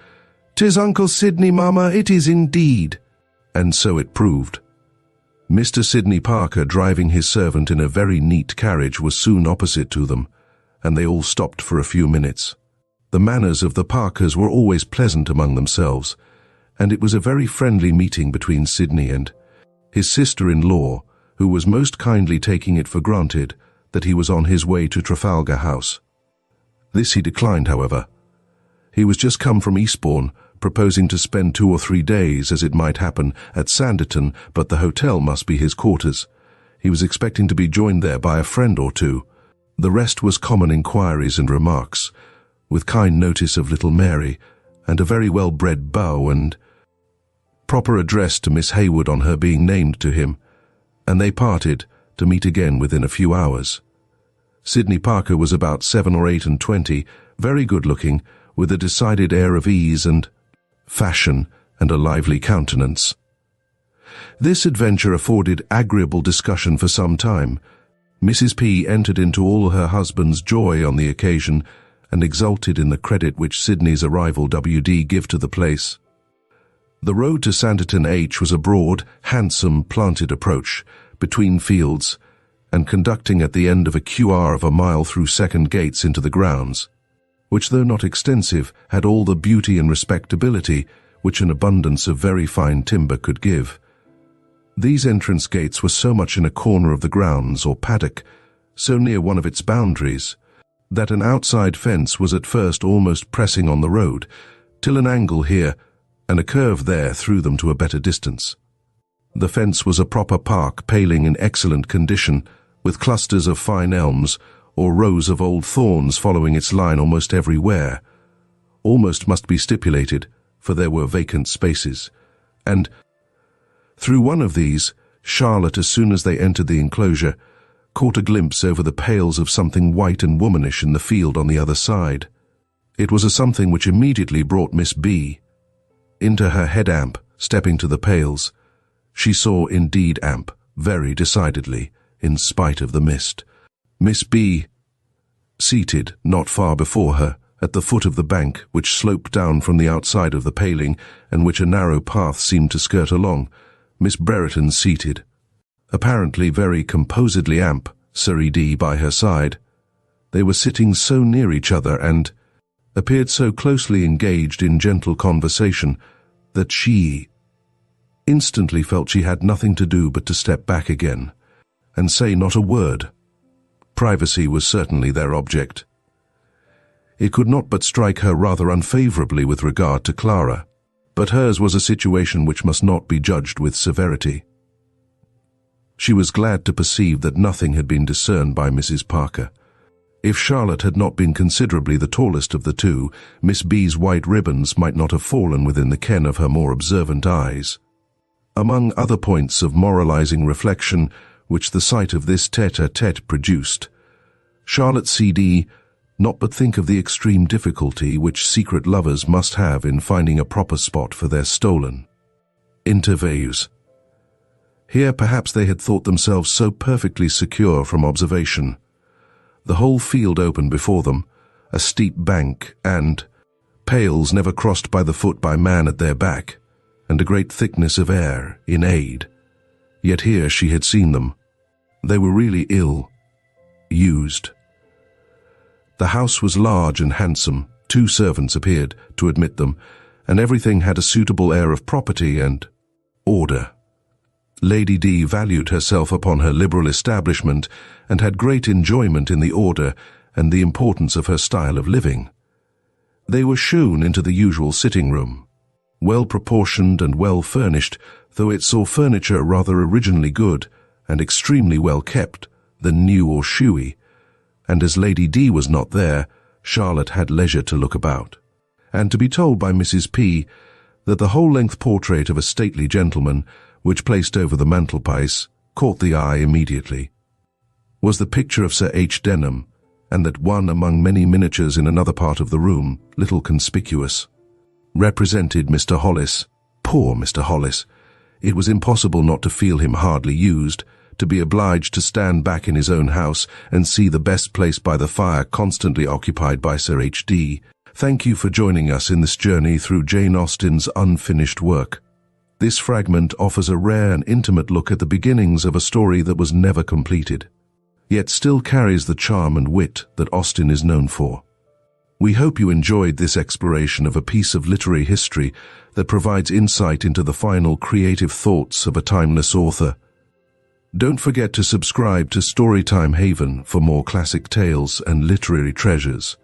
"'Tis Uncle Sidney, mamma, it is indeed." And so it proved. Mr. Sidney Parker, driving his servant in a very neat carriage, was soon opposite to them, and they all stopped for a few minutes. The manners of the Parkers were always pleasant among themselves, and it was a very friendly meeting between Sidney and his sister-in-law, who was most kindly taking it for granted that he was on his way to Trafalgar House. This he declined, however. He was just come from Eastbourne, proposing to spend 2 or 3 days, as it might happen, at Sanditon, but the hotel must be his quarters. He was expecting to be joined there by a friend or two. The rest was common inquiries and remarks, with kind notice of little Mary, and a very well-bred bow and proper address to Miss Hayward on her being named to him, and they parted to meet again within a few hours. Sydney Parker was about 7 or 8 and 20, very good-looking, with a decided air of ease and fashion and a lively countenance. This adventure afforded agreeable discussion for some time. Mrs. P. entered into all her husband's joy on the occasion and exulted in the credit which Sydney's arrival W.D. give to the place. The road to Sanditon H was a broad, handsome, planted approach between fields, and conducting at the end of a QR of a mile through second gates into the grounds, which, though not extensive, had all the beauty and respectability which an abundance of very fine timber could give. These entrance gates were so much in a corner of the grounds or paddock, so near one of its boundaries, that an outside fence was at first almost pressing on the road, till an angle here and a curve there threw them to a better distance. The fence was a proper park paling in excellent condition, with clusters of fine elms or rows of old thorns following its line almost everywhere. Almost must be stipulated, for there were vacant spaces, and through one of these, Charlotte, as soon as they entered the enclosure, caught a glimpse over the pales of something white and womanish in the field on the other side. It was a something which immediately brought Miss B. into her head amp, stepping to the pales. She saw indeed amp, very decidedly, in spite of the mist. Miss B. seated not far before her, at the foot of the bank which sloped down from the outside of the paling and which a narrow path seemed to skirt along, Miss Brereton seated, apparently very composedly amp, Sir E.D. by her side. They were sitting so near each other and appeared so closely engaged in gentle conversation that she instantly felt she had nothing to do but to step back again and say not a word. Privacy was certainly their object. It could not but strike her rather unfavourably with regard to Clara, but hers was a situation which must not be judged with severity. She was glad to perceive that nothing had been discerned by Mrs. Parker. If Charlotte had not been considerably the tallest of the two, Miss B.'s white ribbons might not have fallen within the ken of her more observant eyes. Among other points of moralizing reflection which the sight of this tete-a-tete produced, Charlotte C.D. not but think of the extreme difficulty which secret lovers must have in finding a proper spot for their stolen interviews. Here perhaps they had thought themselves so perfectly secure from observation. The whole field open before them, a steep bank and pales never crossed by the foot by man at their back, and a great thickness of air in aid. Yet here she had seen them. They were really ill-used. The house was large and handsome. 2 servants appeared to admit them, and everything had a suitable air of property and order. Lady D. valued herself upon her liberal establishment and had great enjoyment in the order and the importance of her style of living. They were shewn into the usual sitting-room, well proportioned and well furnished, though it saw furniture rather originally good and extremely well kept than new or showy, and as Lady D. was not there, Charlotte had leisure to look about, and to be told by Mrs. P. that the whole-length portrait of a stately gentleman, which placed over the mantelpiece, caught the eye immediately, was the picture of Sir H. Denham, and that one among many miniatures in another part of the room, little conspicuous, represented Mr. Hollis. Poor Mr. Hollis! It was impossible not to feel him hardly used, to be obliged to stand back in his own house and see the best place by the fire constantly occupied by Sir H.D. Thank you for joining us in this journey through Jane Austen's unfinished work. This fragment offers a rare and intimate look at the beginnings of a story that was never completed, yet still carries the charm and wit that Austen is known for. We hope you enjoyed this exploration of a piece of literary history that provides insight into the final creative thoughts of a timeless author. Don't forget to subscribe to Storytime Haven for more classic tales and literary treasures.